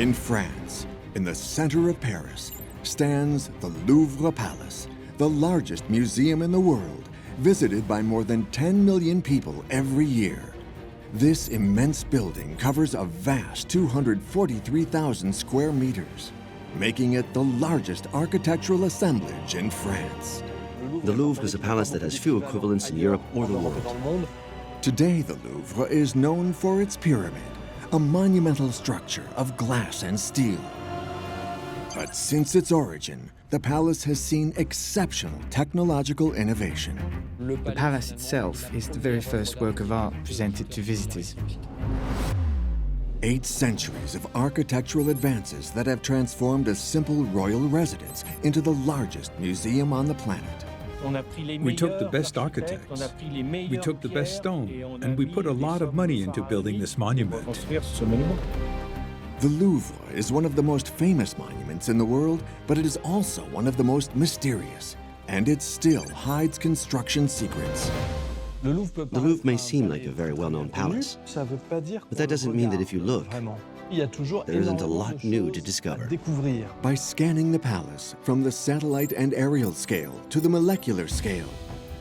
In France, in the center of Paris, stands the Louvre Palace, the largest museum in the world, visited by more than 10 million people every year. This immense building covers a vast 243,000 square meters, making it the largest architectural assemblage in France. The Louvre is a palace that has few equivalents in Europe or the world. Today, the Louvre is known for its pyramid, a monumental structure of glass and steel. But since its origin, the palace has seen exceptional technological innovation. The palace itself is the very first work of art presented to visitors. 8 centuries of architectural advances that have transformed a simple royal residence into the largest museum on the planet. We took the best architects, we took the best stone, and we put a lot of money into building this monument. The Louvre is one of the most famous monuments in the world, but it is also one of the most mysterious, and it still hides construction secrets. The Louvre may seem like a very well-known palace, but that doesn't mean that if you look, there isn't a lot new to discover. By scanning the palace from the satellite and aerial scale to the molecular scale,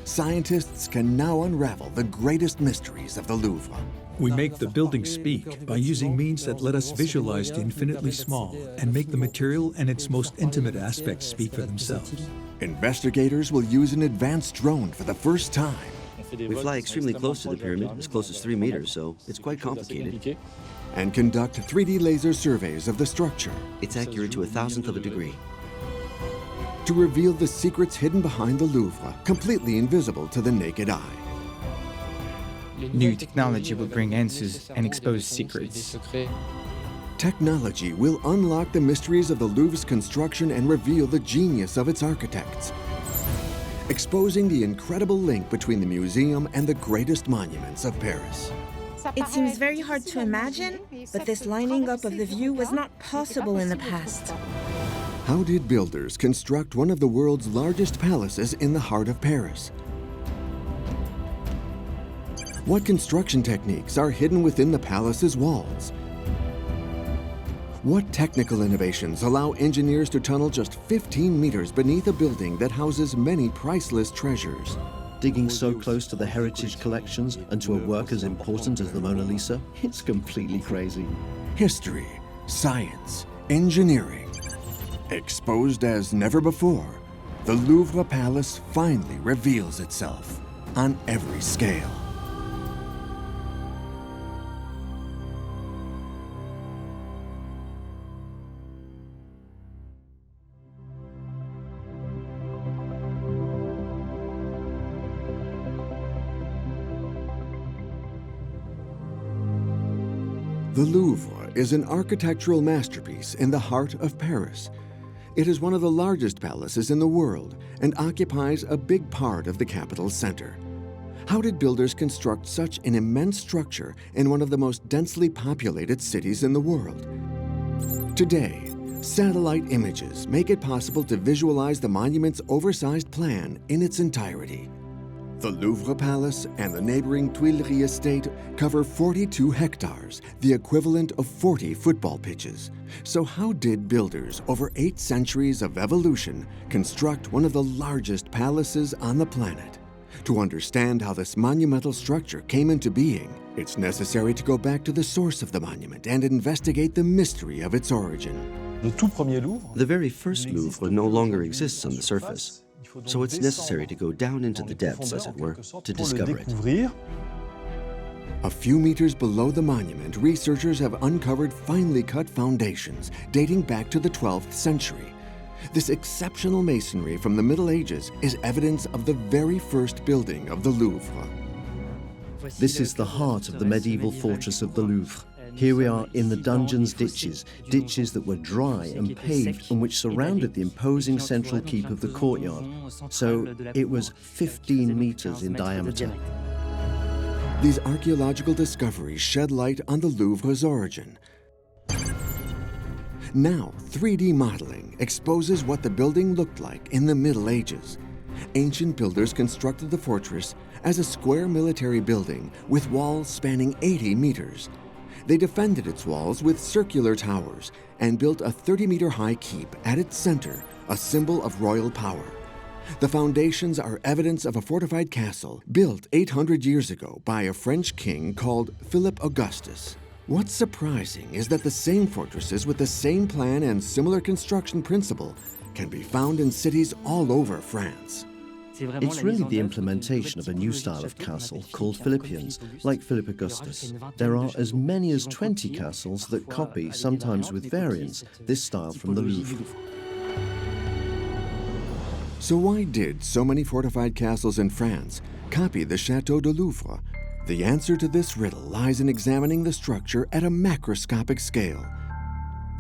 scientists can now unravel the greatest mysteries of the Louvre. We make the building speak by using means that let us visualize the infinitely small and make the material and its most intimate aspects speak for themselves. Investigators will use an advanced drone for the first time. We fly extremely close to the pyramid, as close as 3 meters, so it's quite complicated. And conduct 3D laser surveys of the structure. It's accurate to 1,000th of a degree. To reveal the secrets hidden behind the Louvre, completely invisible to the naked eye. New technology will bring answers and expose secrets. Technology will unlock the mysteries of the Louvre's construction and reveal the genius of its architects, exposing the incredible link between the museum and the greatest monuments of Paris. It seems very hard to imagine, but this lining up of the view was not possible in the past. How did builders construct one of the world's largest palaces in the heart of Paris? What construction techniques are hidden within the palace's walls? What technical innovations allow engineers to tunnel just 15 meters beneath a building that houses many priceless treasures? Digging so close to the heritage collections and to a work as important as the Mona Lisa, it's completely crazy. History, science, engineering. Exposed as never before, the Louvre Palace finally reveals itself on every scale. The Louvre is an architectural masterpiece in the heart of Paris. It is one of the largest palaces in the world and occupies a big part of the capital's center. How did builders construct such an immense structure in one of the most densely populated cities in the world? Today, satellite images make it possible to visualize the monument's oversized plan in its entirety. The Louvre Palace and the neighboring Tuileries estate cover 42 hectares, the equivalent of 40 football pitches. So how did builders over 8 centuries of evolution construct one of the largest palaces on the planet? To understand how this monumental structure came into being, it's necessary to go back to the source of the monument and investigate the mystery of its origin. The very first Louvre no longer exists on the surface. So it's necessary to go down into the depths, as it were, to discover it. A few meters below the monument, researchers have uncovered finely cut foundations dating back to the 12th century. This exceptional masonry from the Middle Ages is evidence of the very first building of the Louvre. This is the heart of the medieval fortress of the Louvre. Here we are in the dungeon's ditches that were dry and paved and which surrounded the imposing central keep of the courtyard. So it was 15 meters in diameter. These archaeological discoveries shed light on the Louvre's origin. Now, 3D modeling exposes what the building looked like in the Middle Ages. Ancient builders constructed the fortress as a square military building with walls spanning 80 meters. They defended its walls with circular towers and built a 30-meter-high keep at its center, a symbol of royal power. The foundations are evidence of a fortified castle built 800 years ago by a French king called Philip Augustus. What's surprising is that the same fortresses with the same plan and similar construction principle can be found in cities all over France. It's really the implementation of a new style of castle called Philippians, like Philip Augustus. There are as many as 20 castles that copy, sometimes with variants, this style from the Louvre. So why did so many fortified castles in France copy the Château de Louvre? The answer to this riddle lies in examining the structure at a macroscopic scale.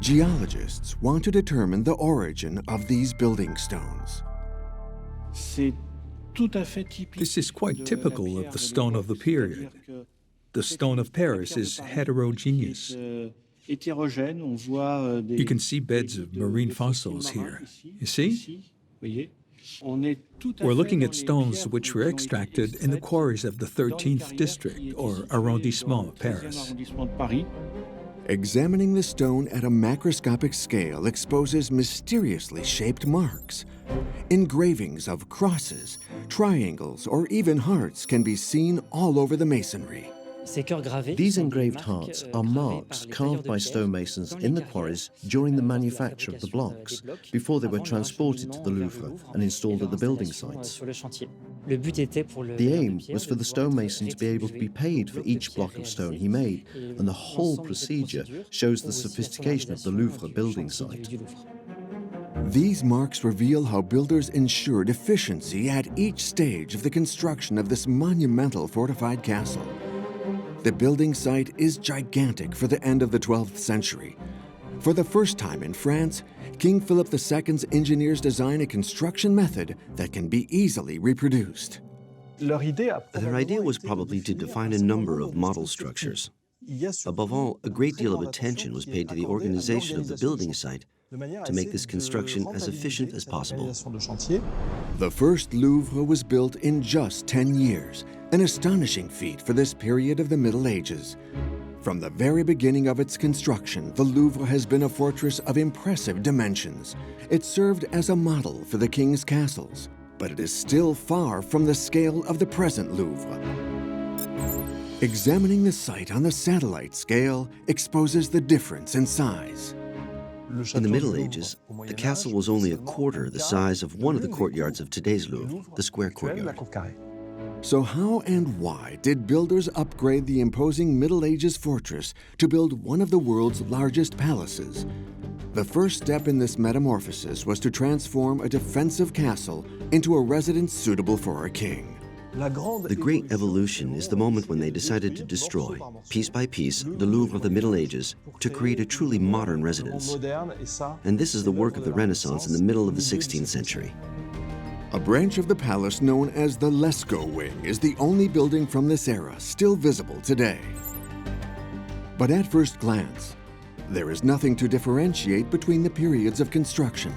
Geologists want to determine the origin of these building stones. This is quite typical of the stone of the period. The stone of Paris is heterogeneous. You can see beds of marine fossils here. You see? We're looking at stones which were extracted in the quarries of the 13th district, or arrondissement of Paris. Examining the stone at a macroscopic scale exposes mysteriously shaped marks. Engravings of crosses, triangles, or even hearts can be seen all over the masonry. These engraved hearts are marks carved by stonemasons in the quarries during the manufacture of the blocks, before they were transported to the Louvre and installed at the building sites. The aim was for the stonemason to be able to be paid for each block of stone he made, and the whole procedure shows the sophistication of the Louvre building site. These marks reveal how builders ensured efficiency at each stage of the construction of this monumental fortified castle. The building site is gigantic for the end of the 12th century. For the first time in France, King Philip II's engineers design a construction method that can be easily reproduced. Their idea was probably to define a number of model structures. Above all, a great deal of attention was paid to the organization of the building site to make this construction as efficient as possible. The first Louvre was built in just 10 years, an astonishing feat for this period of the Middle Ages. From the very beginning of its construction, the Louvre has been a fortress of impressive dimensions. It served as a model for the king's castles, but it is still far from the scale of the present Louvre. Examining the site on the satellite scale exposes the difference in size. In the Middle Ages, the castle was only a quarter the size of one of the courtyards of today's Louvre, the square courtyard. So how and why did builders upgrade the imposing Middle Ages fortress to build one of the world's largest palaces? The first step in this metamorphosis was to transform a defensive castle into a residence suitable for a king. The great evolution is the moment when they decided to destroy, piece by piece, the Louvre of the Middle Ages to create a truly modern residence. And this is the work of the Renaissance in the middle of the 16th century. A branch of the palace known as the Lescaut Wing is the only building from this era still visible today. But at first glance, there is nothing to differentiate between the periods of construction.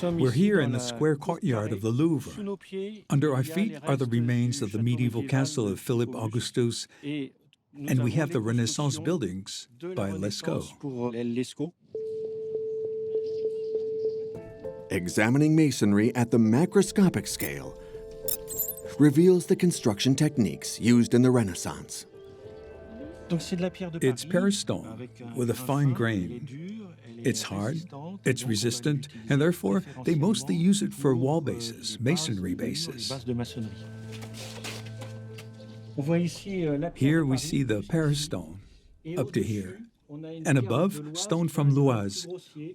We're here in the square courtyard of the Louvre. Under our feet are the remains of the medieval castle of Philip Augustus, and we have the Renaissance buildings by Lescaut. Examining masonry at the macroscopic scale reveals the construction techniques used in the Renaissance. It's Paris stone with a fine grain. It's hard, it's resistant, and therefore they mostly use it for wall bases, masonry bases. Here we see the Paris stone, up to here, and above, stone from L'Oise,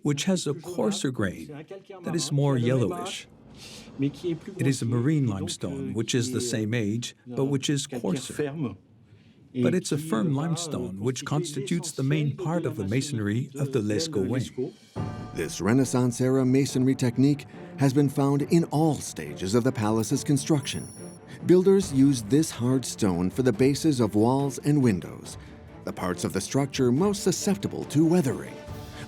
which has a coarser grain that is more yellowish. It is a marine limestone, which is the same age, but which is coarser. But it's a firm limestone, which constitutes the main part of the masonry of the Lescaut wing. This Renaissance-era masonry technique has been found in all stages of the palace's construction. Builders used this hard stone for the bases of walls and windows, the parts of the structure most susceptible to weathering.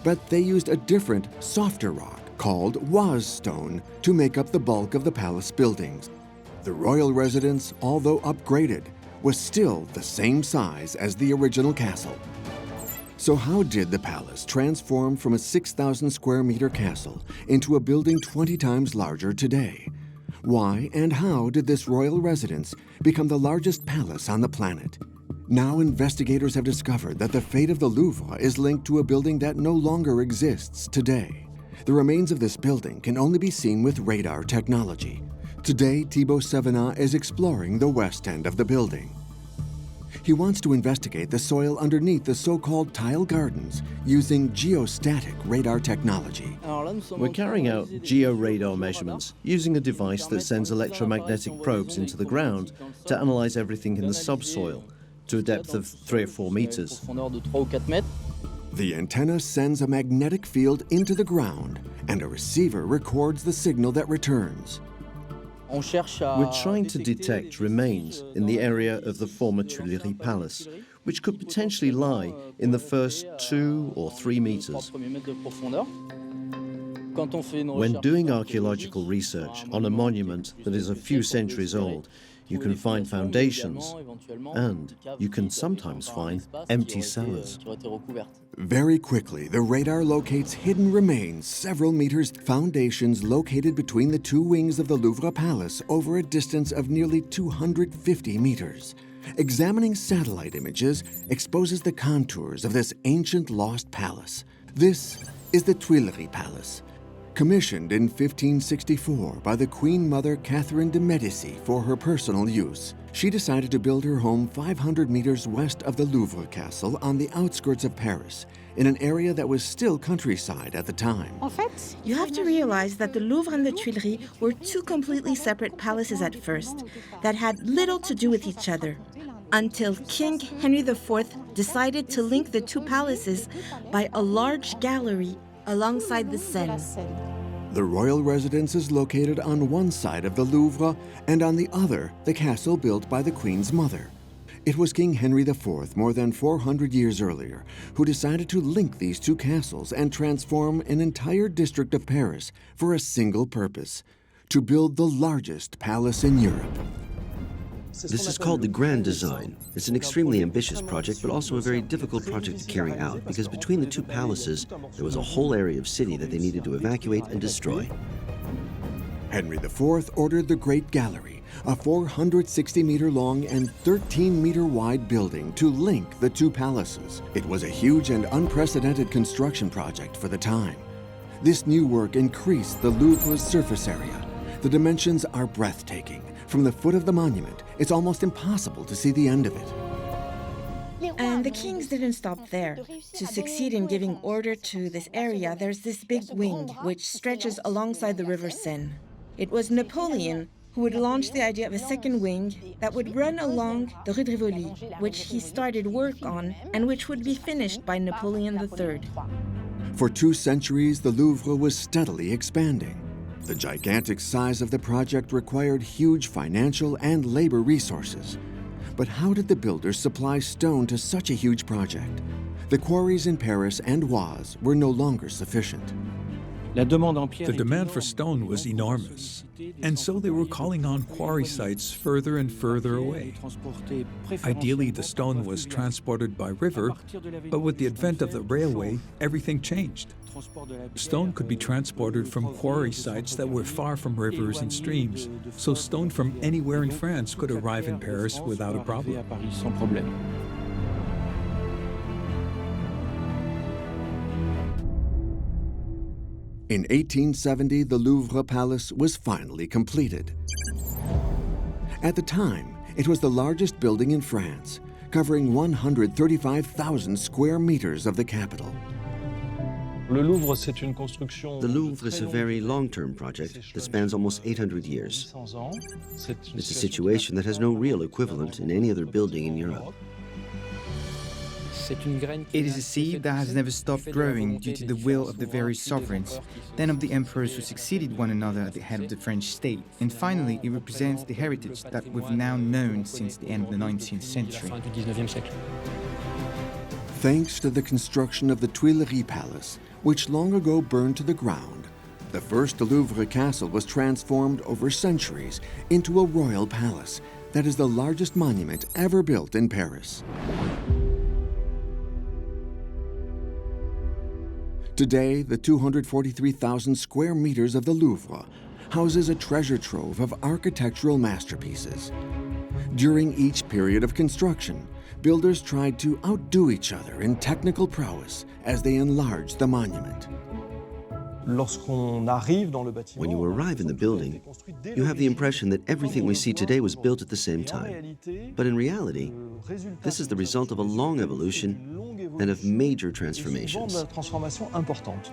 But they used a different, softer rock called Oise stone to make up the bulk of the palace buildings. The royal residence, although upgraded, was still the same size as the original castle. So how did the palace transform from a 6,000 square meter castle into a building 20 times larger today? Why and how did this royal residence become the largest palace on the planet? Now investigators have discovered that the fate of the Louvre is linked to a building that no longer exists today. The remains of this building can only be seen with radar technology. Today, Thibaut Sevenat is exploring the west end of the building. He wants to investigate the soil underneath the so-called tile gardens using geostatic radar technology. We're carrying out georadar measurements using a device that sends electromagnetic probes into the ground to analyze everything in the subsoil to a depth of 3 or 4 meters. The antenna sends a magnetic field into the ground, and a receiver records the signal that returns. We're trying to detect remains in the area of the former Tuileries Palace, which could potentially lie in the first 2 or 3 meters. When doing archaeological research on a monument that is a few centuries old, you can find foundations, and you can sometimes find empty cellars. Very quickly, the radar locates hidden remains several meters, foundations located between the 2 wings of the Louvre Palace over a distance of nearly 250 meters. Examining satellite images exposes the contours of this ancient lost palace. This is the Tuileries Palace, commissioned in 1564 by the Queen Mother Catherine de' Medici for her personal use. She decided to build her home 500 meters west of the Louvre Castle on the outskirts of Paris, in an area that was still countryside at the time. You have to realize that the Louvre and the Tuileries were 2 completely separate palaces at first that had little to do with each other, until King Henry IV decided to link the 2 palaces by a large gallery alongside the Seine. The royal residence is located on one side of the Louvre, and on the other, the castle built by the Queen's mother. It was King Henry IV, more than 400 years earlier, who decided to link these 2 castles and transform an entire district of Paris for a single purpose: to build the largest palace in Europe. This is called the Grand Design. It's an extremely ambitious project, but also a very difficult project to carry out, because between the 2 palaces, there was a whole area of city that they needed to evacuate and destroy. Henry IV ordered the Great Gallery, a 460-meter-long and 13-meter-wide building to link the 2 palaces. It was a huge and unprecedented construction project for the time. This new work increased the Louvre's surface area. The dimensions are breathtaking. From the foot of the monument, it's almost impossible to see the end of it. And the kings didn't stop there. To succeed in giving order to this area, there's this big wing which stretches alongside the River Seine. It was Napoleon who would launch the idea of a second wing that would run along the Rue de Rivoli, which he started work on and which would be finished by Napoleon III. For 2 centuries, the Louvre was steadily expanding. The gigantic size of the project required huge financial and labor resources. But how did the builders supply stone to such a huge project? The quarries in Paris and Oise were no longer sufficient. The demand for stone was enormous, and so they were calling on quarry sites further and further away. Ideally, the stone was transported by river, but with the advent of the railway, everything changed. Stone could be transported from quarry sites that were far from rivers and streams, so stone from anywhere in France could arrive in Paris without a problem. In 1870, the Louvre Palace was finally completed. At the time, it was the largest building in France, covering 135,000 square meters of the capital. The Louvre is a very long-term project that spans almost 800 years. It's a situation that has no real equivalent in any other building in Europe. It is a seed that has never stopped growing due to the will of the various sovereigns, then of the emperors who succeeded one another at the head of the French state, and finally it represents the heritage that we've now known since the end of the 19th century. Thanks to the construction of the Tuileries Palace, which long ago burned to the ground, the first Louvre castle was transformed over centuries into a royal palace that is the largest monument ever built in Paris. Today, the 243,000 square meters of the Louvre houses a treasure trove of architectural masterpieces. During each period of construction, builders tried to outdo each other in technical prowess as they enlarged the monument. When you arrive in the building, you have the impression that everything we see today was built at the same time. But in reality, this is the result of a long evolution and of major transformations.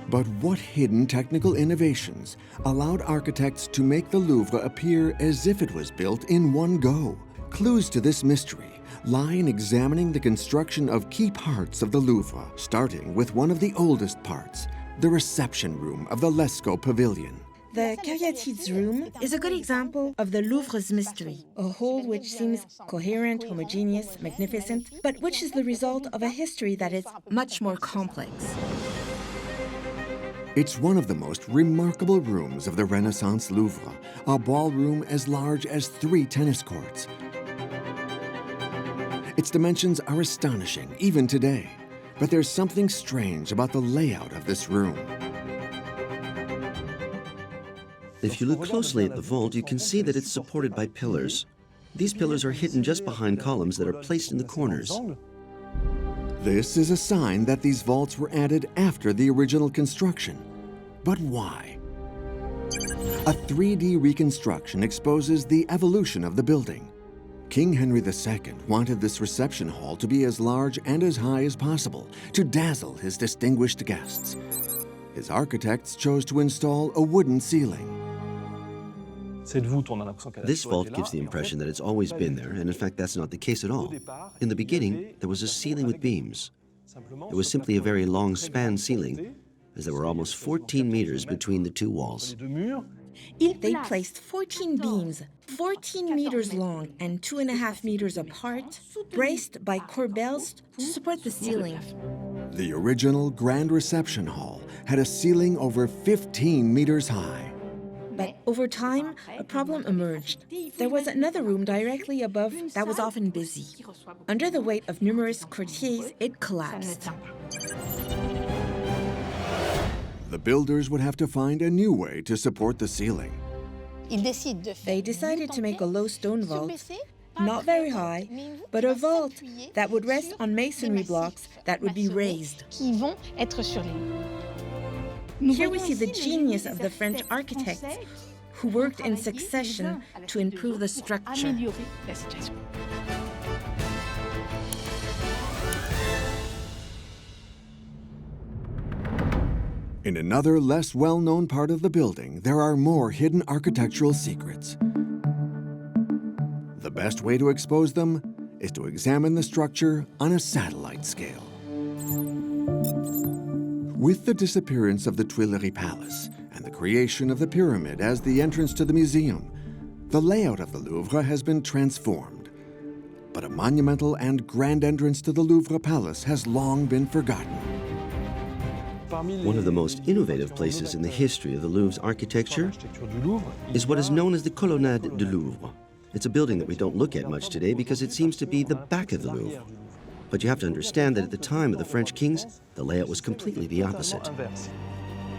But what hidden technical innovations allowed architects to make the Louvre appear as if it was built in one go? Clues to this mystery lie in examining the construction of key parts of the Louvre, starting with one of the oldest parts, the reception room of the Lescaut Pavilion. The Caryatides room is a good example of the Louvre's mystery, a whole which seems coherent, homogeneous, magnificent, but which is the result of a history that is much more complex. It's one of the most remarkable rooms of the Renaissance Louvre, a ballroom as large as 3 tennis courts. Its dimensions are astonishing, even today, but there's something strange about the layout of this room. If you look closely at the vault, you can see that it's supported by pillars. These pillars are hidden just behind columns that are placed in the corners. This is a sign that these vaults were added after the original construction. But why? A 3D reconstruction exposes the evolution of the building. King Henry II wanted this reception hall to be as large and as high as possible to dazzle his distinguished guests. His architects chose to install a wooden ceiling. This vault gives the impression that it's always been there, and in fact that's not the case at all. In the beginning, there was a ceiling with beams. It was simply a very long span ceiling, as there were almost 14 meters between the 2 walls. They placed 14 beams, 14 meters long and 2.5 meters apart, braced by corbels to support the ceiling. The original Grand Reception Hall had a ceiling over 15 meters high. But over time, a problem emerged. There was another room directly above that was often busy. Under the weight of numerous courtiers, it collapsed. The builders would have to find a new way to support the ceiling. They decided to make a low stone vault, not very high, but a vault that would rest on masonry blocks that would be raised. Here we see the genius of the French architects who worked in succession to improve the structure. In another, less well-known part of the building, there are more hidden architectural secrets. The best way to expose them is to examine the structure on a satellite scale. With the disappearance of the Tuileries Palace and the creation of the pyramid as the entrance to the museum, the layout of the Louvre has been transformed. But a monumental and grand entrance to the Louvre Palace has long been forgotten. One of the most innovative places in the history of the Louvre's architecture is what is known as the Colonnade du Louvre. It's a building that we don't look at much today because it seems to be the back of the Louvre. But you have to understand that at the time of the French kings, the layout was completely the opposite.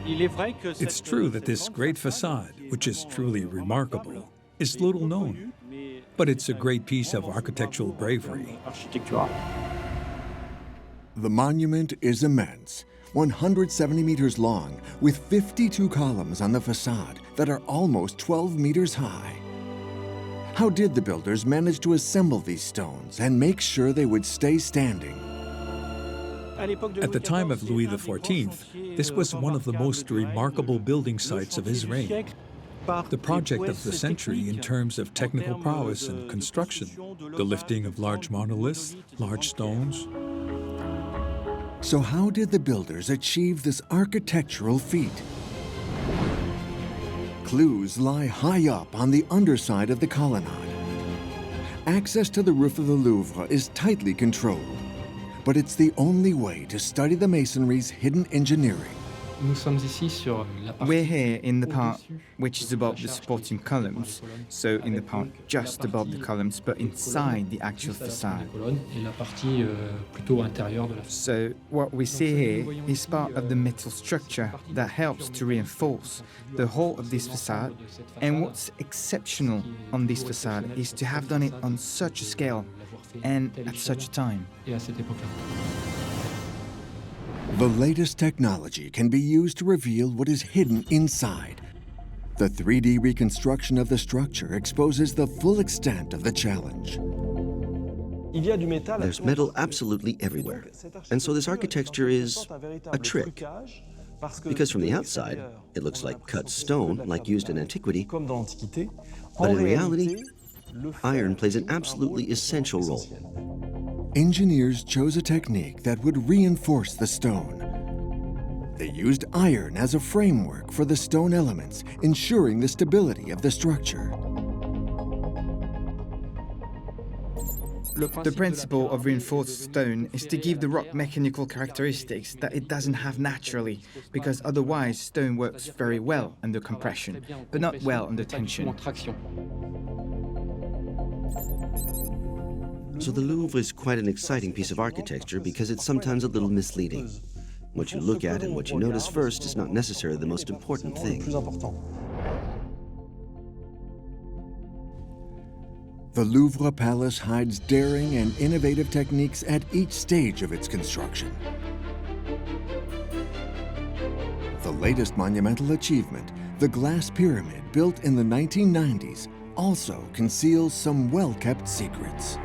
It's true that this great facade, which is truly remarkable, is little known, but it's a great piece of architectural bravery. The monument is immense, 170 meters long, with 52 columns on the facade that are almost 12 meters high. How did the builders manage to assemble these stones and make sure they would stay standing? At the time of Louis XIV, this was one of the most remarkable building sites of his reign. The project of the century in terms of technical prowess and construction, the lifting of large monoliths, large stones. So how did the builders achieve this architectural feat? Clues lie high up on the underside of the colonnade. Access to the roof of the Louvre is tightly controlled, but it's the only way to study the masonry's hidden engineering. We're here in the part which is above the supporting columns, so in the part just above the columns, but inside the actual facade. So what we see here is part of the metal structure that helps to reinforce the whole of this facade, and what's exceptional on this facade is to have done it on such a scale and at such a time. The latest technology can be used to reveal what is hidden inside. The 3D reconstruction of the structure exposes the full extent of the challenge. There's metal absolutely everywhere. And so this architecture is a trick. Because from the outside, it looks like cut stone, like used in antiquity. But in reality, iron plays an absolutely essential role. Engineers chose a technique that would reinforce the stone. They used iron as a framework for the stone elements, ensuring the stability of the structure. The principle of reinforced stone is to give the rock mechanical characteristics that it doesn't have naturally, because otherwise stone works very well under compression, but not well under tension. So the Louvre is quite an exciting piece of architecture because it's sometimes a little misleading. What you look at and what you notice first is not necessarily the most important thing. The Louvre Palace hides daring and innovative techniques at each stage of its construction. The latest monumental achievement, the glass pyramid built in the 1990s, also conceals some well-kept secrets.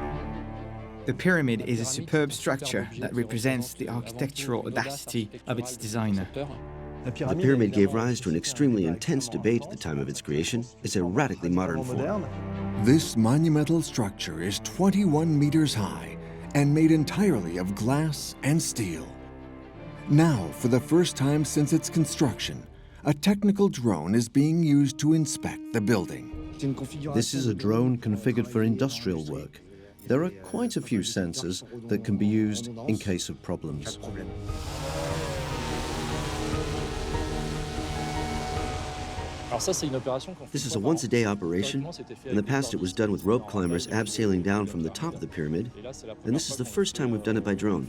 The pyramid is a superb structure that represents the architectural audacity of its designer. The pyramid gave rise to an extremely intense debate at the time of its creation. It's a radically modern form. This monumental structure is 21 meters high and made entirely of glass and steel. Now, for the first time since its construction, a technical drone is being used to inspect the building. This is a drone configured for industrial work. There are quite a few sensors that can be used in case of problems. This is a once-a-day operation. In the past, it was done with rope climbers abseiling down from the top of the pyramid, and this is the first time we've done it by drone.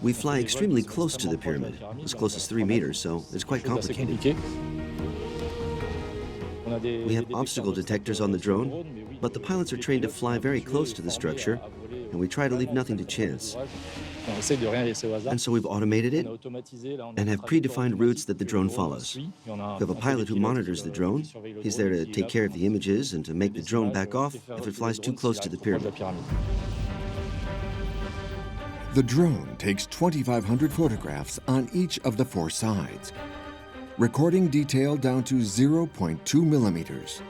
We fly extremely close to the pyramid, as close as 3 meters, so it's quite complicated. We have obstacle detectors on the drone, but the pilots are trained to fly very close to the structure, and we try to leave nothing to chance. And so we've automated it and have predefined routes that the drone follows. We have a pilot who monitors the drone. He's there to take care of the images and to make the drone back off if it flies too close to the pyramid. The drone takes 2,500 photographs on each of the 4 sides, recording detail down to 0.2 millimeters.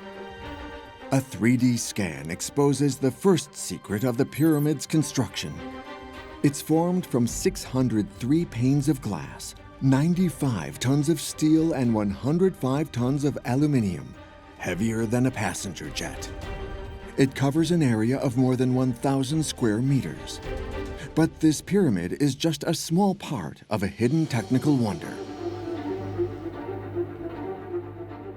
A 3D scan exposes the first secret of the pyramid's construction. It's formed from 603 panes of glass, 95 tons of steel, and 105 tons of aluminium, heavier than a passenger jet. It covers an area of more than 1,000 square meters. But this pyramid is just a small part of a hidden technical wonder.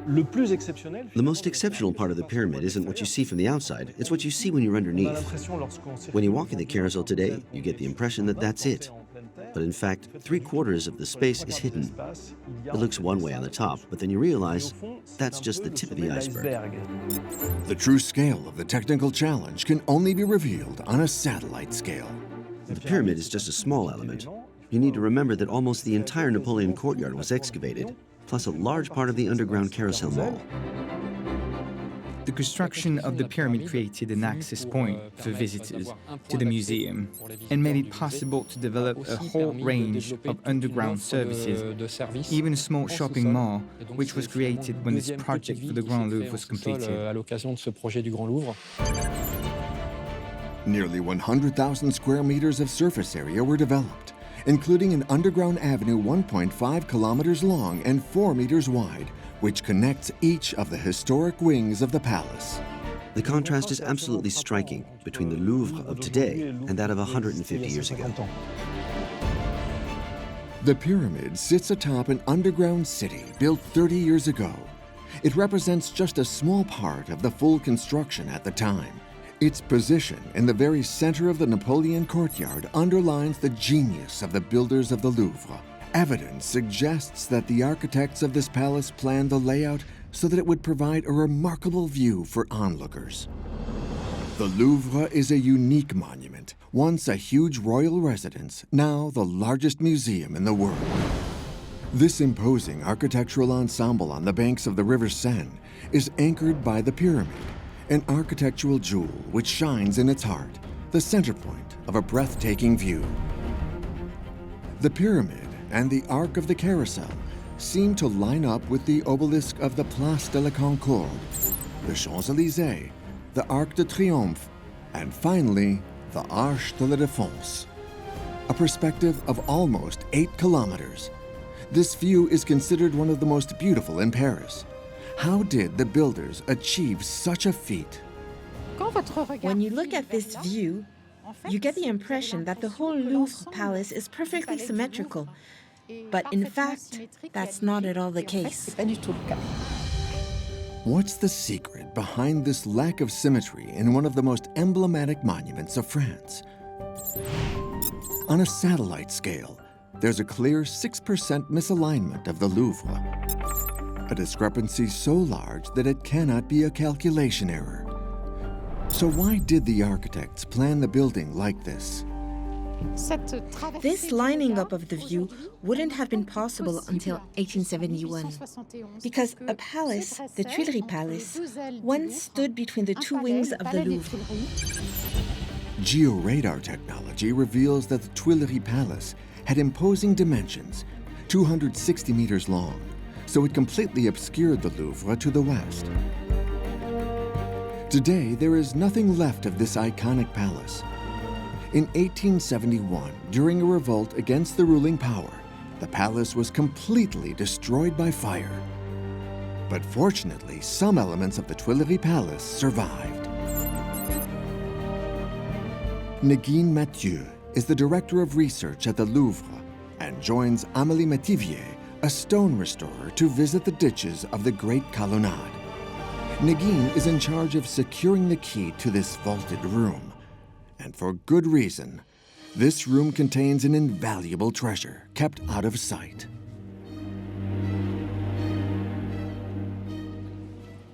The most exceptional part of the pyramid isn't what you see from the outside, it's what you see when you're underneath. When you walk in the carousel today, you get the impression that that's it. But in fact, 3/4 of the space is hidden. It looks one way on the top, but then you realize that's just the tip of the iceberg. The true scale of the technical challenge can only be revealed on a satellite scale. The pyramid is just a small element. You need to remember that almost the entire Napoleon courtyard was excavated, plus a large part of the underground carousel mall. The construction of the pyramid created an access point for visitors to the museum and made it possible to develop a whole range of underground services, even a small shopping mall, which was created when this project for the Grand Louvre was completed. Nearly 100,000 square meters of surface area were developed, including an underground avenue 1.5 kilometers long and 4 meters wide, which connects each of the historic wings of the palace. The contrast is absolutely striking between the Louvre of today and that of 150 years ago. The pyramid sits atop an underground city built 30 years ago. It represents just a small part of the full construction at the time. Its position in the very center of the Napoleon courtyard underlines the genius of the builders of the Louvre. Evidence suggests that the architects of this palace planned the layout so that it would provide a remarkable view for onlookers. The Louvre is a unique monument, once a huge royal residence, now the largest museum in the world. This imposing architectural ensemble on the banks of the River Seine is anchored by the pyramid, an architectural jewel which shines in its heart, the center point of a breathtaking view. The pyramid and the Arc of the Carousel seem to line up with the obelisk of the Place de la Concorde, the Champs-Élysées, the Arc de Triomphe, and finally, the Arche de la Défense. A perspective of almost 8 kilometers. This view is considered one of the most beautiful in Paris. How did the builders achieve such a feat? When you look at this view, you get the impression that the whole Louvre palace is perfectly symmetrical. But in fact, that's not at all the case. What's the secret behind this lack of symmetry in one of the most emblematic monuments of France? On a satellite scale, there's a clear 6% misalignment of the Louvre, a discrepancy so large that it cannot be a calculation error. So why did the architects plan the building like this? This lining up of the view wouldn't have been possible until 1871, because a palace, the Tuileries Palace, once stood between the two wings of the Louvre. Georadar technology reveals that the Tuileries Palace had imposing dimensions, 260 meters long, so it completely obscured the Louvre to the west. Today, there is nothing left of this iconic palace. In 1871, during a revolt against the ruling power, the palace was completely destroyed by fire. But fortunately, some elements of the Tuileries Palace survived. Negin Mathieu is the director of research at the Louvre and joins Amélie Métivier, a stone restorer, to visit the ditches of the Great Colonnade. Negin is in charge of securing the key to this vaulted room. And for good reason. This room contains an invaluable treasure kept out of sight.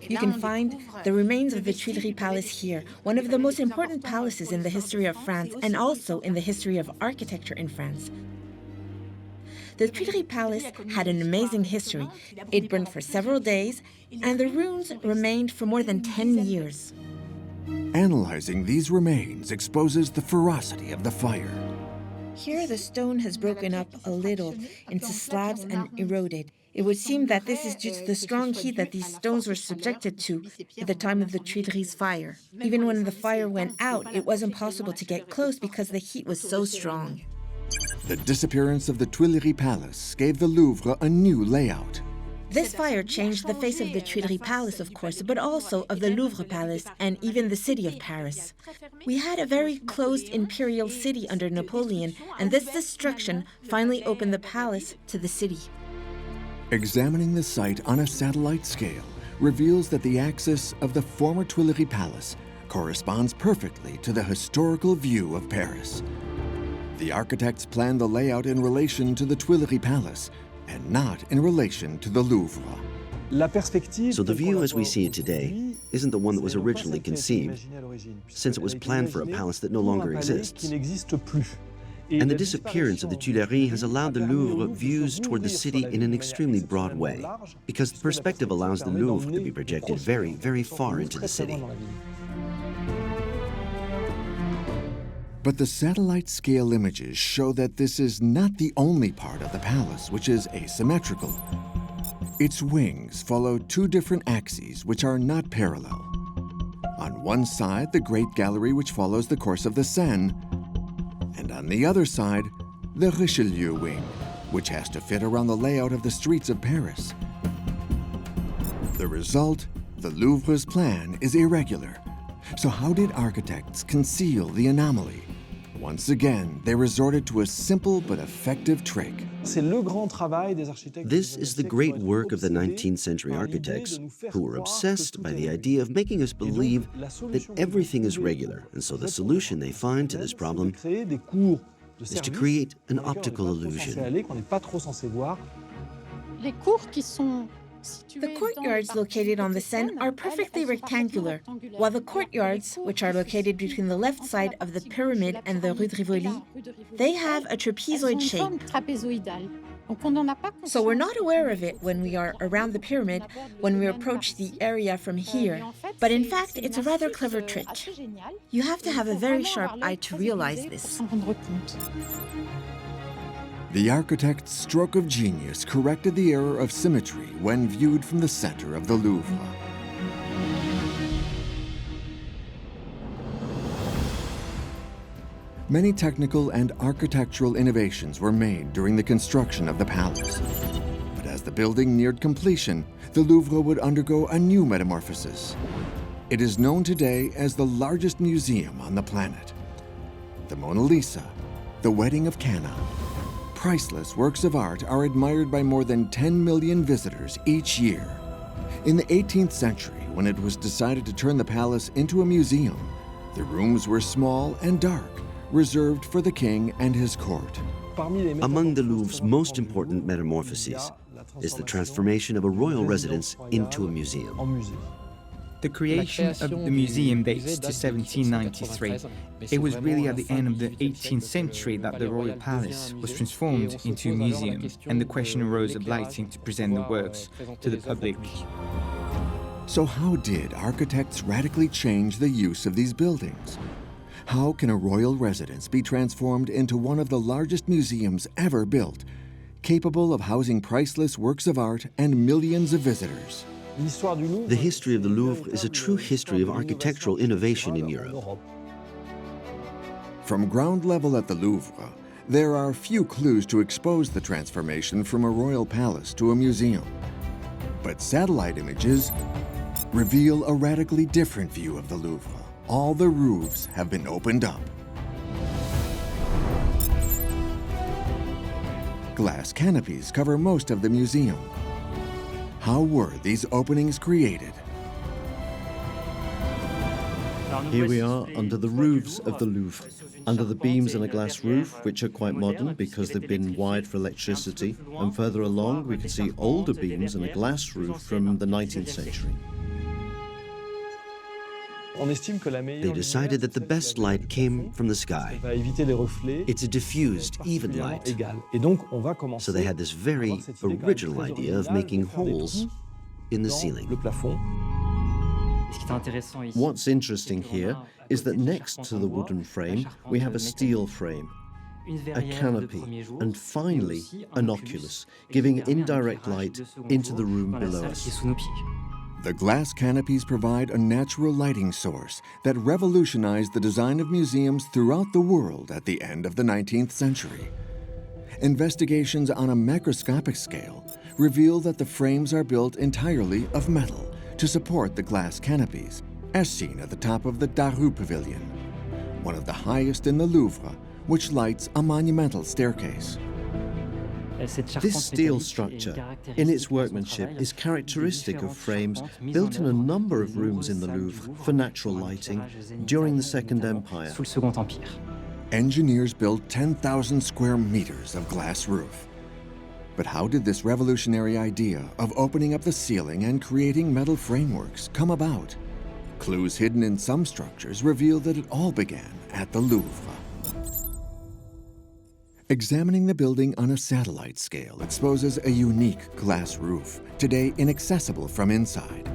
You can find the remains of the Tuileries Palace here, one of the most important palaces in the history of France and also in the history of architecture in France. The Tuileries Palace had an amazing history. It burned for several days, and the ruins remained for more than 10 years. Analyzing these remains exposes the ferocity of the fire. Here the stone has broken up a little into slabs and eroded. It would seem that this is due to the strong heat that these stones were subjected to at the time of the Tuileries fire. Even when the fire went out, it wasn't possible to get close because the heat was so strong. The disappearance of the Tuileries Palace gave the Louvre a new layout. This fire changed the face of the Tuileries Palace, of course, but also of the Louvre Palace and even the city of Paris. We had a very closed imperial city under Napoleon, and this destruction finally opened the palace to the city. Examining the site on a satellite scale reveals that the axis of the former Tuileries Palace corresponds perfectly to the historical view of Paris. The architects planned the layout in relation to the Tuileries Palace, and not in relation to the Louvre. So the view as we see it today isn't the one that was originally conceived, since it was planned for a palace that no longer exists. And the disappearance of the Tuileries has allowed the Louvre views toward the city in an extremely broad way, because the perspective allows the Louvre to be projected very, very far into the city. But the satellite-scale images show that this is not the only part of the palace which is asymmetrical. Its wings follow two different axes which are not parallel. On one side, the Great Gallery which follows the course of the Seine, and on the other side, the Richelieu wing, which has to fit around the layout of the streets of Paris. The result, the Louvre's plan is irregular. So how did architects conceal the anomaly? Once again, they resorted to a simple but effective trick: This is the great work of the 19th century architects, who were obsessed by the idea of making us believe that everything is regular, and so the solution they find to this problem is to create an optical illusion. The courtyards located on the Seine are perfectly rectangular, while the courtyards, which are located between the left side of the pyramid and the Rue de Rivoli, they have a trapezoid shape. So we're not aware of it when we are around the pyramid, when we approach the area from here. But in fact, it's a rather clever trick. You have to have a very sharp eye to realize this. The architect's stroke of genius corrected the error of symmetry when viewed from the center of the Louvre. Many technical and architectural innovations were made during the construction of the palace. But as the building neared completion, the Louvre would undergo a new metamorphosis. It is known today as the largest museum on the planet. The Mona Lisa, the Wedding of Cana, priceless works of art are admired by more than 10 million visitors each year. In the 18th century, when it was decided to turn the palace into a museum, the rooms were small and dark, reserved for the king and his court. Among the Louvre's most important metamorphoses is the transformation of a royal residence into a museum. The creation of the museum dates to 1793. It was really at the end of the 18th century that the royal palace was transformed into a museum, and the question arose of lighting to present the works to the public. So how did architects radically change the use of these buildings? How can a royal residence be transformed into one of the largest museums ever built, capable of housing priceless works of art and millions of visitors? The history of the Louvre is a true history of architectural innovation in Europe. From ground level at the Louvre, there are few clues to expose the transformation from a royal palace to a museum. But satellite images reveal a radically different view of the Louvre. All the roofs have been opened up. Glass canopies cover most of the museum. How were these openings created? Here we are under the roofs of the Louvre, under the beams in a glass roof, which are quite modern because they've been wired for electricity, and further along we can see older beams in a glass roof from the 19th century. They decided that the best light came from the sky. It's a diffused, even light. So they had this very original idea of making holes in the ceiling. What's interesting here is that next to the wooden frame, we have a steel frame, a canopy, and finally, an oculus, giving indirect light into the room below us. The glass canopies provide a natural lighting source that revolutionized the design of museums throughout the world at the end of the 19th century. Investigations on a microscopic scale reveal that the frames are built entirely of metal to support the glass canopies, as seen at the top of the Daru Pavilion, one of the highest in the Louvre, which lights a monumental staircase. This steel structure, in its workmanship, is characteristic of frames built in a number of rooms in the Louvre for natural lighting during the Second Empire. Engineers built 10,000 square meters of glass roof. But how did this revolutionary idea of opening up the ceiling and creating metal frameworks come about? Clues hidden in some structures reveal that it all began at the Louvre. Examining the building on a satellite scale exposes a unique glass roof, today inaccessible from inside.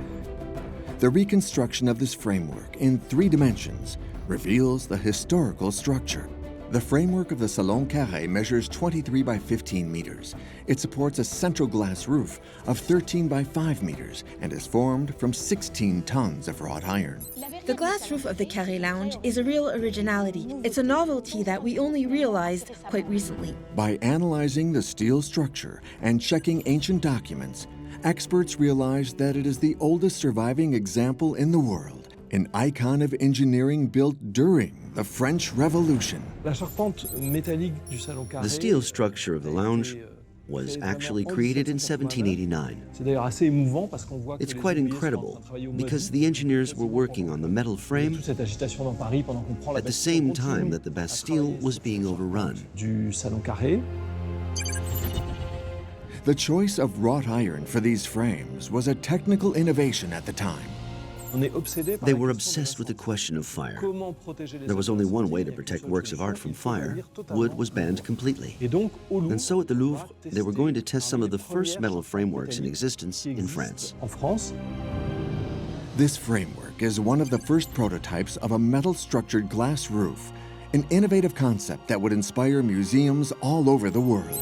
The reconstruction of this framework in 3 dimensions reveals the historical structure. The framework of the Salon Carré measures 23 by 15 meters. It supports a central glass roof of 13 by 5 meters and is formed from 16 tons of wrought iron. The glass roof of the Carré Lounge is a real originality. It's a novelty that we only realized quite recently. By analyzing the steel structure and checking ancient documents, experts realized that it is the oldest surviving example in the world, an icon of engineering built during the French Revolution. The steel structure of the lounge was actually created in 1789. It's quite incredible because the engineers were working on the metal frame at the same time that the Bastille was being overrun. The choice of wrought iron for these frames was a technical innovation at the time. They were obsessed with the question of fire. There was only one way to protect works of art from fire. Wood was banned completely. And so at the Louvre, they were going to test some of the first metal frameworks in existence in France. This framework is one of the first prototypes of a metal-structured glass roof, an innovative concept that would inspire museums all over the world.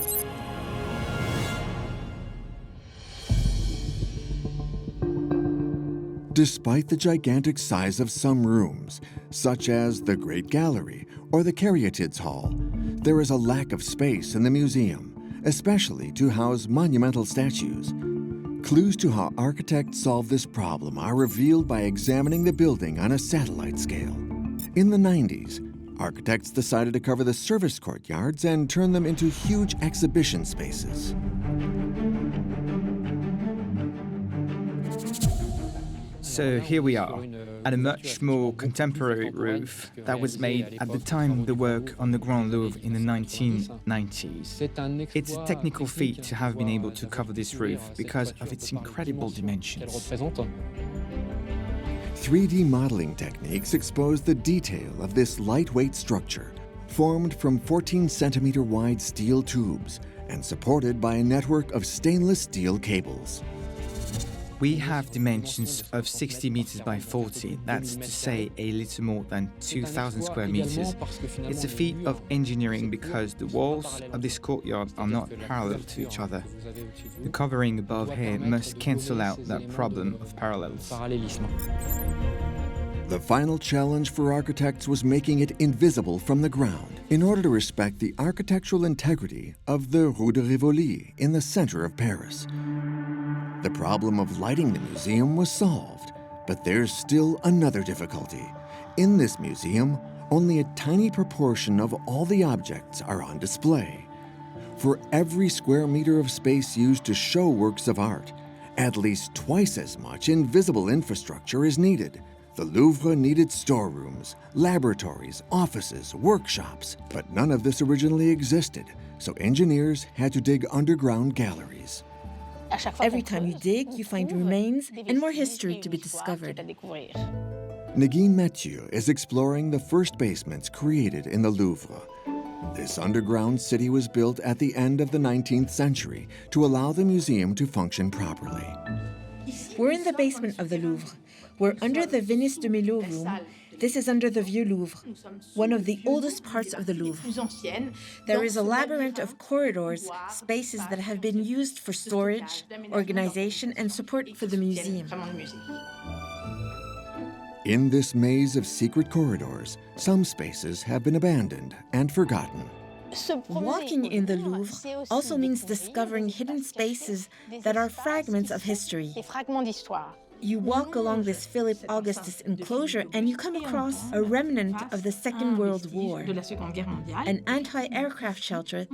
Despite the gigantic size of some rooms, such as the Great Gallery or the Caryatids Hall, there is a lack of space in the museum, especially to house monumental statues. Clues to how architects solved this problem are revealed by examining the building on a satellite scale. In the 90s, architects decided to cover the service courtyards and turn them into huge exhibition spaces. So here we are, at a much more contemporary roof that was made at the time of the work on the Grand Louvre in the 1990s. It's a technical feat to have been able to cover this roof because of its incredible dimensions. 3D modeling techniques expose the detail of this lightweight structure, formed from 14-centimeter wide steel tubes and supported by a network of stainless steel cables. We have dimensions of 60 meters by 40, that's to say a little more than 2,000 square meters. It's a feat of engineering because the walls of this courtyard are not parallel to each other. The covering above here must cancel out that problem of parallels. The final challenge for architects was making it invisible from the ground in order to respect the architectural integrity of the Rue de Rivoli in the center of Paris. The problem of lighting the museum was solved, but there's still another difficulty. In this museum, only a tiny proportion of all the objects are on display. For every square meter of space used to show works of art, at least twice as much invisible infrastructure is needed. The Louvre needed storerooms, laboratories, offices, workshops, but none of this originally existed, so engineers had to dig underground galleries. Every time you dig, you find remains and more history to be discovered. Negin Mathieu is exploring the first basements created in the Louvre. This underground city was built at the end of the 19th century to allow the museum to function properly. We're in the basement of the Louvre. We're under the Venise de Milo room. This is under the Vieux Louvre, one of the oldest parts of the Louvre. There is a labyrinth of corridors, spaces that have been used for storage, organization, and support for the museum. In this maze of secret corridors, some spaces have been abandoned and forgotten. Walking in the Louvre also means discovering hidden spaces that are fragments of history. You walk along this Philip Augustus enclosure and you come across a remnant of the Second World War. An anti-aircraft shelter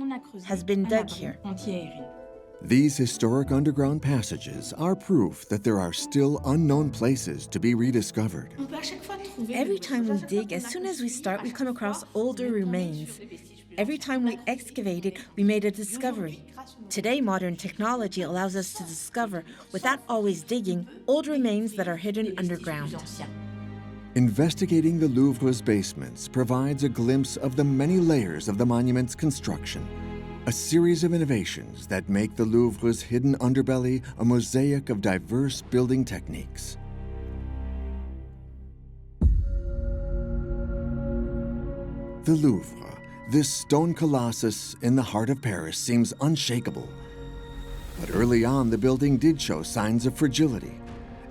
has been dug here. These historic underground passages are proof that there are still unknown places to be rediscovered. Every time we dig, as soon as we start, we come across older remains. Every time we excavated, we made a discovery. Today, modern technology allows us to discover, without always digging, old remains that are hidden underground. Investigating the Louvre's basements provides a glimpse of the many layers of the monument's construction, a series of innovations that make the Louvre's hidden underbelly a mosaic of diverse building techniques. The Louvre, this stone colossus in the heart of Paris, seems unshakable. But early on, the building did show signs of fragility,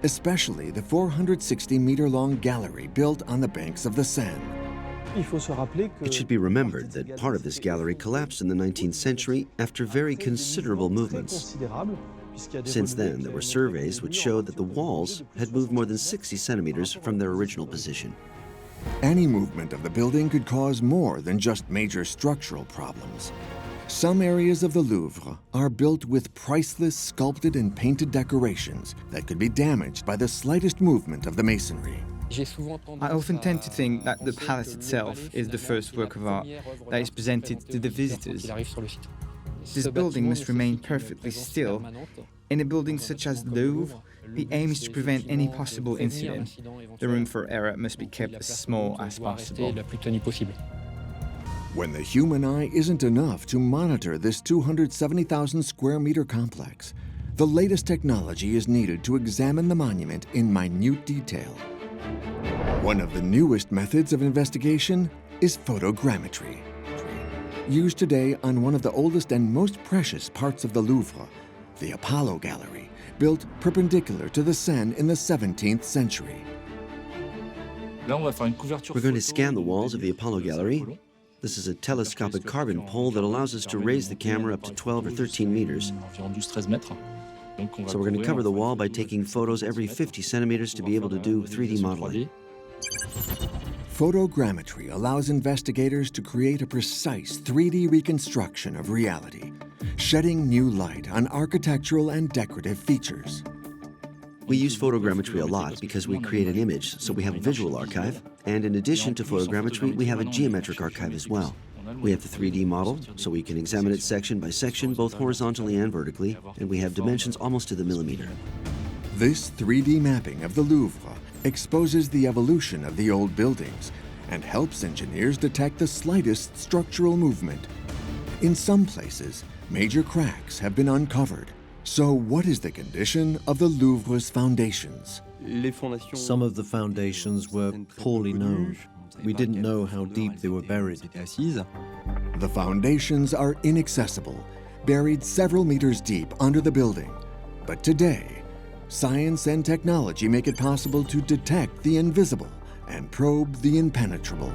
especially the 460-meter-long gallery built on the banks of the Seine. It should be remembered that part of this gallery collapsed in the 19th century after very considerable movements. Since then, there were surveys which showed that the walls had moved more than 60 centimeters from their original position. Any movement of the building could cause more than just major structural problems. Some areas of the Louvre are built with priceless sculpted and painted decorations that could be damaged by the slightest movement of the masonry. I often tend to think that the palace itself is the first work of art that is presented to the visitors. This building must remain perfectly still. In a building such as the Louvre, the aim is to prevent any possible incident. The room for error must be kept as small as possible. When the human eye isn't enough to monitor this 270,000 square meter complex, the latest technology is needed to examine the monument in minute detail. One of the newest methods of investigation is photogrammetry. Used today on one of the oldest and most precious parts of the Louvre, the Apollo Gallery, built perpendicular to the Seine in the 17th century. We're going to scan the walls of the Apollo Gallery. This is a telescopic carbon pole that allows us to raise the camera up to 12 or 13 meters. So we're going to cover the wall by taking photos every 50 centimeters to be able to do 3D modeling. Photogrammetry allows investigators to create a precise 3D reconstruction of reality, shedding new light on architectural and decorative features. We use photogrammetry a lot because we create an image, so we have a visual archive. And in addition to photogrammetry, we have a geometric archive as well. We have the 3D model, so we can examine it section by section, both horizontally and vertically, and we have dimensions almost to the millimeter. This 3D mapping of the Louvre exposes the evolution of the old buildings and helps engineers detect the slightest structural movement. In some places, major cracks have been uncovered. So what is the condition of the Louvre's foundations? Some of the foundations were poorly known. We didn't know how deep they were buried. The foundations are inaccessible, buried several meters deep under the building. But today, science and technology make it possible to detect the invisible and probe the impenetrable.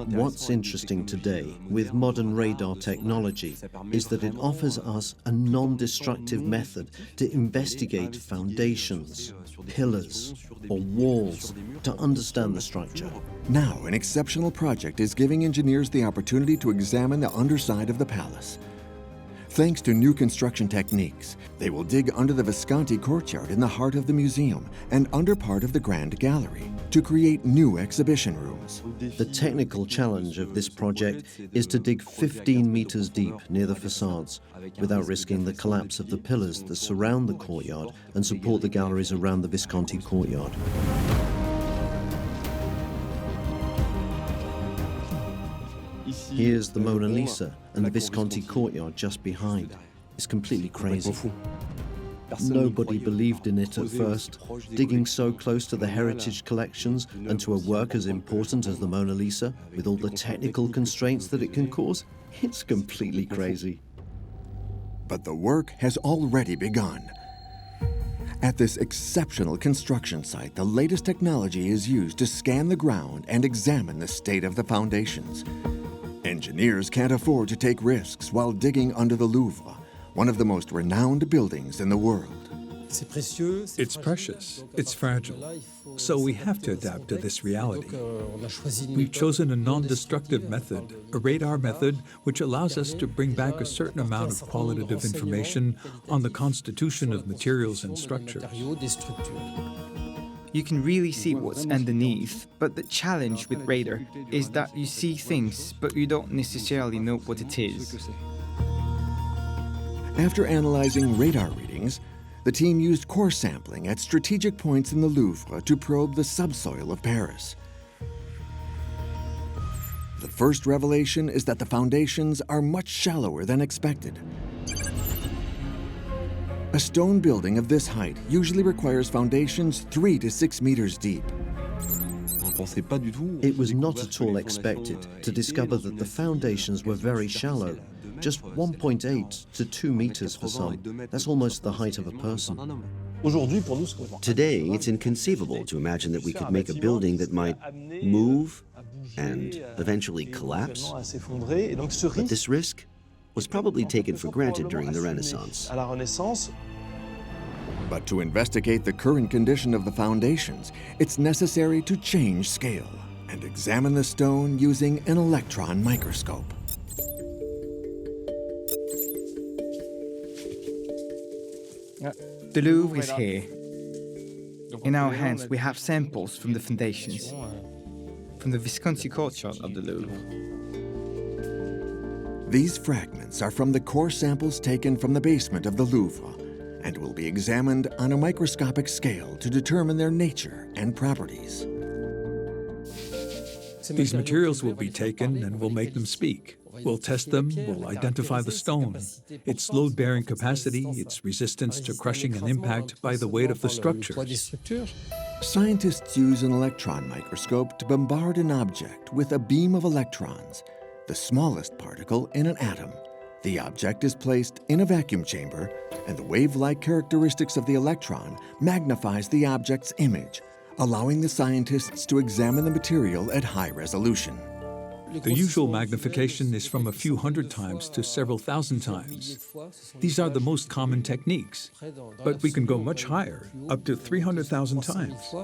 What's interesting today with modern radar technology is that it offers us a non-destructive method to investigate foundations, pillars, or walls to understand the structure. Now, an exceptional project is giving engineers the opportunity to examine the underside of the palace. Thanks to new construction techniques, they will dig under the Visconti courtyard in the heart of the museum and under part of the Grand Gallery to create new exhibition rooms. The technical challenge of this project is to dig 15 meters deep near the facades without risking the collapse of the pillars that surround the courtyard and support the galleries around the Visconti courtyard. Here's the Mona Lisa and the Visconti courtyard just behind. It's completely crazy. Nobody believed in it at first. Digging so close to the heritage collections and to a work as important as the Mona Lisa, with all the technical constraints that it can cause, it's completely crazy. But the work has already begun. At this exceptional construction site, the latest technology is used to scan the ground and examine the state of the foundations. Engineers can't afford to take risks while digging under the Louvre, one of the most renowned buildings in the world. It's precious, it's fragile, so we have to adapt to this reality. We've chosen a non-destructive method, a radar method which allows us to bring back a certain amount of qualitative information on the constitution of materials and structures. You can really see what's underneath, but the challenge with radar is that you see things, but you don't necessarily know what it is. After analyzing radar readings, the team used core sampling at strategic points in the Louvre to probe the subsoil of Paris. The first revelation is that the foundations are much shallower than expected. A stone building of this height usually requires foundations 3 to 6 meters deep. It was not at all expected to discover that the foundations were very shallow, just 1.8 to 2 meters for some. That's almost the height of a person. Today, it's inconceivable to imagine that we could make a building that might move and eventually collapse. But this risk was probably taken for granted during the Renaissance. But to investigate the current condition of the foundations, it's necessary to change scale and examine the stone using an electron microscope. The Louvre is here. In our hands, we have samples from the foundations, from the Visconti courtyard of the Louvre. These fragments are from the core samples taken from the basement of the Louvre and will be examined on a microscopic scale to determine their nature and properties. These materials will be taken and we'll make them speak. We'll test them, we'll identify the stone, its load-bearing capacity, its resistance to crushing and impact by the weight of the structures. Scientists use an electron microscope to bombard an object with a beam of electrons, the smallest particle in an atom. The object is placed in a vacuum chamber, and the wave-like characteristics of the electron magnifies the object's image, allowing the scientists to examine the material at high resolution. The usual magnification is from a few hundred times to several thousand times. These are the most common techniques, but we can go much higher, up to 300,000 times.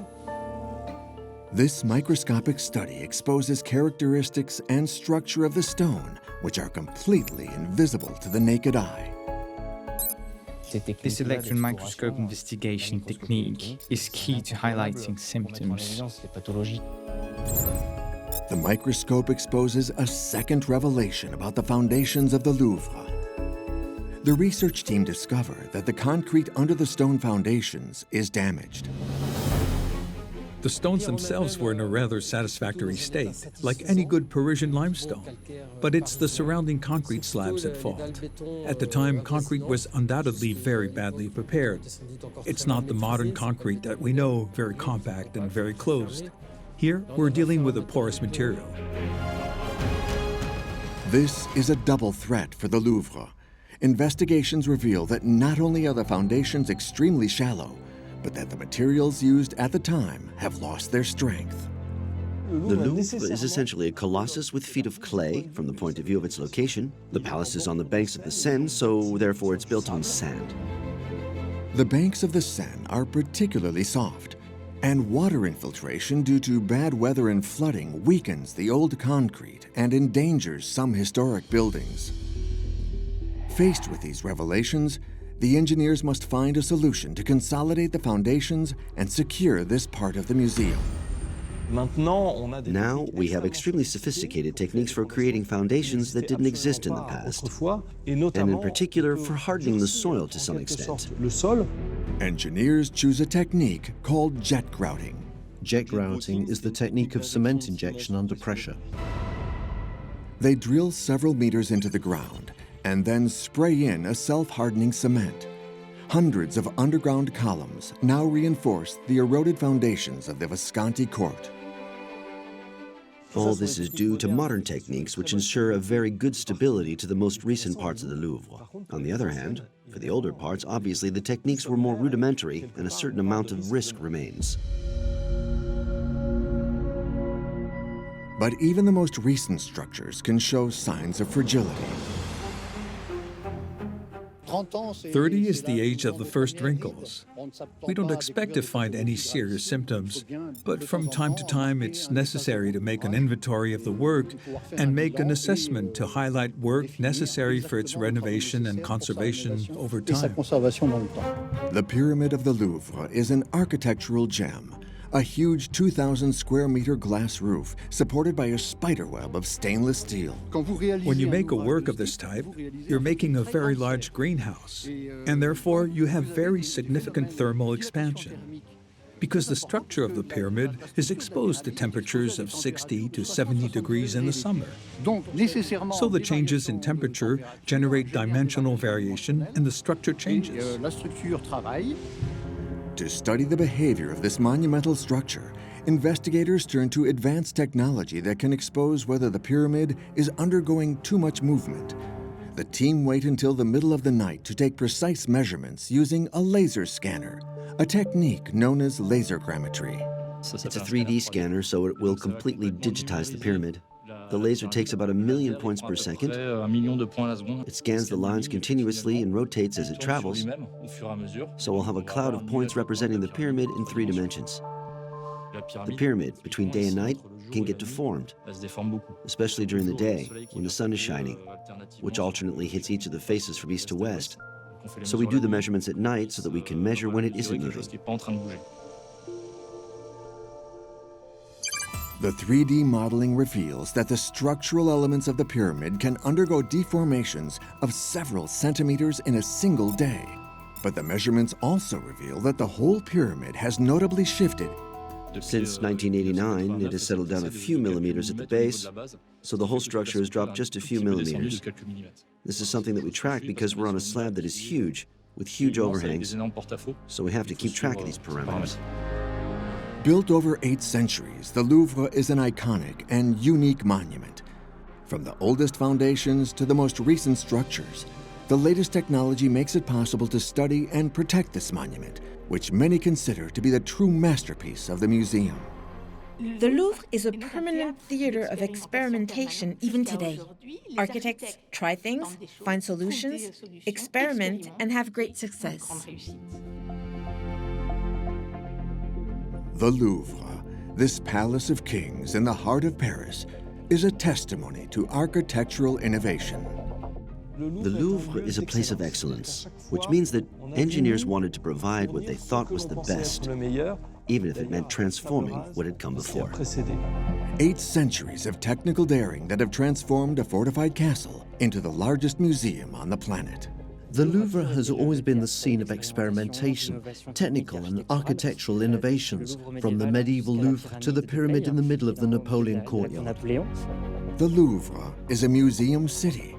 This microscopic study exposes characteristics and structure of the stone which are completely invisible to the naked eye. This electron microscope investigation technique is key to highlighting symptoms. The microscope exposes a second revelation about the foundations of the Louvre. The research team discovered that the concrete under the stone foundations is damaged. The stones themselves were in a rather satisfactory state, like any good Parisian limestone. But it's the surrounding concrete slabs at fault. At the time, concrete was undoubtedly very badly prepared. It's not the modern concrete that we know, very compact and very closed. Here, we're dealing with a porous material. This is a double threat for the Louvre. Investigations reveal that not only are the foundations extremely shallow, but that the materials used at the time have lost their strength. The Louvre is essentially a colossus with feet of clay from the point of view of its location. The palace is on the banks of the Seine, so therefore it's built on sand. The banks of the Seine are particularly soft, and water infiltration due to bad weather and flooding weakens the old concrete and endangers some historic buildings. Faced with these revelations, the engineers must find a solution to consolidate the foundations and secure this part of the museum. Now we have extremely sophisticated techniques for creating foundations that didn't exist in the past, and in particular for hardening the soil to some extent. Engineers choose a technique called jet grouting. Jet grouting is the technique of cement injection under pressure. They drill several meters into the ground and then spray in a self-hardening cement. Hundreds of underground columns now reinforce the eroded foundations of the Visconti court. All this is due to modern techniques which ensure a very good stability to the most recent parts of the Louvre. On the other hand, for the older parts, obviously the techniques were more rudimentary and a certain amount of risk remains. But even the most recent structures can show signs of fragility. 30 is the age of the first wrinkles. We don't expect to find any serious symptoms, but from time to time it's necessary to make an inventory of the work and make an assessment to highlight work necessary for its renovation and conservation over time. The Pyramid of the Louvre is an architectural gem, a huge 2,000 square meter glass roof supported by a spiderweb of stainless steel. When you make a work of this type, you're making a very large greenhouse, and therefore you have very significant thermal expansion. Because the structure of the pyramid is exposed to temperatures of 60 to 70 degrees in the summer. So the changes in temperature generate dimensional variation and the structure changes. To study the behavior of this monumental structure, investigators turn to advanced technology that can expose whether the pyramid is undergoing too much movement. The team wait until the middle of the night to take precise measurements using a laser scanner, a technique known as laser grammetry. It's a 3D scanner, so it will completely digitize the pyramid. The laser takes about 1 million points per second. It scans the lines continuously and rotates as it travels. So we'll have a cloud of points representing the pyramid in 3 dimensions. The pyramid, between day and night, can get deformed, especially during the day when the sun is shining, which alternately hits each of the faces from east to west. So we do the measurements at night so that we can measure when it isn't moving. The 3D modeling reveals that the structural elements of the pyramid can undergo deformations of several centimeters in a single day. But the measurements also reveal that the whole pyramid has notably shifted. Since 1989, it has settled down a few millimeters at the base, so the whole structure has dropped just a few millimeters. This is something that we track because we're on a slab that is huge, with huge overhangs, so we have to keep track of these parameters. Built over 8 centuries, the Louvre is an iconic and unique monument. From the oldest foundations to the most recent structures, the latest technology makes it possible to study and protect this monument, which many consider to be the true masterpiece of the museum. The Louvre is a permanent theater of experimentation even today. Architects try things, find solutions, experiment, and have great success. The Louvre, this palace of kings in the heart of Paris, is a testimony to architectural innovation. The Louvre is a place of excellence, which means that engineers wanted to provide what they thought was the best, even if it meant transforming what had come before. 8 centuries of technical daring that have transformed a fortified castle into the largest museum on the planet. The Louvre has always been the scene of experimentation, technical and architectural innovations, from the medieval Louvre to the pyramid in the middle of the Napoleon courtyard. The Louvre is a museum city,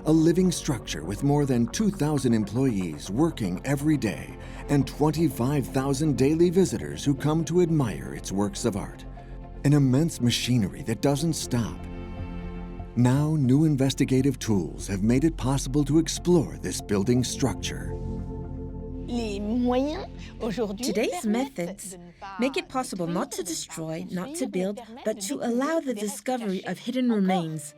a living structure with more than 2,000 employees working every day and 25,000 daily visitors who come to admire its works of art. An immense machinery that doesn't stop. Now, new investigative tools have made it possible to explore this building structure. Today's methods make it possible not to destroy, not to build, but to allow the discovery of hidden remains,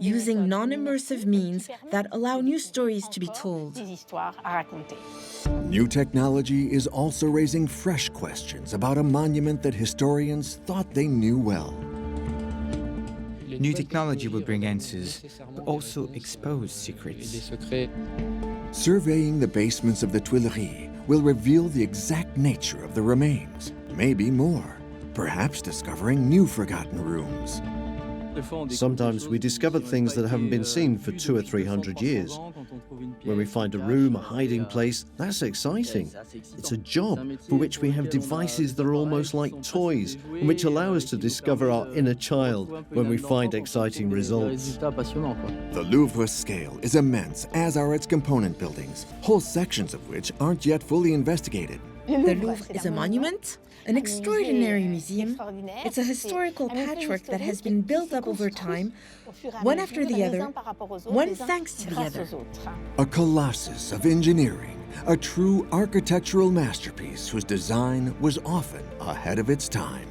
using non-immersive means that allow new stories to be told. New technology is also raising fresh questions about a monument that historians thought they knew well. New technology will bring answers, but also expose secrets. Surveying the basements of the Tuileries will reveal the exact nature of the remains, maybe more, perhaps discovering new forgotten rooms. Sometimes we discover things that haven't been seen for 200 or 300 years. When we find a room, a hiding place, that's exciting. It's a job for which we have devices that are almost like toys, and which allow us to discover our inner child when we find exciting results. The Louvre's scale is immense, as are its component buildings, whole sections of which aren't yet fully investigated. The Louvre is a monument, an extraordinary museum. It's a historical patchwork that has been built up over time, one after the other, one thanks to the other. A colossus of engineering, a true architectural masterpiece whose design was often ahead of its time.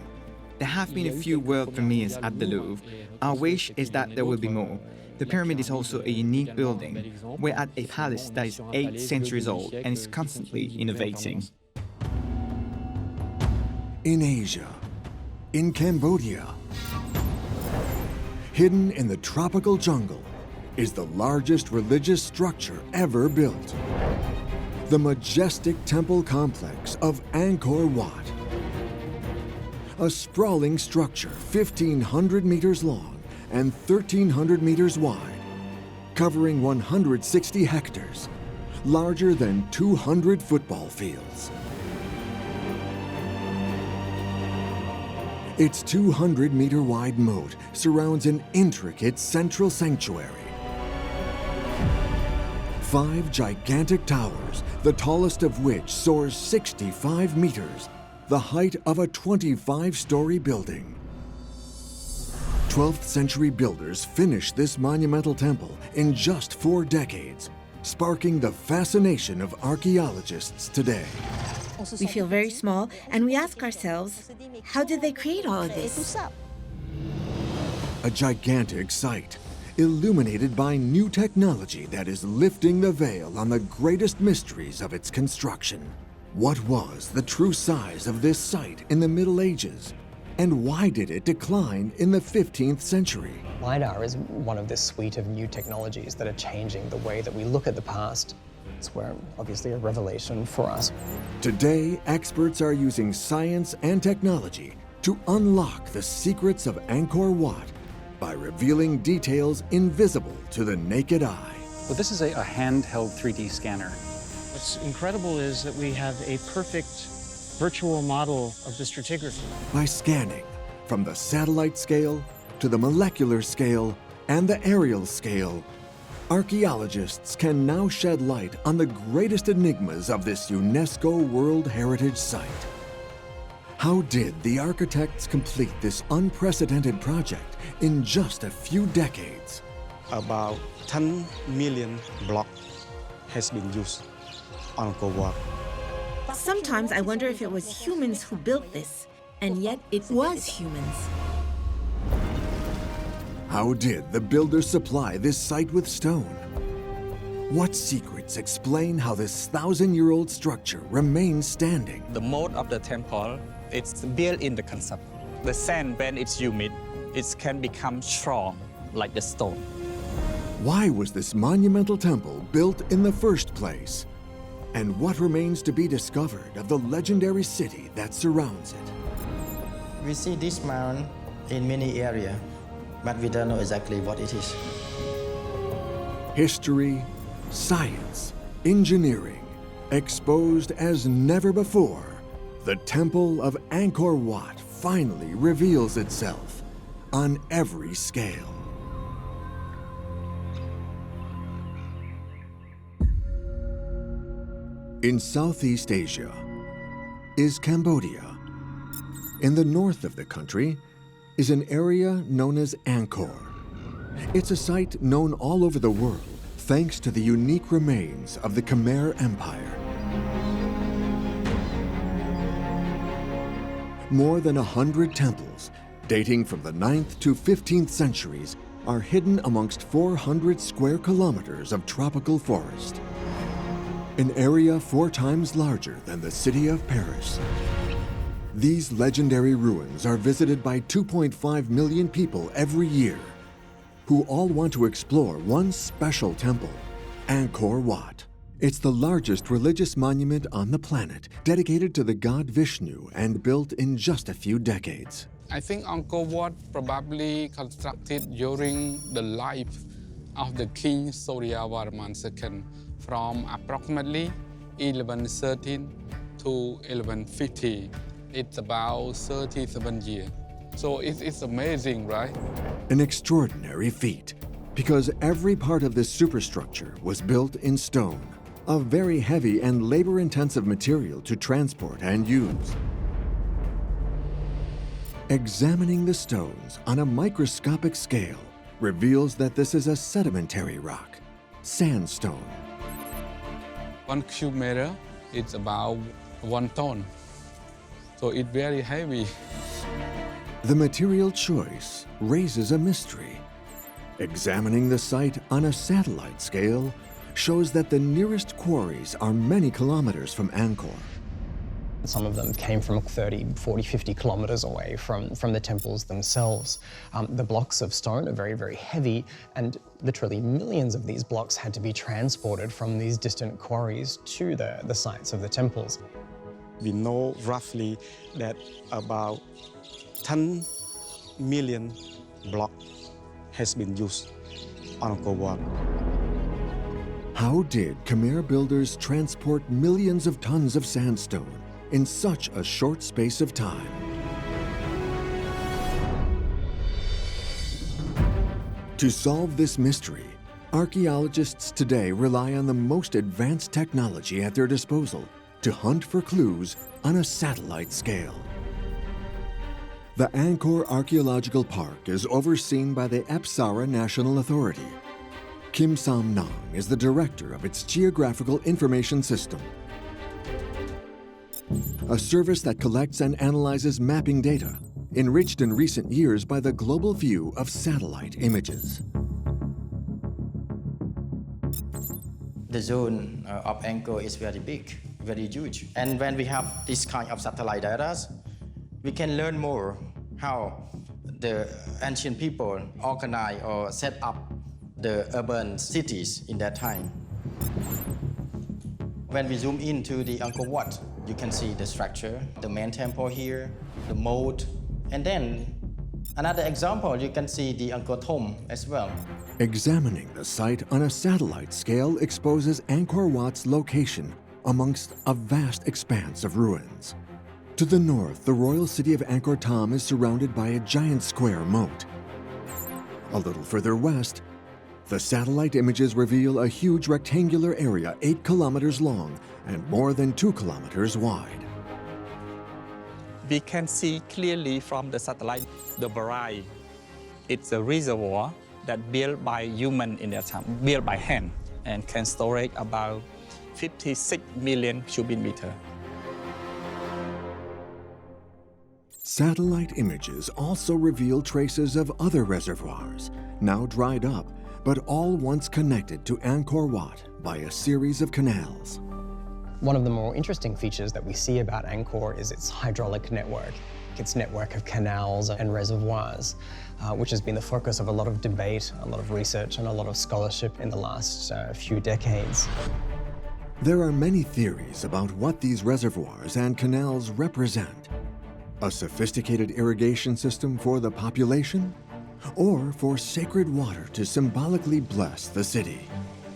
There have been a few world premieres at the Louvre. Our wish is that there will be more. The pyramid is also a unique building. We're at a palace that is 8 centuries old and is constantly innovating. In Asia, in Cambodia, hidden in the tropical jungle, is the largest religious structure ever built. The majestic temple complex of Angkor Wat. A sprawling structure 1,500 meters long and 1,300 meters wide, covering 160 hectares, larger than 200 football fields. Its 200-meter wide moat surrounds an intricate central sanctuary. 5 gigantic towers, the tallest of which soars 65 meters, the height of a 25-story building. 12th century builders finished this monumental temple in just 4 decades, sparking the fascination of archaeologists today. We feel very small, and we ask ourselves, how did they create all of this? A gigantic site, illuminated by new technology that is lifting the veil on the greatest mysteries of its construction. What was the true size of this site in the Middle Ages? And why did it decline in the 15th century? LiDAR is one of this suite of new technologies that are changing the way that we look at the past It's where, obviously, a revelation for us. Today, experts are using science and technology to unlock the secrets of Angkor Wat by revealing details invisible to the naked eye. Well, this is a handheld 3D scanner. What's incredible is that we have a perfect virtual model of the stratigraphy. By scanning from the satellite scale to the molecular scale and the aerial scale, archaeologists can now shed light on the greatest enigmas of this UNESCO World Heritage Site. How did the architects complete this unprecedented project in just a few decades? About 10 million blocks has been used on Angkor Wat. Sometimes I wonder if it was humans who built this, and yet it was humans. How did the builders supply this site with stone? What secrets explain how this 1,000-year-old structure remains standing? The mode of the temple, it's built in the concept. The sand, when it's humid, it can become strong like the stone. Why was this monumental temple built in the first place? And what remains to be discovered of the legendary city that surrounds it? We see this mound in many areas, but we don't know exactly what it is. History, science, engineering, exposed as never before, the Temple of Angkor Wat finally reveals itself on every scale. In Southeast Asia is Cambodia. In the north of the country is an area known as Angkor. It's a site known all over the world thanks to the unique remains of the Khmer Empire. More than 100 temples, dating from the 9th to 15th centuries, are hidden amongst 400 square kilometers of tropical forest, an area 4 times larger than the city of Paris. These legendary ruins are visited by 2.5 million people every year, who all want to explore one special temple, Angkor Wat. It's the largest religious monument on the planet, dedicated to the god Vishnu and built in just a few decades. I think Angkor Wat probably constructed during the life of the King Suryavarman II from approximately 1113 to 1150. It's about 37 years. So it's amazing, right? An extraordinary feat, because every part of this superstructure was built in stone, a very heavy and labor-intensive material to transport and use. Examining the stones on a microscopic scale reveals that this is a sedimentary rock, sandstone. 1 cube meter is about 1 ton. So it's very heavy. The material choice raises a mystery. Examining the site on a satellite scale shows that the nearest quarries are many kilometers from Angkor. Some of them came from 30, 40, 50 kilometers away from the temples themselves. The blocks of stone are very, very heavy, and literally millions of these blocks had to be transported from these distant quarries to the sites of the temples. We know roughly that about 10 million blocks has been used on Angkor Wat. How did Khmer builders transport millions of tons of sandstone in such a short space of time? To solve this mystery, archaeologists today rely on the most advanced technology at their disposal to hunt for clues on a satellite scale. The Angkor Archaeological Park is overseen by the Apsara National Authority. Kim Sam-nang is the director of its Geographical Information System, a service that collects and analyzes mapping data, enriched in recent years by the global view of satellite images. The zone of Angkor is very big, very huge. And when we have this kind of satellite data, we can learn more how the ancient people organize or set up the urban cities in that time. When we zoom into the Angkor Wat, you can see the structure, the main temple here, the moat, and then another example, you can see the Angkor Thom as well. Examining the site on a satellite scale exposes Angkor Wat's location amongst a vast expanse of ruins. To the north, the royal city of Angkor Thom is surrounded by a giant square moat. A little further west, the satellite images reveal a huge rectangular area 8 kilometers long and more than 2 kilometers wide. We can see clearly from the satellite the Barai. It's a reservoir that built by human in their time, built by hand, and can store about 56 million cubic meters. Satellite images also reveal traces of other reservoirs, now dried up, but all once connected to Angkor Wat by a series of canals. One of the more interesting features that we see about Angkor is its hydraulic network, its network of canals and reservoirs, which has been the focus of a lot of debate, a lot of research, and a lot of scholarship in the last few decades. There are many theories about what these reservoirs and canals represent. A sophisticated irrigation system for the population? Or for sacred water to symbolically bless the city?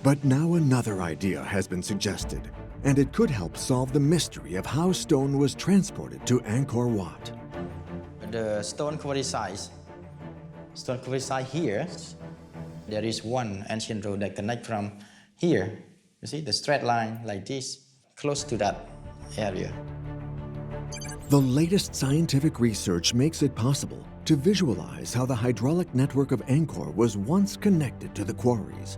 But now another idea has been suggested, and it could help solve the mystery of how stone was transported to Angkor Wat. The stone quarry site here, there is one ancient road that connects from here, you see the straight line like this, close to that area. The latest scientific research makes it possible to visualize how the hydraulic network of Angkor was once connected to the quarries.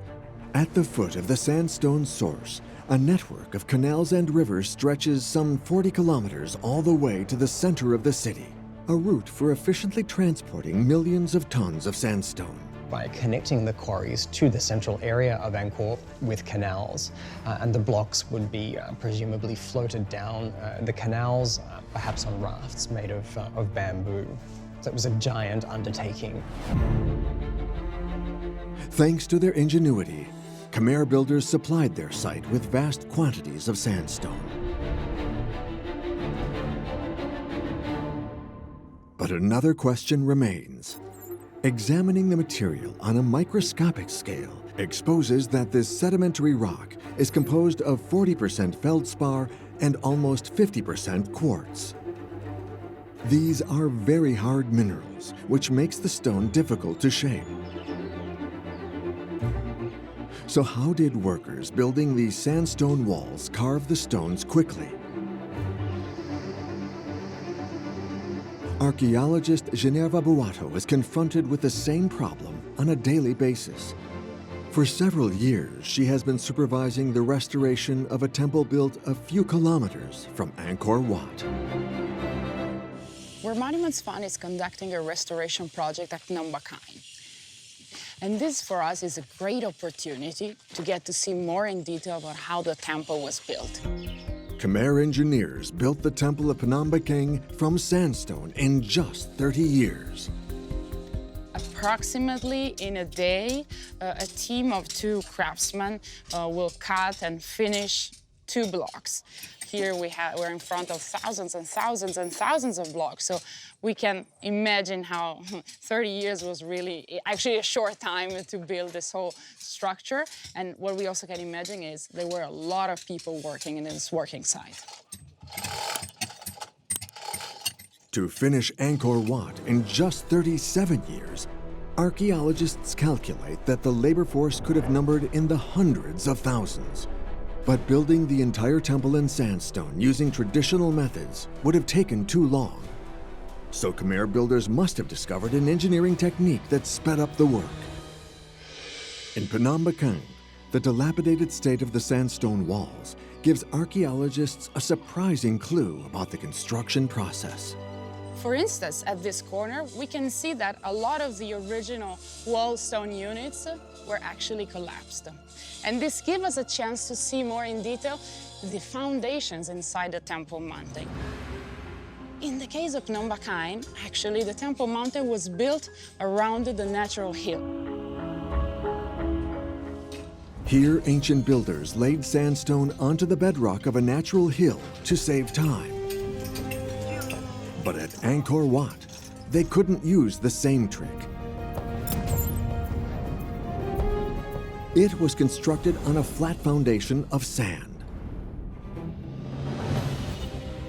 At the foot of the sandstone source, a network of canals and rivers stretches some 40 kilometers all the way to the center of the city, a route for efficiently transporting millions of tons of sandstone. By connecting the quarries to the central area of Angkor with canals, and the blocks would be presumably floated down the canals, perhaps on rafts made of bamboo. So it was a giant undertaking. Thanks to their ingenuity, Khmer builders supplied their site with vast quantities of sandstone. But another question remains. Examining the material on a microscopic scale exposes that this sedimentary rock is composed of 40% feldspar and almost 50% quartz. These are very hard minerals, which makes the stone difficult to shape. So how did workers building these sandstone walls carve the stones quickly? Archaeologist Ginevra Boato is confronted with the same problem on a daily basis. For several years, she has been supervising the restoration of a temple built a few kilometers from Angkor Wat. Where Monuments Fund is conducting a restoration project at Phnom Penh. And this, for us, is a great opportunity to get to see more in detail about how the temple was built. Khmer engineers built the Temple of Phnom Penh from sandstone in just 30 years. Approximately in a day, a team of 2 craftsmen will cut and finish 2 blocks. Here we're in front of thousands and thousands and thousands of blocks. So we can imagine how 30 years was really actually a short time to build this whole structure. And what we also can imagine is there were a lot of people working in this working site. To finish Angkor Wat in just 37 years, archaeologists calculate that the labor force could have numbered in the hundreds of thousands. But building the entire temple in sandstone using traditional methods would have taken too long. So Khmer builders must have discovered an engineering technique that sped up the work. In Phnom Penh, the dilapidated state of the sandstone walls gives archaeologists a surprising clue about the construction process. For instance, at this corner, we can see that a lot of the original wall stone units were actually collapsed. And this gives us a chance to see more in detail the foundations inside the Temple Mountain. In the case of Phnom Penh, actually, the Temple Mountain was built around the natural hill. Here, ancient builders laid sandstone onto the bedrock of a natural hill to save time. But at Angkor Wat, they couldn't use the same trick. It was constructed on a flat foundation of sand.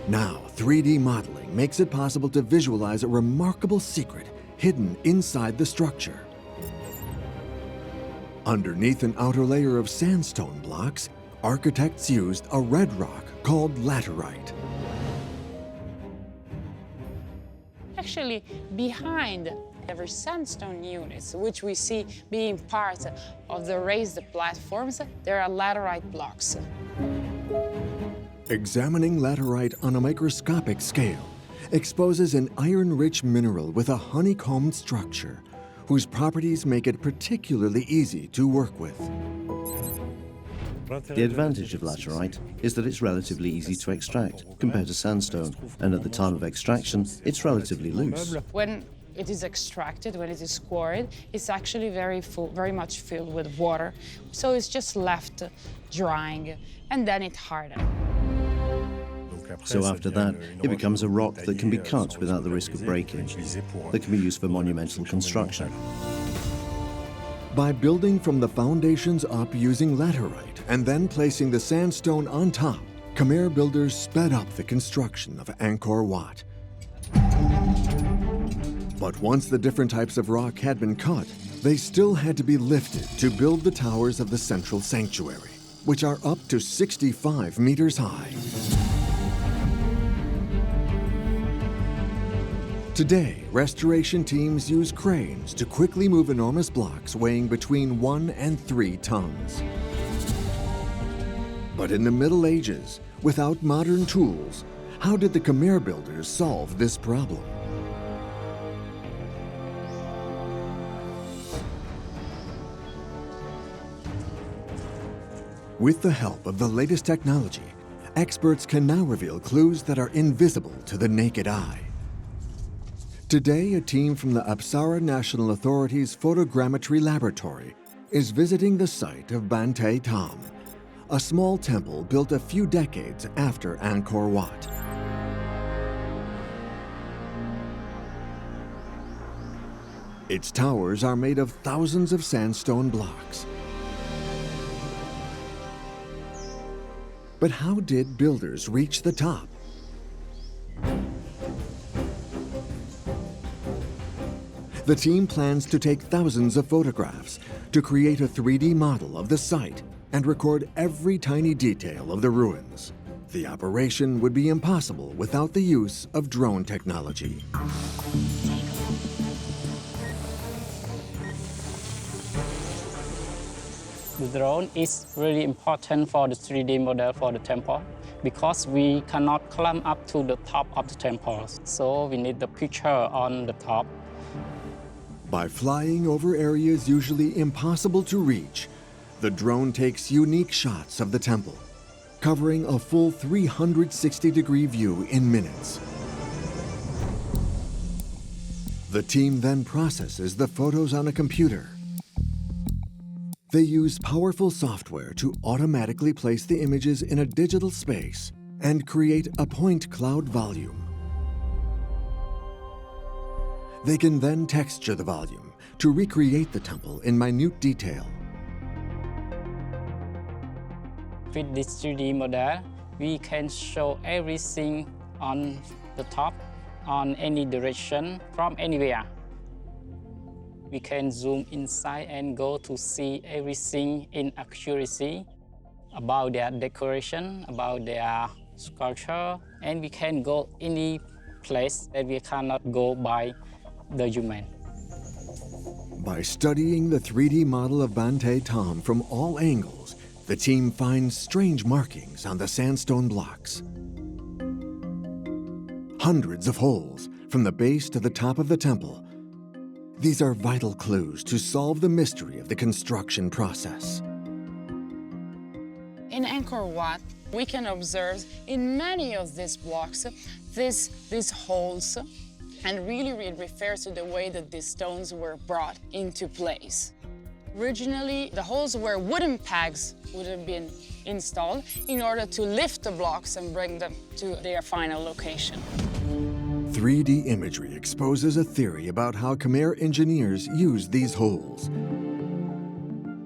Now, 3D modeling makes it possible to visualize a remarkable secret hidden inside the structure. Underneath an outer layer of sandstone blocks, architects used a red rock called laterite. Actually, behind every sandstone units, which we see being part of the raised platforms, there are laterite blocks. Examining laterite on a microscopic scale exposes an iron-rich mineral with a honeycombed structure, whose properties make it particularly easy to work with. The advantage of laterite is that it's relatively easy to extract compared to sandstone, and at the time of extraction, it's relatively loose. When it is extracted, when it is quarried, it's actually very much filled with water. So it's just left drying, and then it hardens. So after that, it becomes a rock that can be cut without the risk of breaking, that can be used for monumental construction. By building from the foundations up using laterite and then placing the sandstone on top, Khmer builders sped up the construction of Angkor Wat. But once the different types of rock had been cut, they still had to be lifted to build the towers of the central sanctuary, which are up to 65 meters high. Today, restoration teams use cranes to quickly move enormous blocks weighing between 1 and 3 tons. But in the Middle Ages, without modern tools, how did the Khmer builders solve this problem? With the help of the latest technology, experts can now reveal clues that are invisible to the naked eye. Today, a team from the Apsara National Authority's Photogrammetry Laboratory is visiting the site of Bante Tam, a small temple built a few decades after Angkor Wat. Its towers are made of thousands of sandstone blocks. But how did builders reach the top? The team plans to take thousands of photographs to create a 3D model of the site and record every tiny detail of the ruins. The operation would be impossible without the use of drone technology. The drone is really important for the 3D model for the temple because we cannot climb up to the top of the temple. So we need the picture on the top. By flying over areas usually impossible to reach, the drone takes unique shots of the temple, covering a full 360-degree view in minutes. The team then processes the photos on a computer. They use powerful software to automatically place the images in a digital space and create a point cloud volume. They can then texture the volume to recreate the temple in minute detail. With this 3D model, we can show everything on the top, on any direction, from anywhere. We can zoom inside and go to see everything in accuracy about their decoration, about their sculpture, and we can go any place that we cannot go by the human. By studying the 3D model of Bante Tam from all angles, the team finds strange markings on the sandstone blocks. Hundreds of holes from the base to the top of the temple. These are vital clues to solve the mystery of the construction process. In Angkor Wat, we can observe in many of these blocks these holes, and really it refers to the way that these stones were brought into place. Originally, the holes where wooden pegs would have been installed in order to lift the blocks and bring them to their final location. 3D imagery exposes a theory about how Khmer engineers used these holes.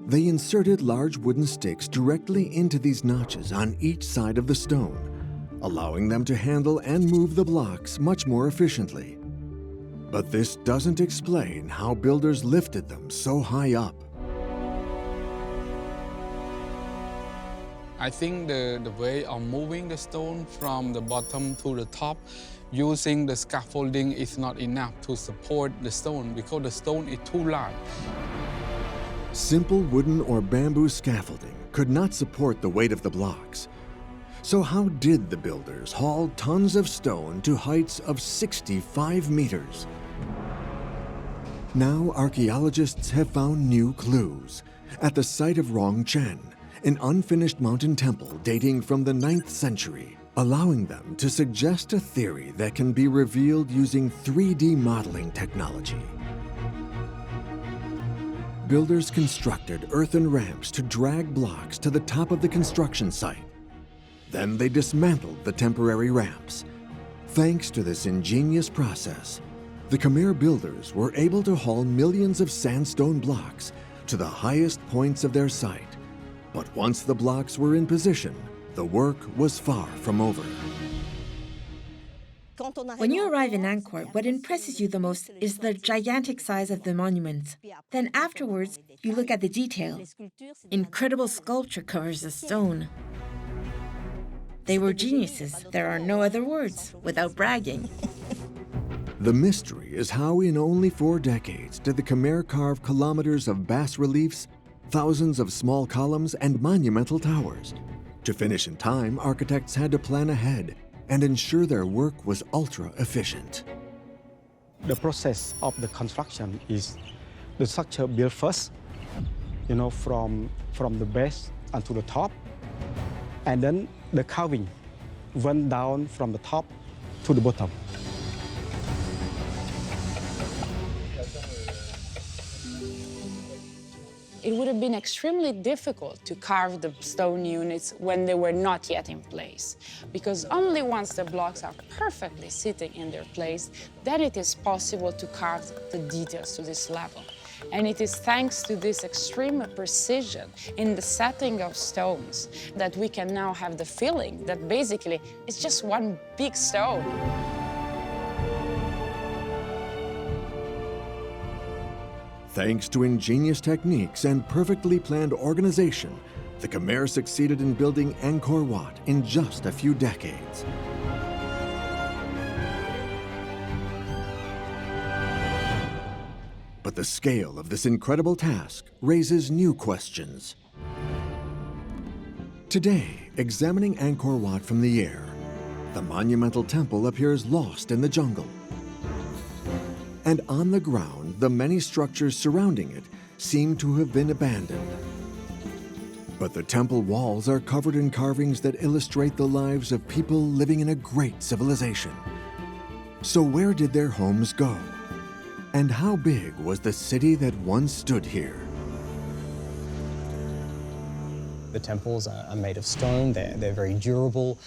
They inserted large wooden sticks directly into these notches on each side of the stone, allowing them to handle and move the blocks much more efficiently. But this doesn't explain how builders lifted them so high up. I think the way of moving the stone from the bottom to the top using the scaffolding is not enough to support the stone because the stone is too large. Simple wooden or bamboo scaffolding could not support the weight of the blocks. So how did the builders haul tons of stone to heights of 65 meters? Now archaeologists have found new clues. At the site of Rongchen, an unfinished mountain temple dating from the 9th century, allowing them to suggest a theory that can be revealed using 3D modeling technology. Builders constructed earthen ramps to drag blocks to the top of the construction site. Then they dismantled the temporary ramps. Thanks to this ingenious process, the Khmer builders were able to haul millions of sandstone blocks to the highest points of their site. But once the blocks were in position, the work was far from over. When you arrive in Angkor, what impresses you the most is the gigantic size of the monuments. Then afterwards, you look at the detail. Incredible sculpture covers the stone. They were geniuses. There are no other words, without bragging. The mystery is how in only 4 decades did the Khmer carve kilometers of bas-reliefs, thousands of small columns, and monumental towers. To finish in time, architects had to plan ahead and ensure their work was ultra-efficient. The process of the construction is the structure built first, from the base onto the top, and then the carving went down from the top to the bottom. It would have been extremely difficult to carve the stone units when they were not yet in place, because only once the blocks are perfectly sitting in their place, then it is possible to carve the details to this level. And it is thanks to this extreme precision in the setting of stones that we can now have the feeling that basically it's just one big stone. Thanks to ingenious techniques and perfectly planned organization, the Khmer succeeded in building Angkor Wat in just a few decades. But the scale of this incredible task raises new questions. Today, examining Angkor Wat from the air, the monumental temple appears lost in the jungle. And on the ground, the many structures surrounding it seem to have been abandoned. But the temple walls are covered in carvings that illustrate the lives of people living in a great civilization. So where did their homes go? And how big was the city that once stood here? The temples are made of stone, they're very durable.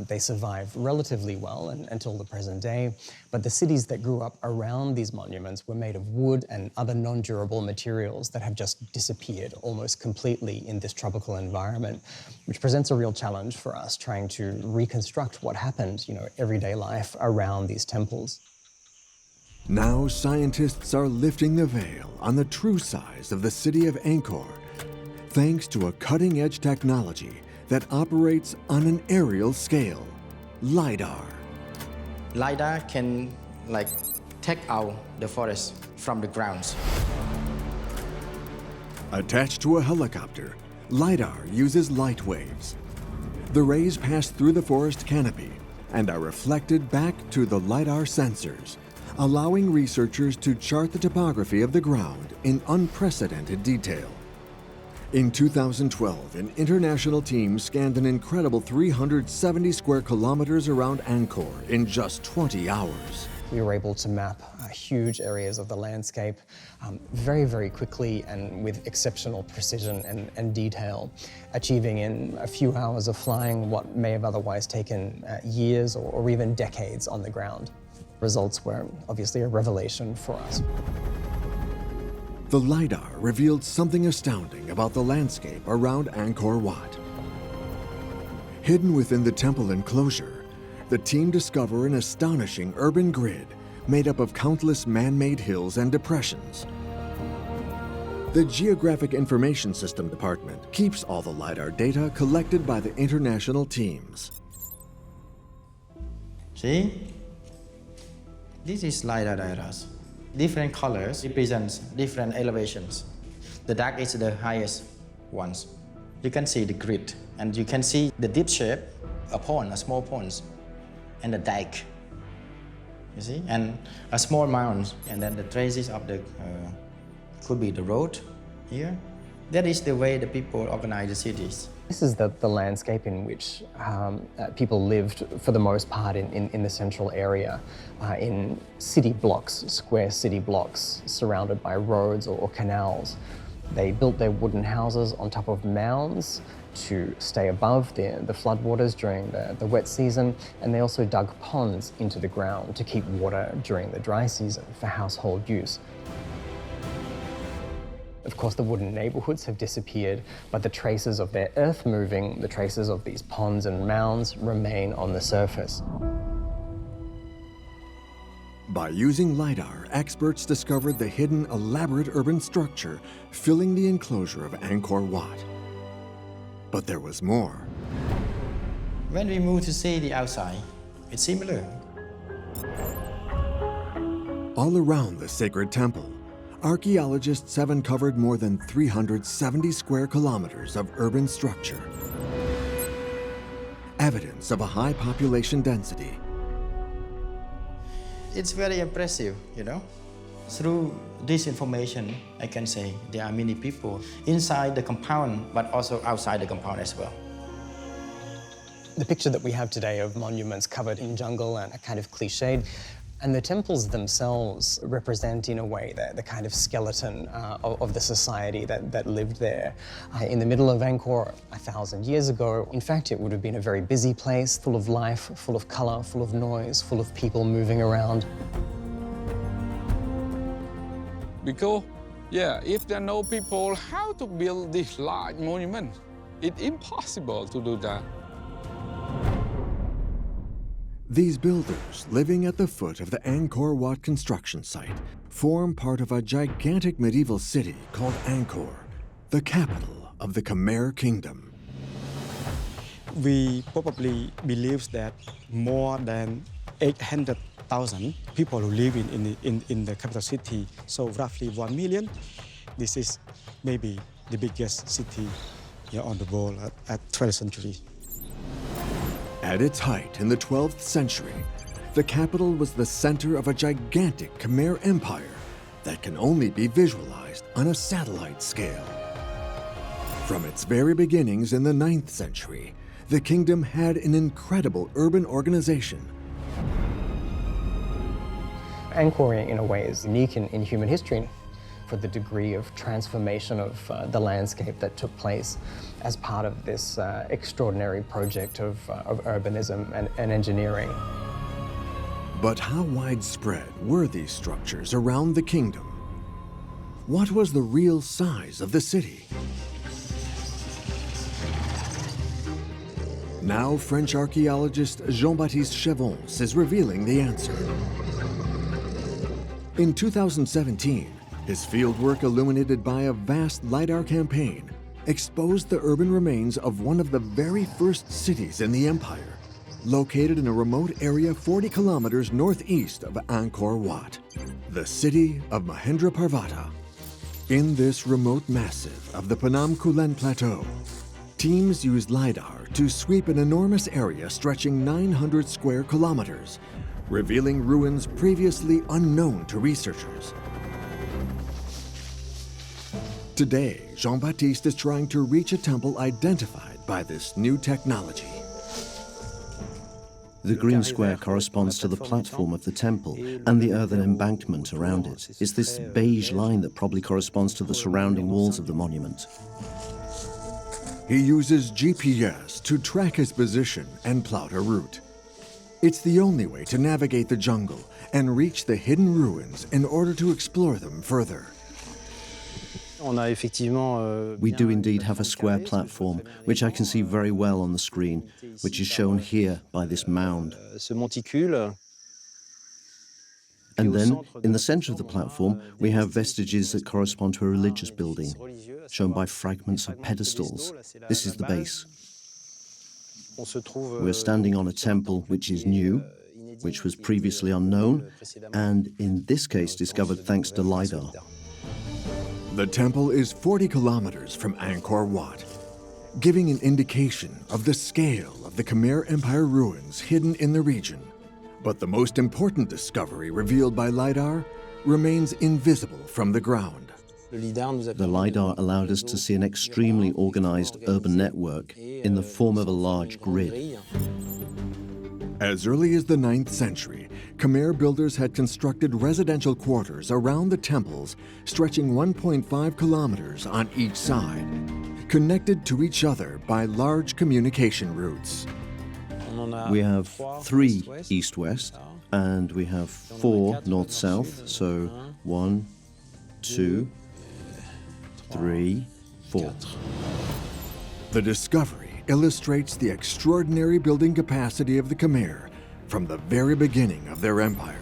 They survive relatively well until the present day, but the cities that grew up around these monuments were made of wood and other non-durable materials that have just disappeared almost completely in this tropical environment, which presents a real challenge for us trying to reconstruct what happened, everyday life around these temples. Now scientists are lifting the veil on the true size of the city of Angkor, thanks to a cutting-edge technology that operates on an aerial scale, LiDAR. LiDAR can take out the forest from the grounds. Attached to a helicopter, LiDAR uses light waves. The rays pass through the forest canopy and are reflected back to the LiDAR sensors, allowing researchers to chart the topography of the ground in unprecedented detail. In 2012, an international team scanned an incredible 370 square kilometers around Angkor in just 20 hours. We were able to map huge areas of the landscape very, very quickly and with exceptional precision and detail, achieving in a few hours of flying what may have otherwise taken years or even decades on the ground. Results were obviously a revelation for us. The LiDAR revealed something astounding about the landscape around Angkor Wat. Hidden within the temple enclosure, the team discover an astonishing urban grid made up of countless man-made hills and depressions. The Geographic Information System Department keeps all the LiDAR data collected by the international teams. See? This is LiDAR data. Different colors represent different elevations. The dark is the highest ones. You can see the grid, and you can see the deep shape, a pond, a small pond, and the dike. You see? And a small mound, and then the traces of the, could be the road here. That is the way the people organize the cities. This is the landscape in which people lived for the most part in the central area, in city blocks, square city blocks, surrounded by roads or canals. They built their wooden houses on top of mounds to stay above the floodwaters during the wet season, and they also dug ponds into the ground to keep water during the dry season for household use. Of course, the wooden neighborhoods have disappeared, but the traces of their earth moving, the traces of these ponds and mounds remain on the surface. By using LiDAR, experts discovered the hidden, elaborate urban structure filling the enclosure of Angkor Wat. But there was more. When we move to see the outside, it's similar. All around the sacred temple, archaeologists have uncovered more than 370 square kilometers of urban structure. Evidence of a high population density. It's very impressive, you know. Through this information, I can say there are many people inside the compound, but also outside the compound as well. The picture that we have today of monuments covered in jungle and a kind of cliched, and the temples themselves represent, in a way, the kind of skeleton of the society that lived there. In the middle of Angkor 1,000 years ago, in fact, it would have been a very busy place, full of life, full of color, full of noise, full of people moving around. Because, if there are no people, how to build this large monument? It's impossible to do that. These builders, living at the foot of the Angkor Wat construction site, form part of a gigantic medieval city called Angkor, the capital of the Khmer Kingdom. We probably believe that more than 800,000 people who live in the capital city, so roughly 1 million. This is maybe the biggest city on the world at 12th century. At its height in the 12th century, the capital was the center of a gigantic Khmer empire that can only be visualized on a satellite scale. From its very beginnings in the 9th century, the kingdom had an incredible urban organization. Angkor, in a way, is unique in human history for the degree of transformation of the landscape that took place as part of this extraordinary project of urbanism and engineering. But how widespread were these structures around the kingdom? What was the real size of the city? Now French archaeologist Jean-Baptiste Chevons is revealing the answer. In 2017, his fieldwork, illuminated by a vast LiDAR campaign, exposed the urban remains of one of the very first cities in the empire, located in a remote area 40 kilometers northeast of Angkor Wat, the city of Mahendraparvata. In this remote massif of the Phnom Kulen Plateau, teams used LiDAR to sweep an enormous area stretching 900 square kilometers, revealing ruins previously unknown to researchers. Today, Jean-Baptiste is trying to reach a temple identified by this new technology. The green square corresponds to the platform of the temple and the earthen embankment around it. It's this beige line that probably corresponds to the surrounding walls of the monument. He uses GPS to track his position and plot a route. It's the only way to navigate the jungle and reach the hidden ruins in order to explore them further. We do indeed have a square platform, which I can see very well on the screen, which is shown here by this mound. And then, in the center of the platform, we have vestiges that correspond to a religious building, shown by fragments of pedestals. This is the base. We're standing on a temple which is new, which was previously unknown, and in this case discovered thanks to LiDAR. The temple is 40 kilometers from Angkor Wat, giving an indication of the scale of the Khmer Empire ruins hidden in the region. But the most important discovery revealed by LiDAR remains invisible from the ground. The LiDAR allowed us to see an extremely organized urban network in the form of a large grid. As early as the 9th century, Khmer builders had constructed residential quarters around the temples stretching 1.5 kilometers on each side, connected to each other by large communication routes. We have 3 east-west, and we have 4 north-south, so 1, 2, 3, 4. The discovery illustrates the extraordinary building capacity of the Khmer from the very beginning of their empire.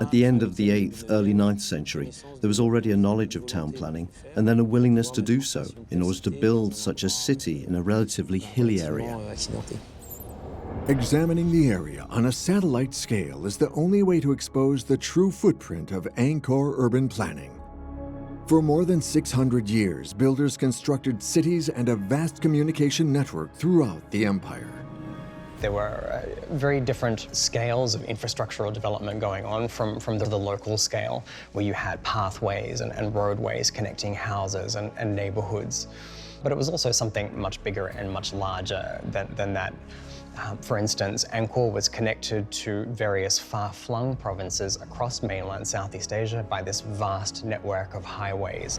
At the end of the 8th, early 9th century, there was already a knowledge of town planning and then a willingness to do so in order to build such a city in a relatively hilly area. Examining the area on a satellite scale is the only way to expose the true footprint of Angkor urban planning. For more than 600 years, builders constructed cities and a vast communication network throughout the empire. There were very different scales of infrastructural development going on from the local scale, where you had pathways and roadways connecting houses and neighborhoods. But it was also something much bigger and much larger than that. For instance, Angkor was connected to various far-flung provinces across mainland Southeast Asia by this vast network of highways.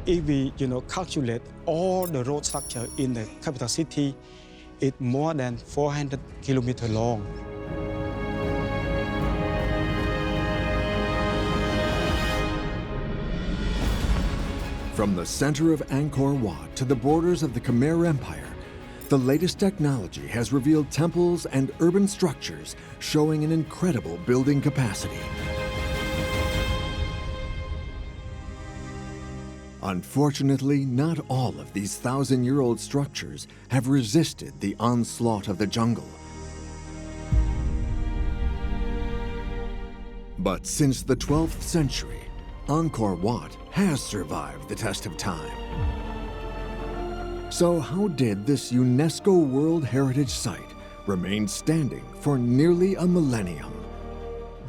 If we, calculate all the road structure in the capital city, it's more than 400 kilometers long. From the center of Angkor Wat to the borders of the Khmer Empire, the latest technology has revealed temples and urban structures showing an incredible building capacity. Unfortunately, not all of these 1,000-year-old structures have resisted the onslaught of the jungle. But since the 12th century, Angkor Wat has survived the test of time. So how did this UNESCO World Heritage Site remain standing for nearly a millennium?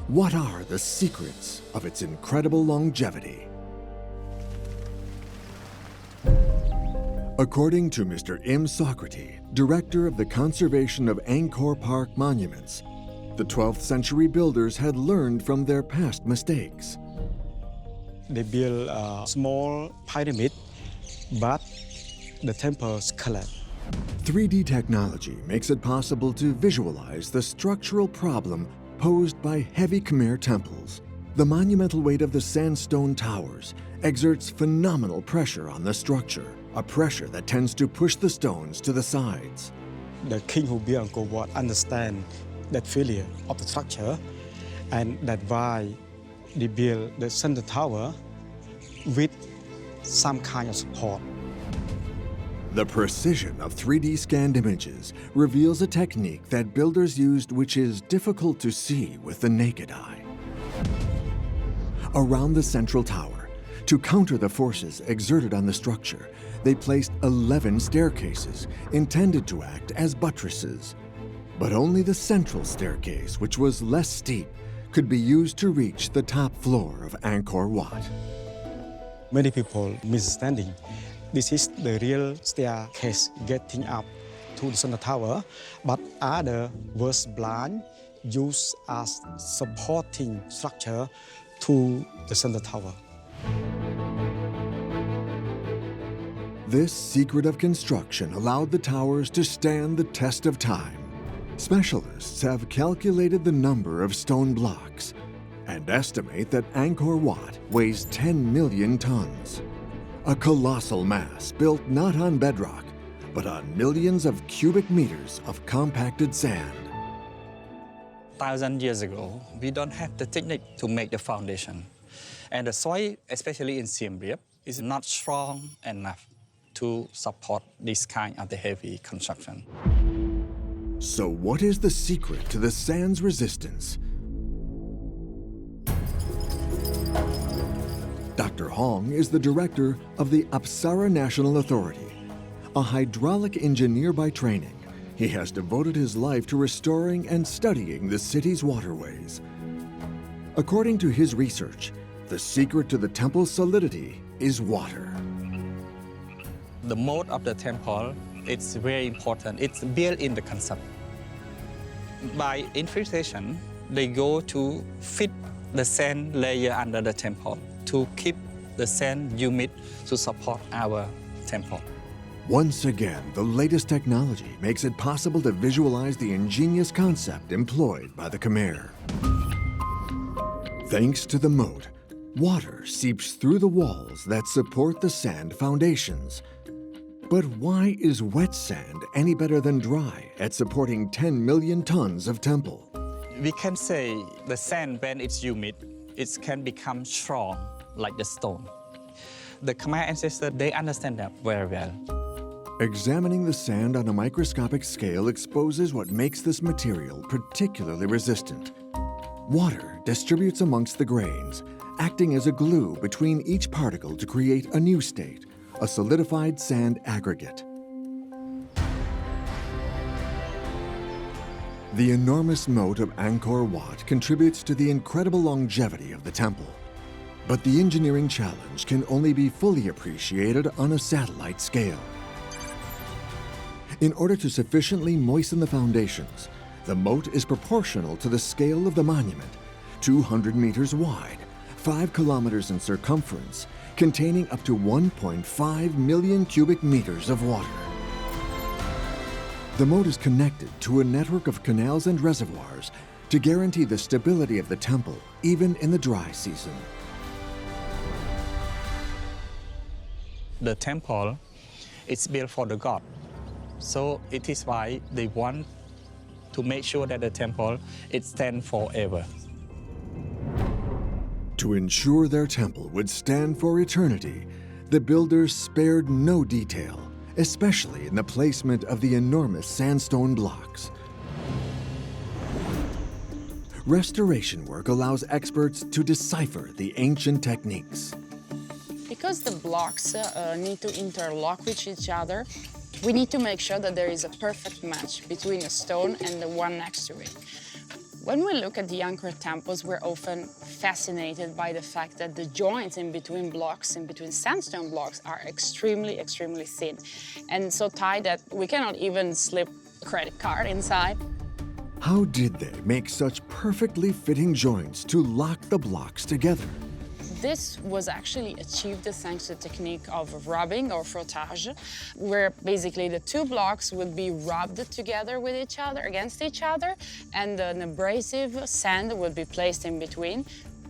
What are the secrets of its incredible longevity? According to Mr. Im Socrates, director of the conservation of Angkor Park monuments, the 12th century builders had learned from their past mistakes. They built a small pyramid, but the temples collapsed. 3D technology makes it possible to visualize the structural problem posed by heavy Khmer temples. The monumental weight of the sandstone towers exerts phenomenal pressure on the structure, a pressure that tends to push the stones to the sides. The king who built Angkor Wat understands that failure of the structure, and that's why they built the center tower with some kind of support. The precision of 3D scanned images reveals a technique that builders used which is difficult to see with the naked eye. Around the central tower, to counter the forces exerted on the structure, they placed 11 staircases intended to act as buttresses. But only the central staircase, which was less steep, could be used to reach the top floor of Angkor Wat. Many people misunderstanding. This is the real staircase getting up to the center tower, but other was blind used as supporting structure to the center tower. This secret of construction allowed the towers to stand the test of time. Specialists have calculated the number of stone blocks and estimate that Angkor Wat weighs 10 million tons. A colossal mass built not on bedrock, but on millions of cubic meters of compacted sand. 1,000 years ago, we don't have the technique to make the foundation. And the soil, especially in Siem Reap, is not strong enough to support this kind of the heavy construction. So what is the secret to the sand's resistance? Dr. Hong is the director of the Apsara National Authority. A hydraulic engineer by training, he has devoted his life to restoring and studying the city's waterways. According to his research, the secret to the temple's solidity is water. The mode of the temple, it's very important. It's built in the concept. By infiltration, they go to fit the sand layer under the temple to keep the sand humid to support our temple. Once again, the latest technology makes it possible to visualize the ingenious concept employed by the Khmer. Thanks to the moat, water seeps through the walls that support the sand foundations. But why is wet sand any better than dry at supporting 10 million tons of temple? We can say the sand, when it's humid, it can become strong like the stone. The Khmer ancestors, they understand that very well. Examining the sand on a microscopic scale exposes what makes this material particularly resistant. Water distributes amongst the grains, acting as a glue between each particle to create a new state, a solidified sand aggregate. The enormous moat of Angkor Wat contributes to the incredible longevity of the temple. But the engineering challenge can only be fully appreciated on a satellite scale. In order to sufficiently moisten the foundations, the moat is proportional to the scale of the monument, 200 meters wide, 5 kilometers in circumference, containing up to 1.5 million cubic meters of water. The moat is connected to a network of canals and reservoirs to guarantee the stability of the temple even in the dry season. The temple is built for the god. So it is why they want to make sure that the temple it stands forever. To ensure their temple would stand for eternity, the builders spared no detail, especially in the placement of the enormous sandstone blocks. Restoration work allows experts to decipher the ancient techniques. Because the blocks need to interlock with each other, we need to make sure that there is a perfect match between a stone and the one next to it. When we look at the Angkor temples, we're often fascinated by the fact that the joints in between blocks, in between sandstone blocks, are extremely, extremely thin and so tight that we cannot even slip a credit card inside. How did they make such perfectly fitting joints to lock the blocks together? This was actually achieved thanks to the technique of rubbing or frottage, where basically the two blocks would be rubbed together with each other, against each other, and an abrasive sand would be placed in between.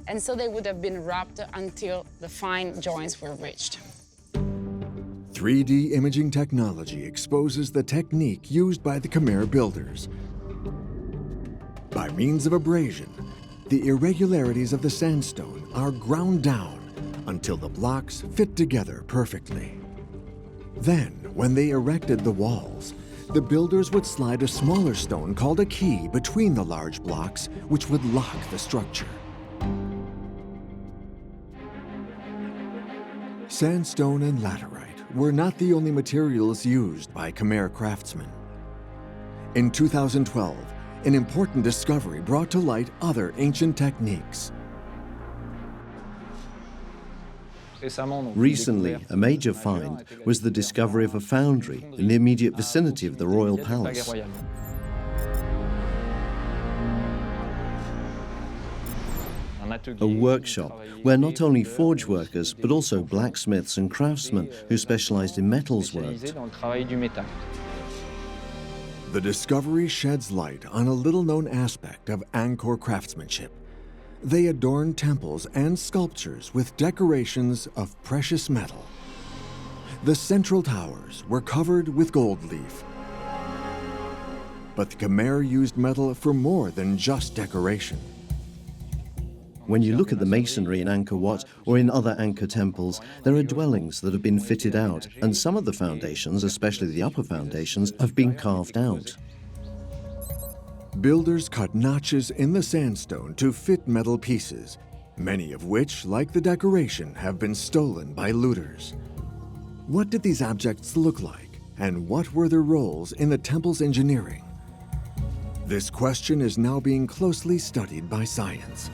And so they would have been rubbed until the fine joints were reached. 3D imaging technology exposes the technique used by the Khmer builders. By means of abrasion, the irregularities of the sandstone are ground down until the blocks fit together perfectly. Then, when they erected the walls, the builders would slide a smaller stone called a key between the large blocks, which would lock the structure. Sandstone and laterite were not the only materials used by Khmer craftsmen. In 2012, an important discovery brought to light other ancient techniques. Recently, a major find was the discovery of a foundry in the immediate vicinity of the royal palace. A workshop where not only forge workers but also blacksmiths and craftsmen who specialized in metals worked. The discovery sheds light on a little-known aspect of Angkor craftsmanship. They adorn temples and sculptures with decorations of precious metal. The central towers were covered with gold leaf. But the Khmer used metal for more than just decoration. When you look at the masonry in Angkor Wat or in other Angkor temples, there are dwellings that have been fitted out, and some of the foundations, especially the upper foundations, have been carved out. Builders cut notches in the sandstone to fit metal pieces, many of which, like the decoration, have been stolen by looters. What did these objects look like, and what were their roles in the temple's engineering? This question is now being closely studied by science.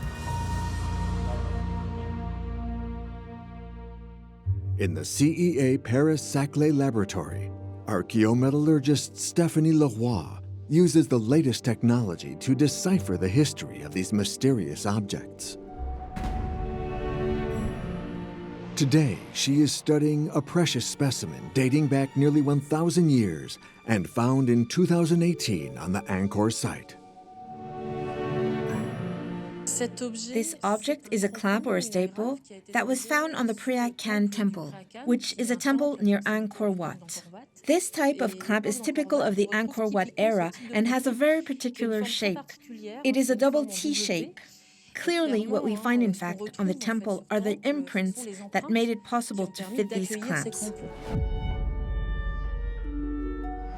In the CEA Paris-Saclay laboratory, archaeometallurgist Stéphanie Leroy uses the latest technology to decipher the history of these mysterious objects. Today, she is studying a precious specimen dating back nearly 1,000 years and found in 2018 on the Angkor site. This object is a clamp or a staple that was found on the Preah Khan Temple, which is a temple near Angkor Wat. This type of clamp is typical of the Angkor Wat era and has a very particular shape. It is a double T shape. Clearly, what we find, in fact, on the temple are the imprints that made it possible to fit these clamps.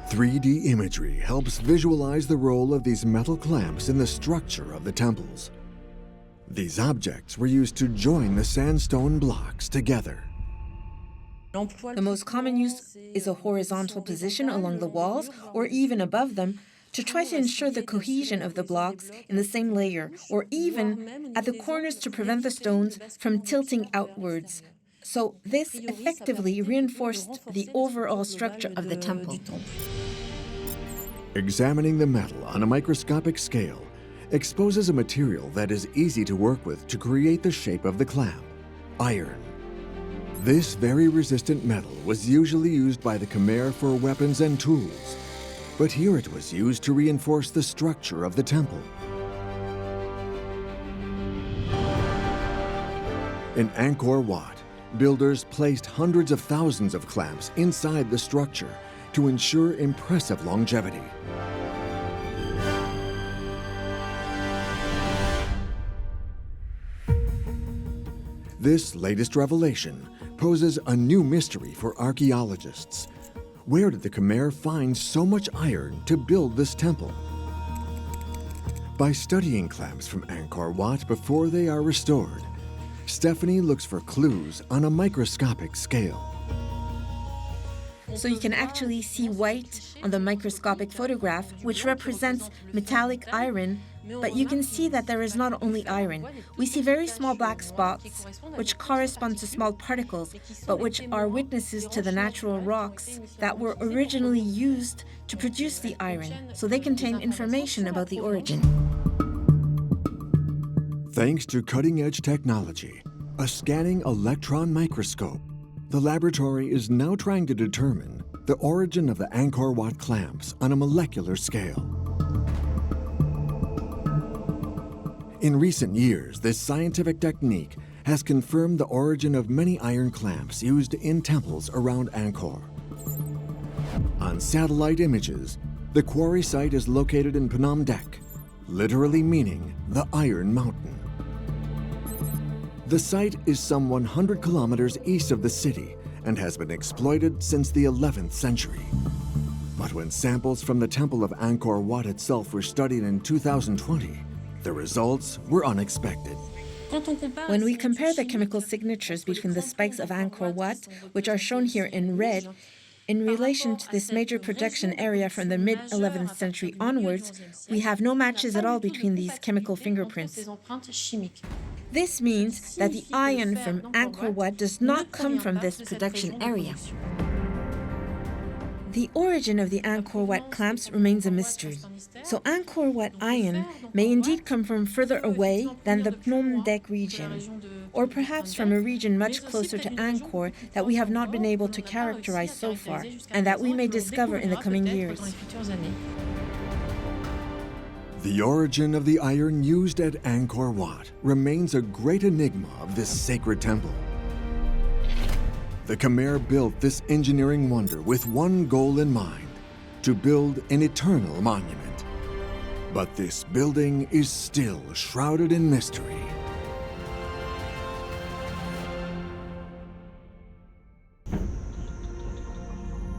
3D imagery helps visualize the role of these metal clamps in the structure of the temples. These objects were used to join the sandstone blocks together. The most common use is a horizontal position along the walls or even above them to try to ensure the cohesion of the blocks in the same layer, or even at the corners to prevent the stones from tilting outwards. So this effectively reinforced the overall structure of the temple. Examining the metal on a microscopic scale exposes a material that is easy to work with to create the shape of the clamp: iron. This very resistant metal was usually used by the Khmer for weapons and tools, but here it was used to reinforce the structure of the temple. In Angkor Wat, builders placed hundreds of thousands of clamps inside the structure to ensure impressive longevity. This latest revelation poses a new mystery for archaeologists. Where did the Khmer find so much iron to build this temple? By studying clamps from Angkor Wat before they are restored, Stéphanie looks for clues on a microscopic scale. So you can actually see white on the microscopic photograph, which represents metallic iron, but you can see that there is not only iron. We see very small black spots, which correspond to small particles, but which are witnesses to the natural rocks that were originally used to produce the iron, so they contain information about the origin. Thanks to cutting-edge technology, a scanning electron microscope, the laboratory is now trying to determine the origin of the Angkor Wat clamps on a molecular scale. In recent years, this scientific technique has confirmed the origin of many iron clamps used in temples around Angkor. On satellite images, the quarry site is located in Phnom Dek, literally meaning the Iron Mountain. The site is some 100 kilometers east of the city and has been exploited since the 11th century. But when samples from the Temple of Angkor Wat itself were studied in 2020, the results were unexpected. When we compare the chemical signatures between the spikes of Angkor Wat, which are shown here in red, in relation to this major projection area from the mid-11th century onwards, we have no matches at all between these chemical fingerprints. This means that the iron from Angkor Wat does not come from this production area. The origin of the Angkor Wat clamps remains a mystery. So Angkor Wat iron may indeed come from further away than the Phnom Dek region, or perhaps from a region much closer to Angkor that we have not been able to characterize so far, and that we may discover in the coming years. The origin of the iron used at Angkor Wat remains a great enigma of this sacred temple. The Khmer built this engineering wonder with one goal in mind: to build an eternal monument. But this building is still shrouded in mystery.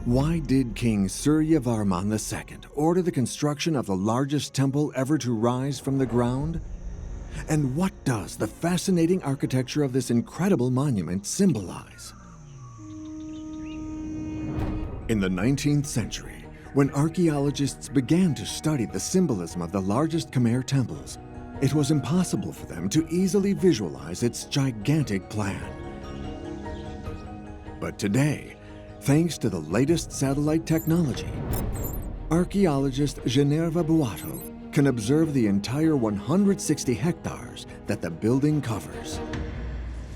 Why did King Suryavarman II order the construction of the largest temple ever to rise from the ground? And what does the fascinating architecture of this incredible monument symbolize? In the 19th century, when archaeologists began to study the symbolism of the largest Khmer temples, it was impossible for them to easily visualize its gigantic plan. But today, thanks to the latest satellite technology, archaeologist Generva Buato can observe the entire 160 hectares that the building covers.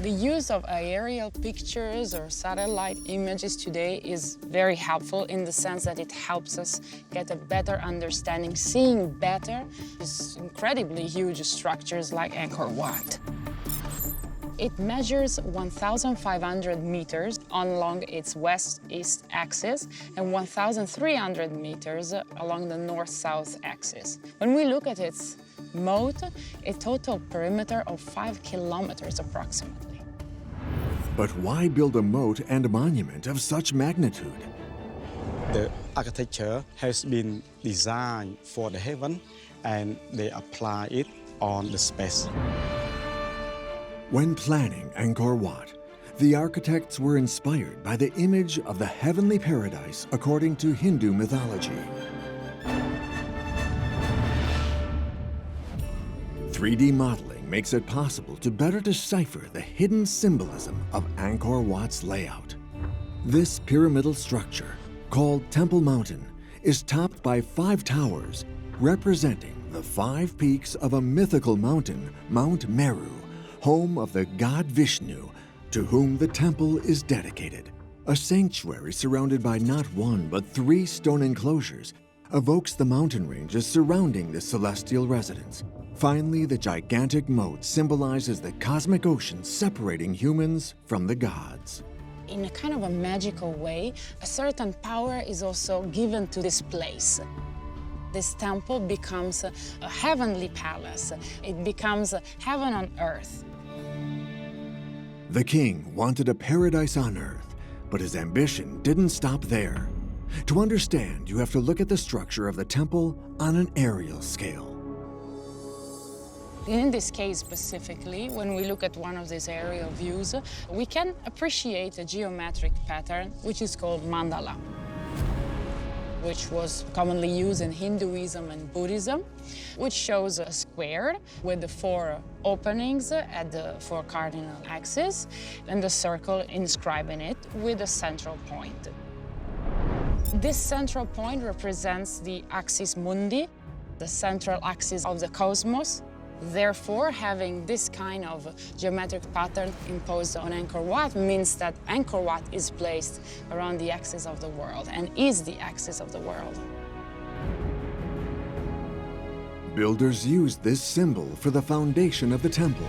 The use of aerial pictures or satellite images today is very helpful in the sense that it helps us get a better understanding, seeing better these incredibly huge structures like Angkor Wat. It measures 1,500 meters along its west-east axis and 1,300 meters along the north-south axis. When we look at its moat, a total perimeter of 5 kilometers approximately. But why build a moat and a monument of such magnitude? The architecture has been designed for the heaven, and they apply it on the space. When planning Angkor Wat, the architects were inspired by the image of the heavenly paradise according to Hindu mythology. 3D modeling makes it possible to better decipher the hidden symbolism of Angkor Wat's layout. This pyramidal structure, called Temple Mountain, is topped by 5 towers representing the 5 peaks of a mythical mountain, Mount Meru, home of the god Vishnu, to whom the temple is dedicated. A sanctuary surrounded by not 1 but 3 stone enclosures evokes the mountain ranges surrounding the celestial residence. Finally, the gigantic moat symbolizes the cosmic ocean separating humans from the gods. In a kind of a magical way, a certain power is also given to this place. This temple becomes a heavenly palace. It becomes heaven on earth. The king wanted a paradise on earth, but his ambition didn't stop there. To understand, you have to look at the structure of the temple on an aerial scale. In this case specifically, when we look at one of these aerial views, we can appreciate a geometric pattern which is called mandala, which was commonly used in Hinduism and Buddhism, which shows a square with the 4 openings at the 4 cardinal axes and the circle inscribing it with a central point. This central point represents the axis mundi, the central axis of the cosmos. Therefore, having this kind of geometric pattern imposed on Angkor Wat means that Angkor Wat is placed around the axis of the world and is the axis of the world. Builders used this symbol for the foundation of the temple.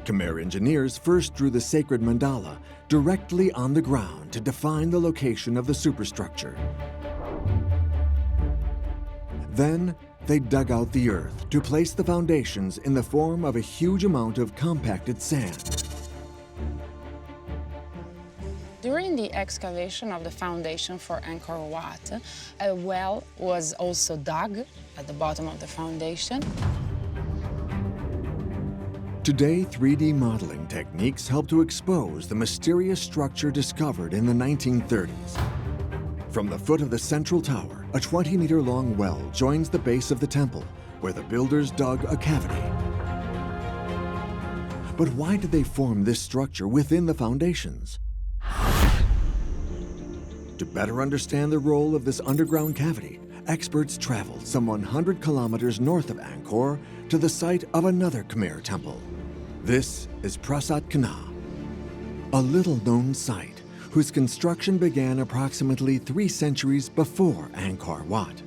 Khmer engineers first drew the sacred mandala directly on the ground to define the location of the superstructure. Then, they dug out the earth to place the foundations in the form of a huge amount of compacted sand. During the excavation of the foundation for Angkor Wat, a well was also dug at the bottom of the foundation. Today, 3D modeling techniques help to expose the mysterious structure discovered in the 1930s. From the foot of the central tower, a 20-meter-long well joins the base of the temple, where the builders dug a cavity. But why did they form this structure within the foundations? To better understand the role of this underground cavity, experts traveled some 100 kilometers north of Angkor to the site of another Khmer temple. This is Prasat Khana, a little-known site whose construction began approximately 3 centuries before Angkor Wat.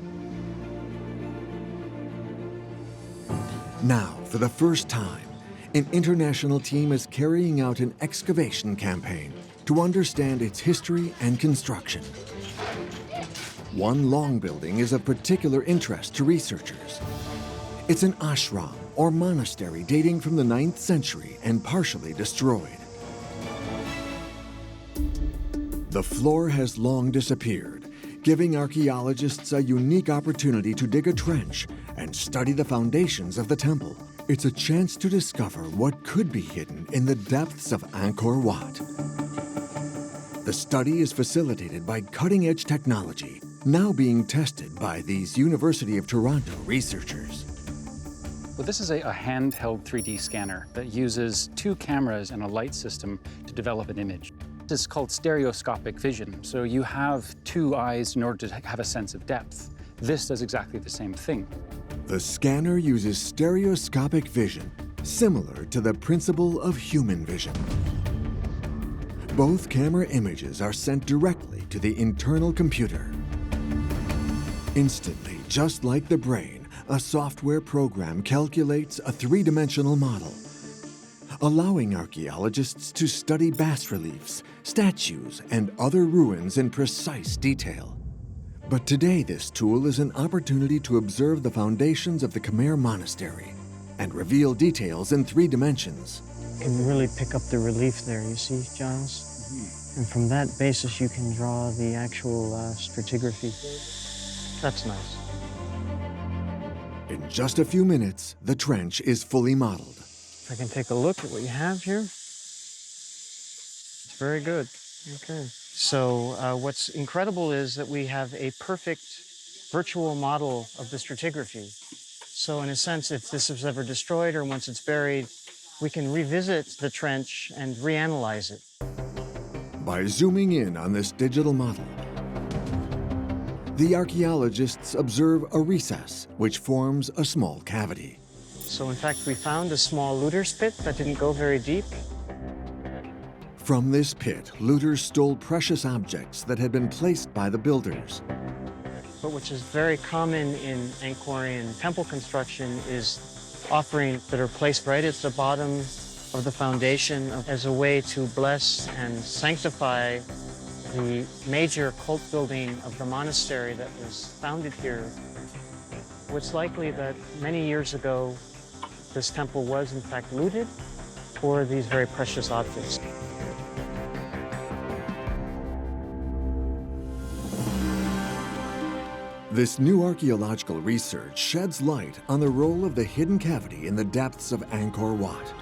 Now, for the first time, an international team is carrying out an excavation campaign to understand its history and construction. One long building is of particular interest to researchers. It's an ashram, or monastery, dating from the 9th century and partially destroyed. The floor has long disappeared, giving archaeologists a unique opportunity to dig a trench and study the foundations of the temple. It's a chance to discover what could be hidden in the depths of Angkor Wat. The study is facilitated by cutting-edge technology, now being tested by these University of Toronto researchers. Well, this is a handheld 3D scanner that uses 2 cameras and a light system to develop an image. It's called stereoscopic vision, so you have 2 eyes in order to have a sense of depth. This does exactly the same thing. The scanner uses stereoscopic vision, similar to the principle of human vision. Both camera images are sent directly to the internal computer. Instantly, just like the brain, a software program calculates a 3-dimensional model, allowing archaeologists to study bas-reliefs, statues, and other ruins in precise detail. But today, this tool is an opportunity to observe the foundations of the Khmer monastery and reveal details in 3 dimensions. You can really pick up the relief there, you see, Giles? And from that basis, you can draw the actual stratigraphy. That's nice. In just a few minutes, the trench is fully modeled. If I can take a look at what you have here. It's very good. Okay. So what's incredible is that we have a perfect virtual model of the stratigraphy. So in a sense, if this is ever destroyed or once it's buried, we can revisit the trench and reanalyze it. By zooming in on this digital model, the archaeologists observe a recess which forms a small cavity. So in fact, we found a small looter's pit that didn't go very deep. From this pit, looters stole precious objects that had been placed by the builders. But which is very common in Angkorian temple construction is offerings that are placed right at the bottom of the foundation as a way to bless and sanctify the major cult building of the monastery that was founded here. It's likely that many years ago, this temple was in fact looted for these very precious objects. This new archaeological research sheds light on the role of the hidden cavity in the depths of Angkor Wat.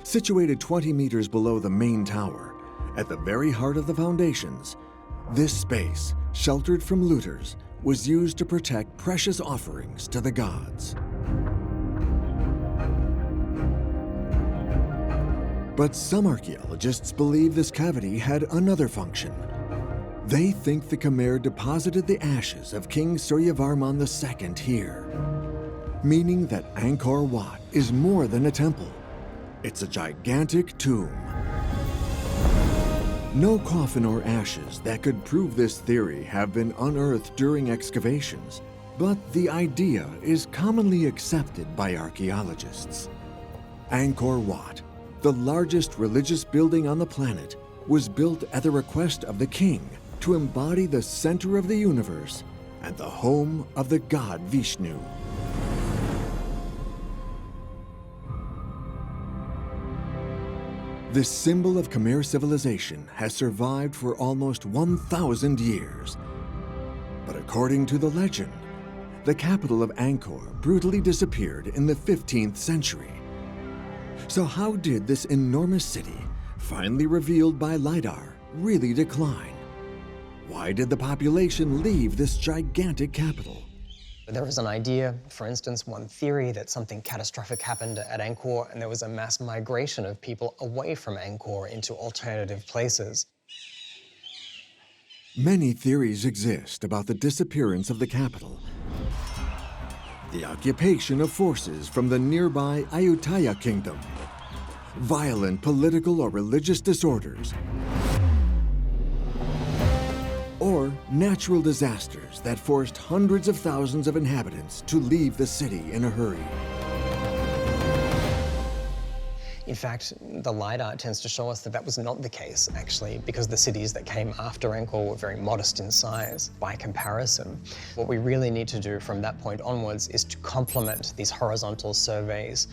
Situated 20 meters below the main tower, at the very heart of the foundations, this space, sheltered from looters, was used to protect precious offerings to the gods. But some archaeologists believe this cavity had another function. They think the Khmer deposited the ashes of King Suryavarman II here, meaning that Angkor Wat is more than a temple. It's a gigantic tomb. No coffin or ashes that could prove this theory have been unearthed during excavations, but the idea is commonly accepted by archaeologists. Angkor Wat, the largest religious building on the planet, was built at the request of the king to embody the center of the universe and the home of the god Vishnu. This symbol of Khmer civilization has survived for almost 1,000 years. But according to the legend, the capital of Angkor brutally disappeared in the 15th century. So how did this enormous city, finally revealed by LiDAR, really decline? Why did the population leave this gigantic capital? There was an idea, for instance, one theory that something catastrophic happened at Angkor and there was a mass migration of people away from Angkor into alternative places. Many theories exist about the disappearance of the capital, the occupation of forces from the nearby Ayutthaya kingdom, violent political or religious disorders, or natural disasters that forced hundreds of thousands of inhabitants to leave the city in a hurry. In fact, the LiDAR tends to show us that that was not the case, actually, because the cities that came after Angkor were very modest in size by comparison. What we really need to do from that point onwards is to complement these horizontal surveys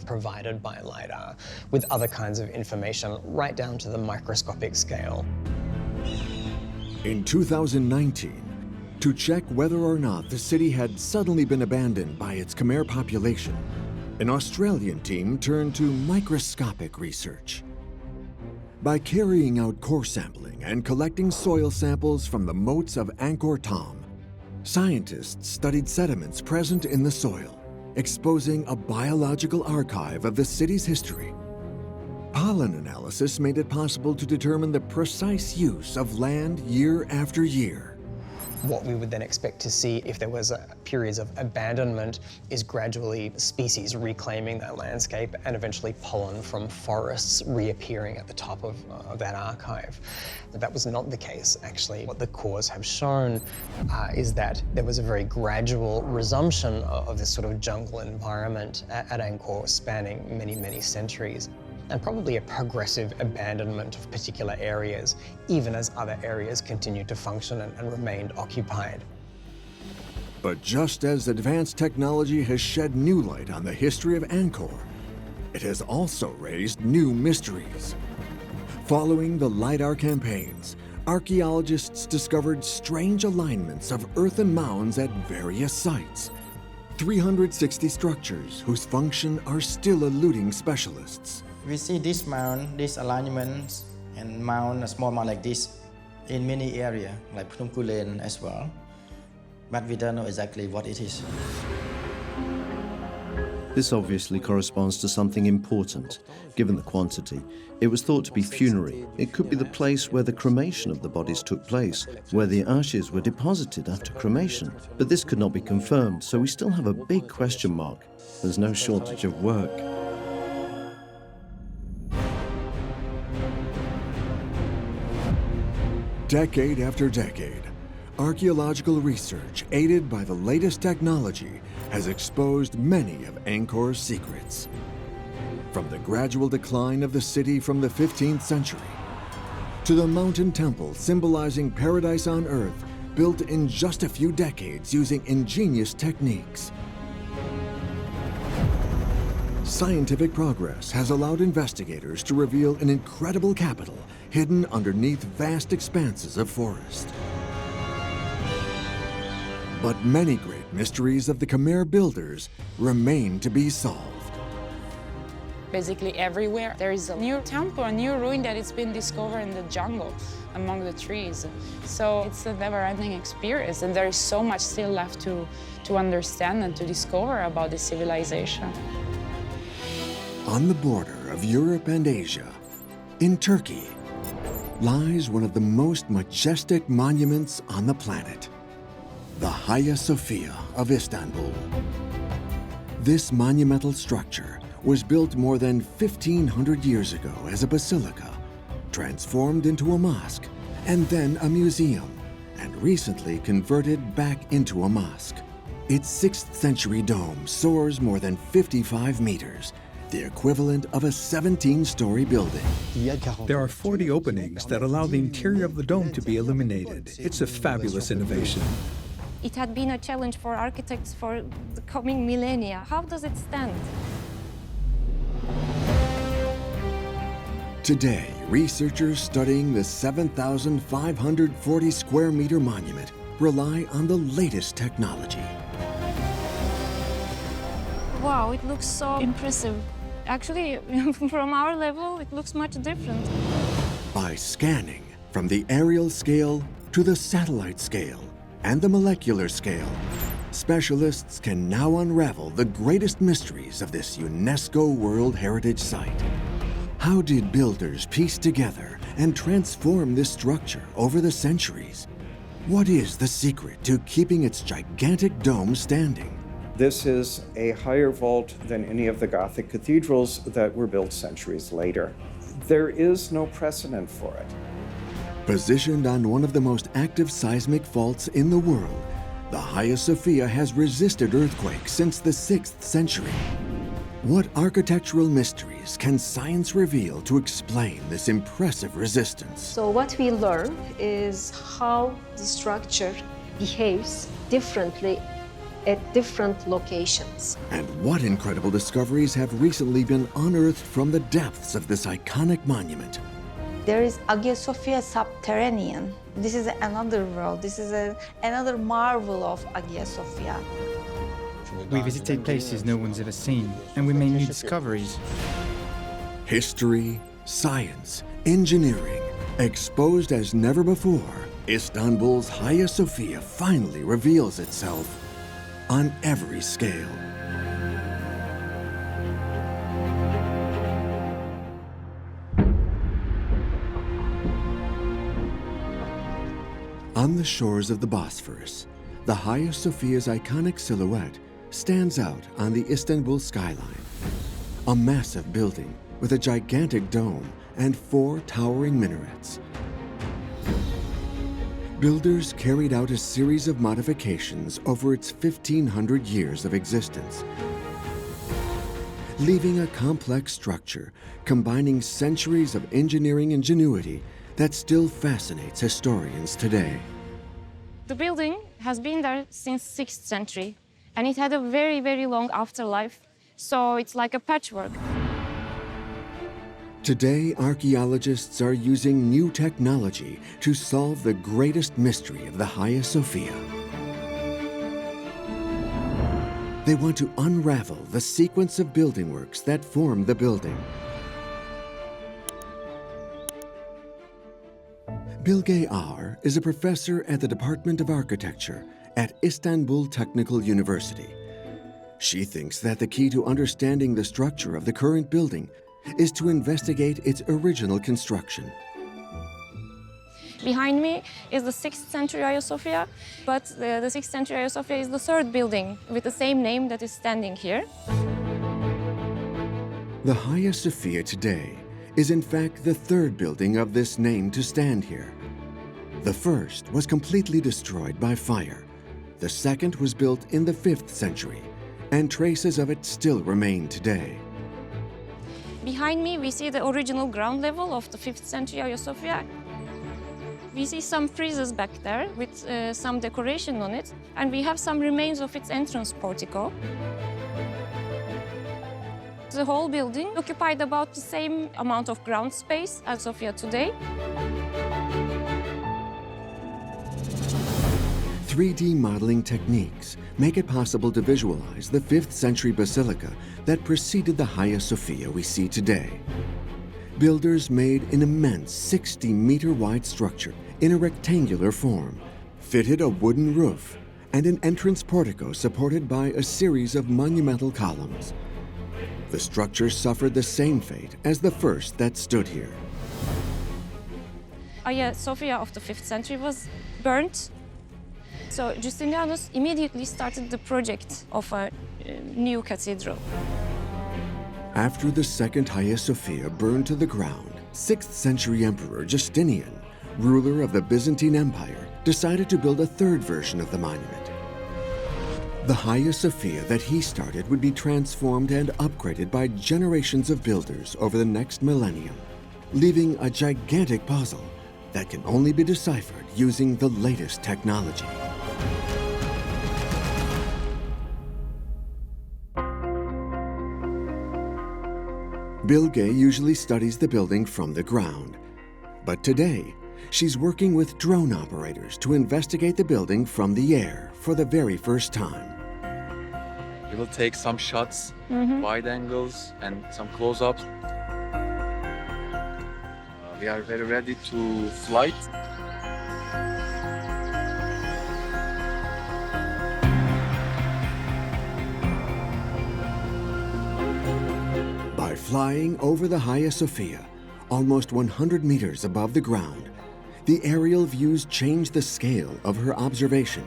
provided by LiDAR with other kinds of information, right down to the microscopic scale. In 2019, to check whether or not the city had suddenly been abandoned by its Khmer population, an Australian team turned to microscopic research. By carrying out core sampling and collecting soil samples from the moats of Angkor Thom, scientists studied sediments present in the soil, exposing a biological archive of the city's history. Pollen analysis made it possible to determine the precise use of land year after year. What we would then expect to see if there was periods of abandonment is gradually species reclaiming that landscape and eventually pollen from forests reappearing at the top of that archive. That was not the case, actually. What the cores have shown is that there was a very gradual resumption of this sort of jungle environment at Angkor, spanning many, many centuries, and probably a progressive abandonment of particular areas, even as other areas continued to function and remained occupied. But just as advanced technology has shed new light on the history of Angkor, it has also raised new mysteries. Following the LiDAR campaigns, archaeologists discovered strange alignments of earthen mounds at various sites. 360 structures whose function are still eluding specialists. We see this mound, these alignments, and mound, a small mound like this, in many areas, like Phnom Kulen as well. But we don't know exactly what it is. This obviously corresponds to something important. Given the quantity, it was thought to be funerary. It could be the place where the cremation of the bodies took place, where the ashes were deposited after cremation. But this could not be confirmed, so we still have a big question mark. There's no shortage of work. Decade after decade, archaeological research, aided by the latest technology, has exposed many of Angkor's secrets. From the gradual decline of the city from the 15th century, to the mountain temple symbolizing paradise on earth, built in just a few decades using ingenious techniques. Scientific progress has allowed investigators to reveal an incredible capital hidden underneath vast expanses of forest. But many great mysteries of the Khmer builders remain to be solved. Basically everywhere there is a new temple, a new ruin that has been discovered in the jungle among the trees. So it's a never-ending experience, and there is so much still left to understand and to discover about this civilization. On the border of Europe and Asia, in Turkey, lies one of the most majestic monuments on the planet, the Hagia Sophia of Istanbul. This monumental structure was built more than 1,500 years ago as a basilica, transformed into a mosque, and then a museum, and recently converted back into a mosque. Its 6th century dome soars more than 55 meters, the equivalent of a 17-story building. There are 40 openings that allow the interior of the dome to be illuminated. It's a fabulous innovation. It had been a challenge for architects for the coming millennia. How does it stand? Today, researchers studying the 7,540 square meter monument rely on the latest technology. Wow, it looks so impressive. Actually, from our level, it looks much different. By scanning from the aerial scale to the satellite scale and the molecular scale, specialists can now unravel the greatest mysteries of this UNESCO World Heritage Site. How did builders piece together and transform this structure over the centuries? What is the secret to keeping its gigantic dome standing? This is a higher vault than any of the Gothic cathedrals that were built centuries later. There is no precedent for it. Positioned on one of the most active seismic faults in the world, the Hagia Sophia has resisted earthquakes since the 6th century. What architectural mysteries can science reveal to explain this impressive resistance? So what we learn is how the structure behaves differently at different locations. And what incredible discoveries have recently been unearthed from the depths of this iconic monument? There is Hagia Sophia subterranean. This is another world. This is another marvel of Hagia Sophia. We visited places no one's ever seen, and we made new discoveries. History, science, engineering, exposed as never before, Istanbul's Hagia Sophia finally reveals itself on every scale. On the shores of the Bosphorus, the Hagia Sophia's iconic silhouette stands out on the Istanbul skyline. A massive building with a gigantic dome and 4 towering minarets. Builders carried out a series of modifications over its 1,500 years of existence, leaving a complex structure combining centuries of engineering ingenuity that still fascinates historians today. The building has been there since 6th century, and it had a very, very long afterlife, so it's like a patchwork. Today, archaeologists are using new technology to solve the greatest mystery of the Hagia Sophia. They want to unravel the sequence of building works that form the building. Bilge Ağar is a professor at the Department of Architecture at Istanbul Technical University. She thinks that the key to understanding the structure of the current building is to investigate its original construction. Behind me is the 6th century Hagia Sophia, but the 6th century Hagia Sophia is the 3rd building with the same name that is standing here. The Hagia Sophia today is in fact the 3rd building of this name to stand here. The 1st was completely destroyed by fire. The 2nd was built in the 5th century, and traces of it still remain today. Behind me, we see the original ground level of the 5th century Hagia Sophia. We see some friezes back there with some decoration on it, and we have some remains of its entrance portico. The whole building occupied about the same amount of ground space as Sophia today. 3D modeling techniques make it possible to visualize the 5th century basilica that preceded the Hagia Sophia we see today. Builders made an immense 60-meter wide structure in a rectangular form, fitted a wooden roof, and an entrance portico supported by a series of monumental columns. The structure suffered the same fate as the first that stood here. Hagia Sophia of the 5th century was burnt. So Justinianus immediately started the project of a new cathedral. After the second Hagia Sophia burned to the ground, 6th century Emperor Justinian, ruler of the Byzantine Empire, decided to build a 3rd version of the monument. The Hagia Sophia that he started would be transformed and upgraded by generations of builders over the next millennium, leaving a gigantic puzzle that can only be deciphered using the latest technology. Bilge usually studies the building from the ground, but today she's working with drone operators to investigate the building from the air for the very first time. We will take some shots, wide angles, and some close-ups. We are very ready to flight. Flying over the Hagia Sophia, almost 100 meters above the ground, the aerial views change the scale of her observation.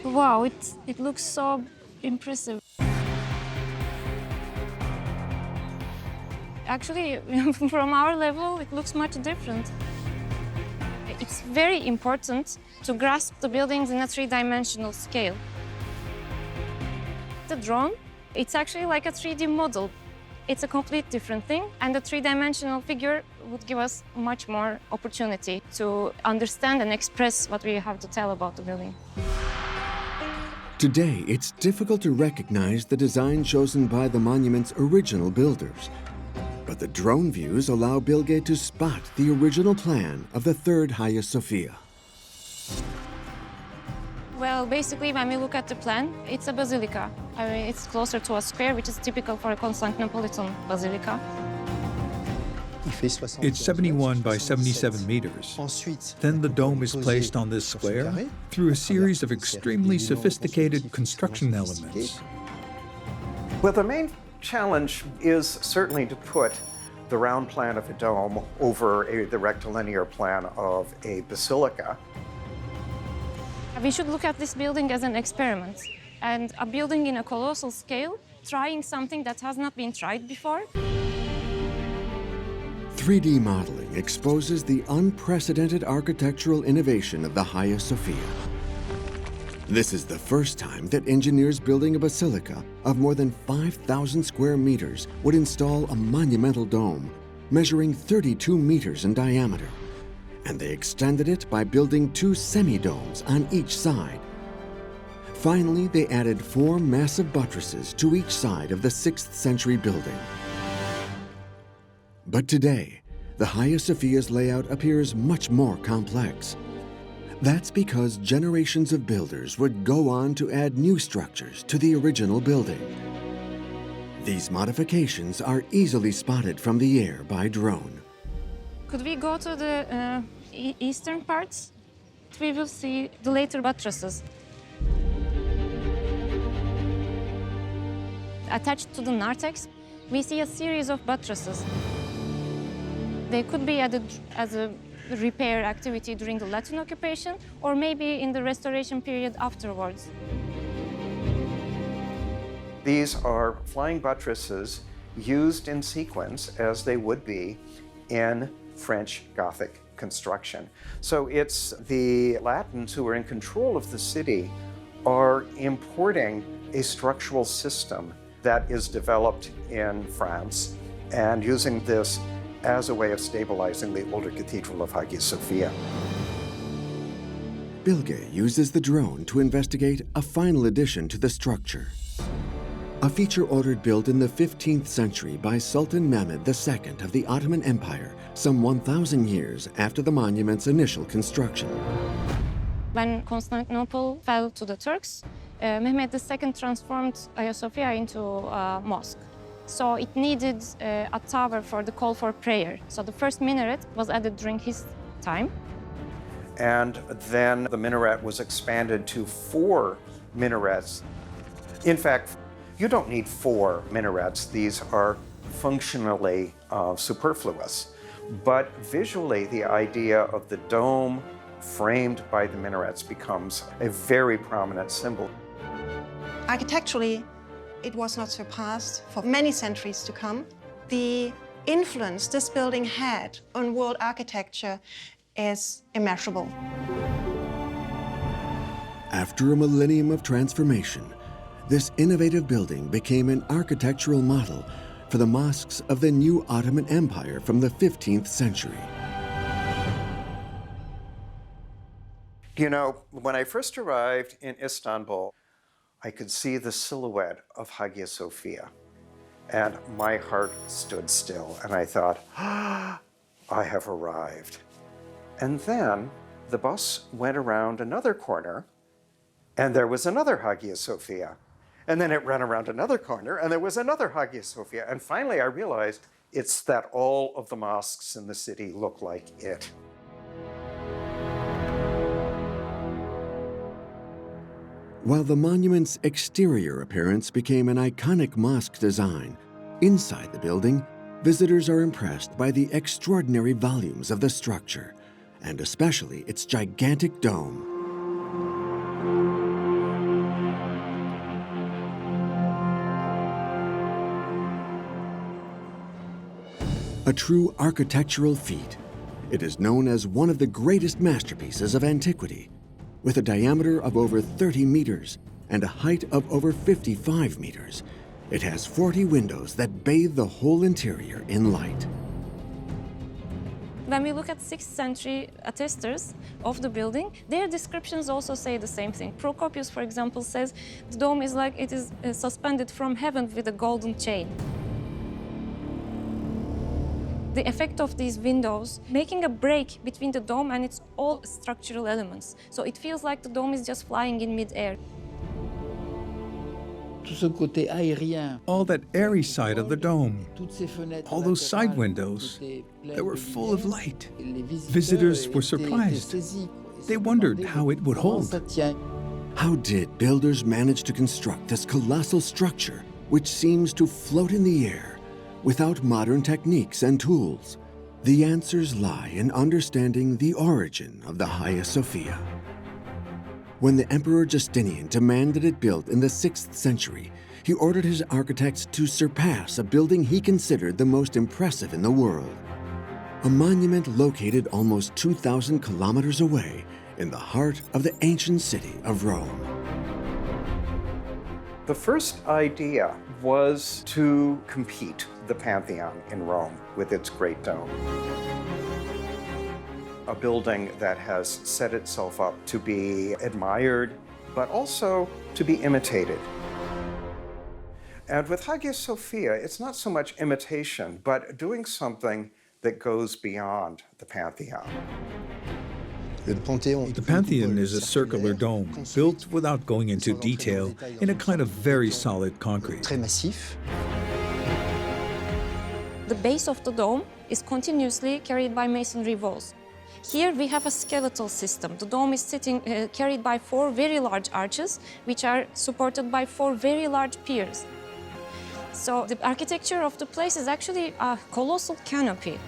Wow, it looks so impressive. Actually, from our level, it looks much different. It's very important to grasp the buildings in a three-dimensional scale. The drone, it's actually like a 3D model. It's a complete different thing, and the three-dimensional figure would give us much more opportunity to understand and express what we have to tell about the building. Today, it's difficult to recognize the design chosen by the monument's original builders. But the drone views allow Bilge to spot the original plan of the third Hagia Sophia. Well, basically, when we look at the plan, it's a basilica. I mean, it's closer to a square, which is typical for a Constantinopolitan basilica. It's 71 by 77 meters. Then the dome is placed on this square through a series of extremely sophisticated construction elements. Well, the main challenge is certainly to put the round plan of a dome over the rectilinear plan of a basilica. We should look at this building as an experiment, and a building in a colossal scale, trying something that has not been tried before. 3D modeling exposes the unprecedented architectural innovation of the Hagia Sophia. This is the first time that engineers building a basilica of more than 5,000 square meters would install a monumental dome measuring 32 meters in diameter. And they extended it by building 2 semi-domes on each side. Finally, they added 4 massive buttresses to each side of the 6th century building. But today, the Hagia Sophia's layout appears much more complex. That's because generations of builders would go on to add new structures to the original building. These modifications are easily spotted from the air by drone. Could we go to the eastern parts? We will see the later buttresses. Attached to the narthex, we see a series of buttresses. They could be added as a repair activity during the Latin occupation, or maybe in the restoration period afterwards. These are flying buttresses used in sequence as they would be in French Gothic construction. So it's the Latins who are in control of the city are importing a structural system that is developed in France and using this as a way of stabilizing the older cathedral of Hagia Sophia. Bilge uses the drone to investigate a final addition to the structure. A feature ordered built in the 15th century by Sultan Mehmed II of the Ottoman Empire, some 1,000 years after the monument's initial construction. When Constantinople fell to the Turks, Mehmed II transformed Hagia Sophia into a mosque. So it needed a tower for the call for prayer. So the first minaret was added during his time. And then the minaret was expanded to 4 minarets. In fact, you don't need 4 minarets. These are functionally superfluous. But visually, the idea of the dome framed by the minarets becomes a very prominent symbol. Architecturally, it was not surpassed for many centuries to come. The influence this building had on world architecture is immeasurable. After a millennium of transformation, this innovative building became an architectural model for the mosques of the new Ottoman Empire from the 15th century. You know, when I first arrived in Istanbul, I could see the silhouette of Hagia Sophia, and my heart stood still, and I thought, I have arrived. And then the bus went around another corner, and there was another Hagia Sophia. And then it ran around another corner, and there was another Hagia Sophia. And finally, I realized it's that all of the mosques in the city look like it. While the monument's exterior appearance became an iconic mosque design, Inside the building, visitors are impressed by the extraordinary volumes of the structure, and especially its gigantic dome. A true architectural feat, it is known as one of the greatest masterpieces of antiquity, with a diameter of over 30 meters and a height of over 55 meters. It has 40 windows that bathe the whole interior in light. When we look at 6th century attestors of the building, their descriptions also say the same thing. Procopius, for example, says the dome is like it is suspended from heaven with a golden chain. The effect of these windows making a break between the dome and its all structural elements. So it feels like the dome is just flying in mid-air. All that airy side of the dome, all those side windows, they were full of light. Visitors were surprised. They wondered how it would hold. How did builders manage to construct this colossal structure, which seems to float in the air, without modern techniques and tools? The answers lie in understanding the origin of the Hagia Sophia. When the Emperor Justinian demanded it built in the 6th century, he ordered his architects to surpass a building he considered the most impressive in the world. A monument located almost 2,000 kilometers away in the heart of the ancient city of Rome. The first idea was to compete the Pantheon in Rome with its great dome. A building that has set itself up to be admired, but also to be imitated. And with Hagia Sophia, it's not so much imitation, but doing something that goes beyond the Pantheon. The Pantheon is a circular dome, built without going into detail, in a kind of very solid concrete. The base of the dome is continuously carried by masonry walls. Here we have a skeletal system. The dome is carried by 4 very large arches, which are supported by 4 very large piers. So the architecture of the place is actually a colossal canopy.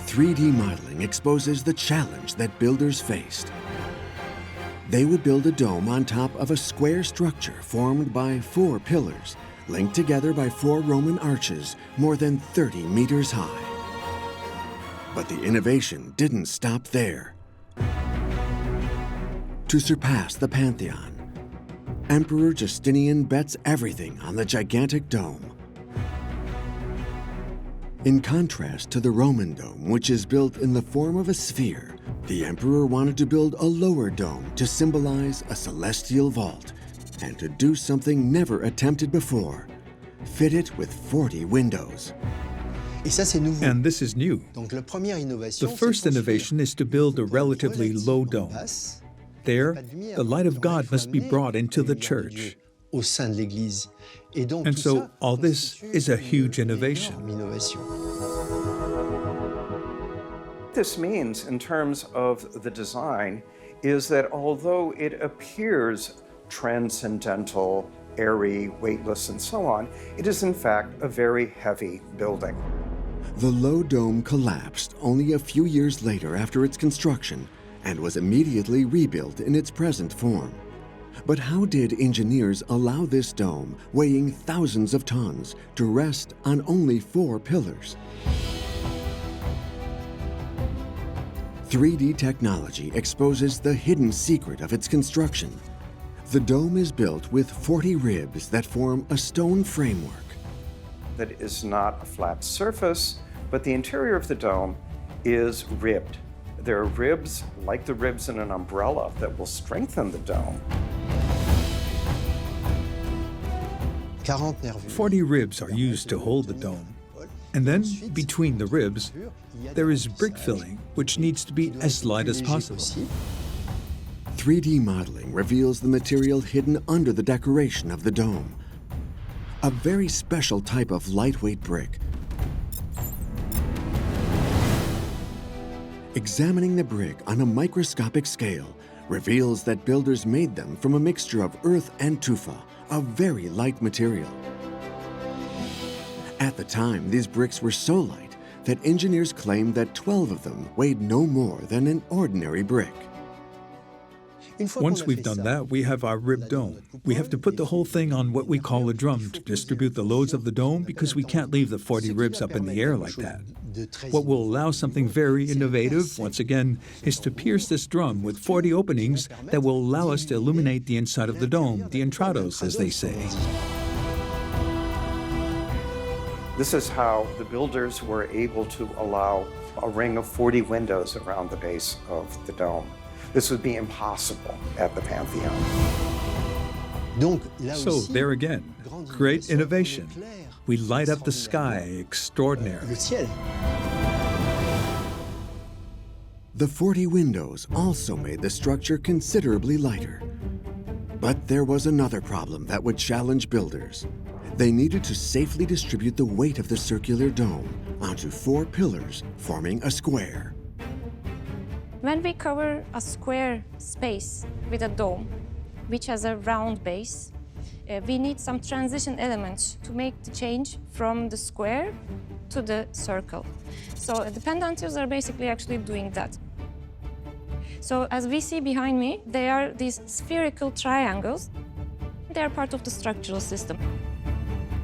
3D modeling exposes the challenge that builders faced. They would build a dome on top of a square structure formed by 4 pillars, linked together by 4 Roman arches more than 30 meters high. But the innovation didn't stop there. To surpass the Pantheon, Emperor Justinian bets everything on the gigantic dome. In contrast to the Roman dome, which is built in the form of a sphere, the emperor wanted to build a lower dome to symbolize a celestial vault and to do something never attempted before, fit it with 40 windows. And this is new. The first innovation is to build a relatively low dome. There, the light of God must be brought into the church. And so all this is a huge innovation. What this means in terms of the design is that although it appears transcendental, airy, weightless, and so on, it is in fact a very heavy building. The low dome collapsed only a few years later after its construction and was immediately rebuilt in its present form. But how did engineers allow this dome, weighing thousands of tons, to rest on only 4 pillars? 3D technology exposes the hidden secret of its construction. The dome is built with 40 ribs that form a stone framework. That is not a flat surface, but the interior of the dome is ribbed. There are ribs, like the ribs in an umbrella, that will strengthen the dome. 40 ribs are used to hold the dome. And then, between the ribs, there is brick filling, which needs to be as light as possible. 3D modeling reveals the material hidden under the decoration of the dome. A very special type of lightweight brick. Examining the brick on a microscopic scale reveals that builders made them from a mixture of earth and tufa, a very light material. At the time, these bricks were so light that engineers claimed that 12 of them weighed no more than an ordinary brick. Once we've done that, we have our ribbed dome. We have to put the whole thing on what we call a drum to distribute the loads of the dome because we can't leave the 40 ribs up in the air like that. What will allow something very innovative, once again, is to pierce this drum with 40 openings that will allow us to illuminate the inside of the dome, the entrados, as they say. This is how the builders were able to allow a ring of 40 windows around the base of the dome. This would be impossible at the Pantheon. So there again, great innovation. We light up the sky, extraordinary. The 40 windows also made the structure considerably lighter. But there was another problem that would challenge builders. They needed to safely distribute the weight of the circular dome onto 4 pillars forming a square. When we cover a square space with a dome, which has a round base, we need some transition elements to make the change from the square to the circle. So the pendantures are basically actually doing that. So as we see behind me, they are these spherical triangles. They are part of the structural system.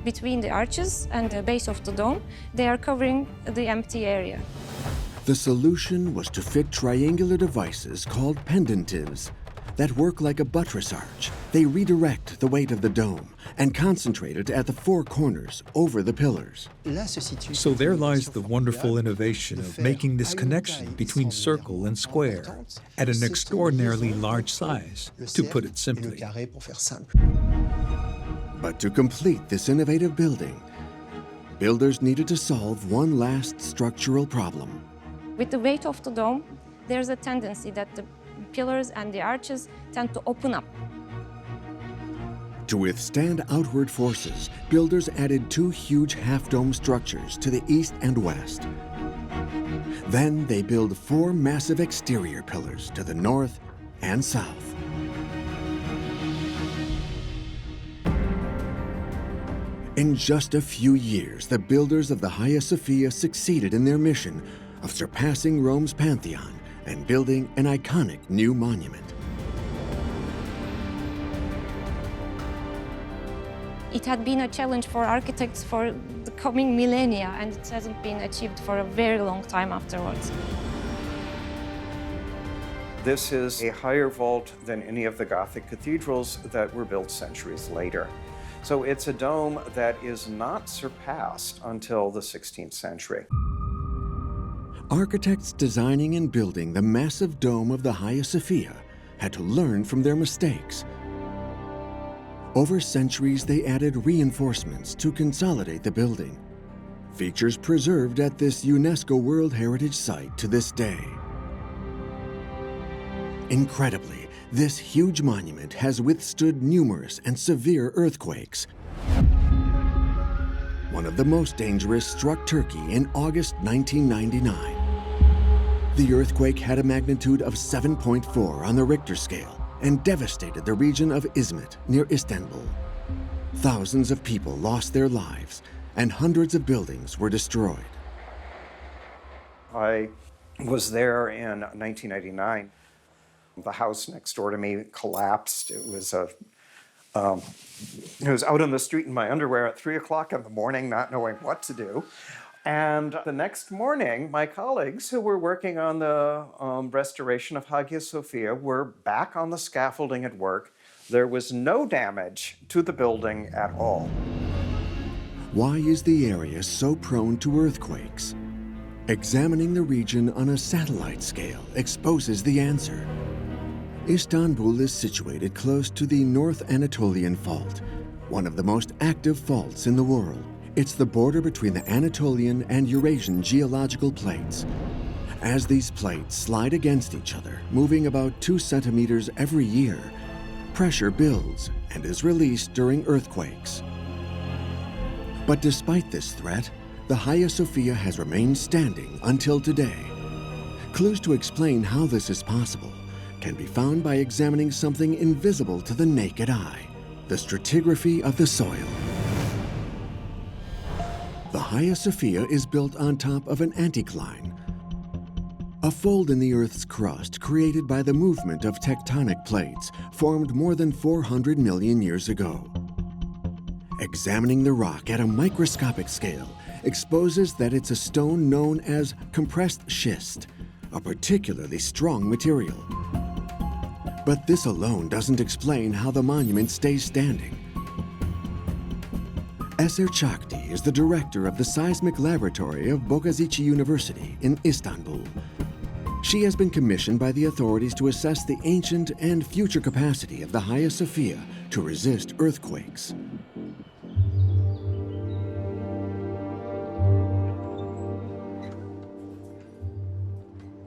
Between the arches and the base of the dome, they are covering the empty area. The solution was to fit triangular devices called pendentives that work like a buttress arch. They redirect the weight of the dome and concentrate it at the 4 corners over the pillars. So there lies the wonderful innovation of making this connection between circle and square at an extraordinarily large size, to put it simply. But to complete this innovative building, builders needed to solve one last structural problem. With the weight of the dome, there's a tendency that the pillars and the arches tend to open up. To withstand outward forces, builders added 2 huge half-dome structures to the east and west. Then they built 4 massive exterior pillars to the north and south. In just a few years, the builders of the Hagia Sophia succeeded in their mission of surpassing Rome's Pantheon and building an iconic new monument. It had been a challenge for architects for the coming millennia, and it hasn't been achieved for a very long time afterwards. This is a higher vault than any of the Gothic cathedrals that were built centuries later. So it's a dome that is not surpassed until the 16th century. Architects designing and building the massive dome of the Hagia Sophia had to learn from their mistakes. Over centuries, they added reinforcements to consolidate the building, features preserved at this UNESCO World Heritage Site to this day. Incredibly, this huge monument has withstood numerous and severe earthquakes. One of the most dangerous struck Turkey in August 1999. The earthquake had a magnitude of 7.4 on the Richter scale and devastated the region of Izmit near Istanbul. Thousands of people lost their lives and hundreds of buildings were destroyed. I was there in 1999. The house next door to me collapsed. It was out on the street in my underwear at 3 o'clock in the morning, not knowing what to do. And the next morning, my colleagues who were working on the restoration of Hagia Sophia were back on the scaffolding at work. There was no damage to the building at all. Why is the area so prone to earthquakes? Examining the region on a satellite scale exposes the answer. Istanbul is situated close to the North Anatolian Fault, one of the most active faults in the world. It's the border between the Anatolian and Eurasian geological plates. As these plates slide against each other, moving about 2 centimeters every year, pressure builds and is released during earthquakes. But despite this threat, the Hagia Sophia has remained standing until today. Clues to explain how this is possible can be found by examining something invisible to the naked eye, the stratigraphy of the soil. The Hagia Sophia is built on top of an anticline, a fold in the Earth's crust created by the movement of tectonic plates formed more than 400 million years ago. Examining the rock at a microscopic scale exposes that it's a stone known as compressed schist, a particularly strong material. But this alone doesn't explain how the monument stays standing. Eser Çakti is the director of the seismic laboratory of Boğaziçi University in Istanbul. She has been commissioned by the authorities to assess the ancient and future capacity of the Hagia Sophia to resist earthquakes.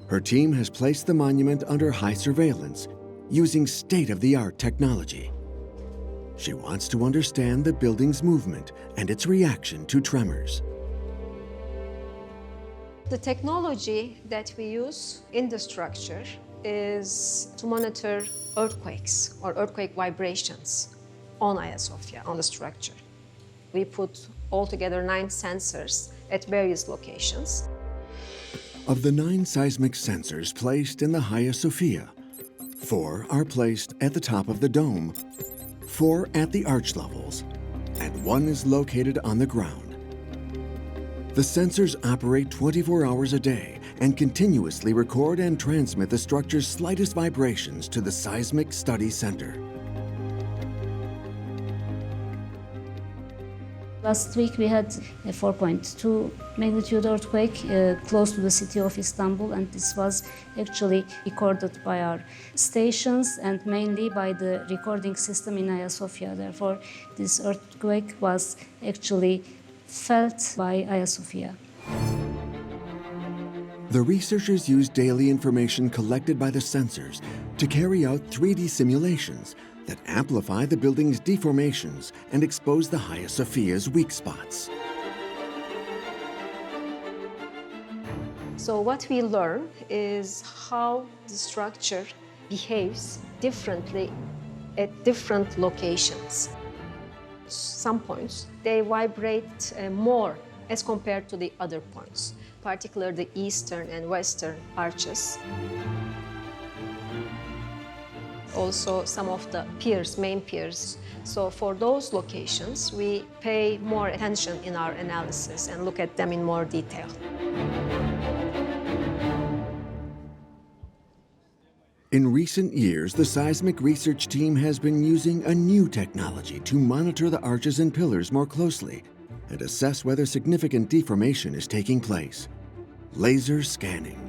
Her team has placed the monument under high surveillance using state-of-the-art technology. She wants to understand the building's movement and its reaction to tremors. The technology that we use in the structure is to monitor earthquakes or earthquake vibrations on Hagia Sophia, on the structure. We put altogether 9 sensors at various locations. Of the 9 seismic sensors placed in the Hagia Sophia, 4 are placed at the top of the dome, 4 at the arch levels, and 1 is located on the ground. The sensors operate 24 hours a day and continuously record and transmit the structure's slightest vibrations to the Seismic Study Center. Last week we had a 4.2 magnitude earthquake close to the city of Istanbul, and this was actually recorded by our stations and mainly by the recording system in Hagia Sophia. Therefore, this earthquake was actually felt by Hagia Sophia. The researchers use daily information collected by the sensors to carry out 3D simulations that amplify the building's deformations and expose the Hagia Sophia's weak spots. So what we learn is how the structure behaves differently at different locations. Some points, they vibrate more as compared to the other points, particularly the eastern and western arches. Also some of the piers, main piers. So for those locations, we pay more attention in our analysis and look at them in more detail. In recent years, the seismic research team has been using a new technology to monitor the arches and pillars more closely and assess whether significant deformation is taking place. Laser scanning.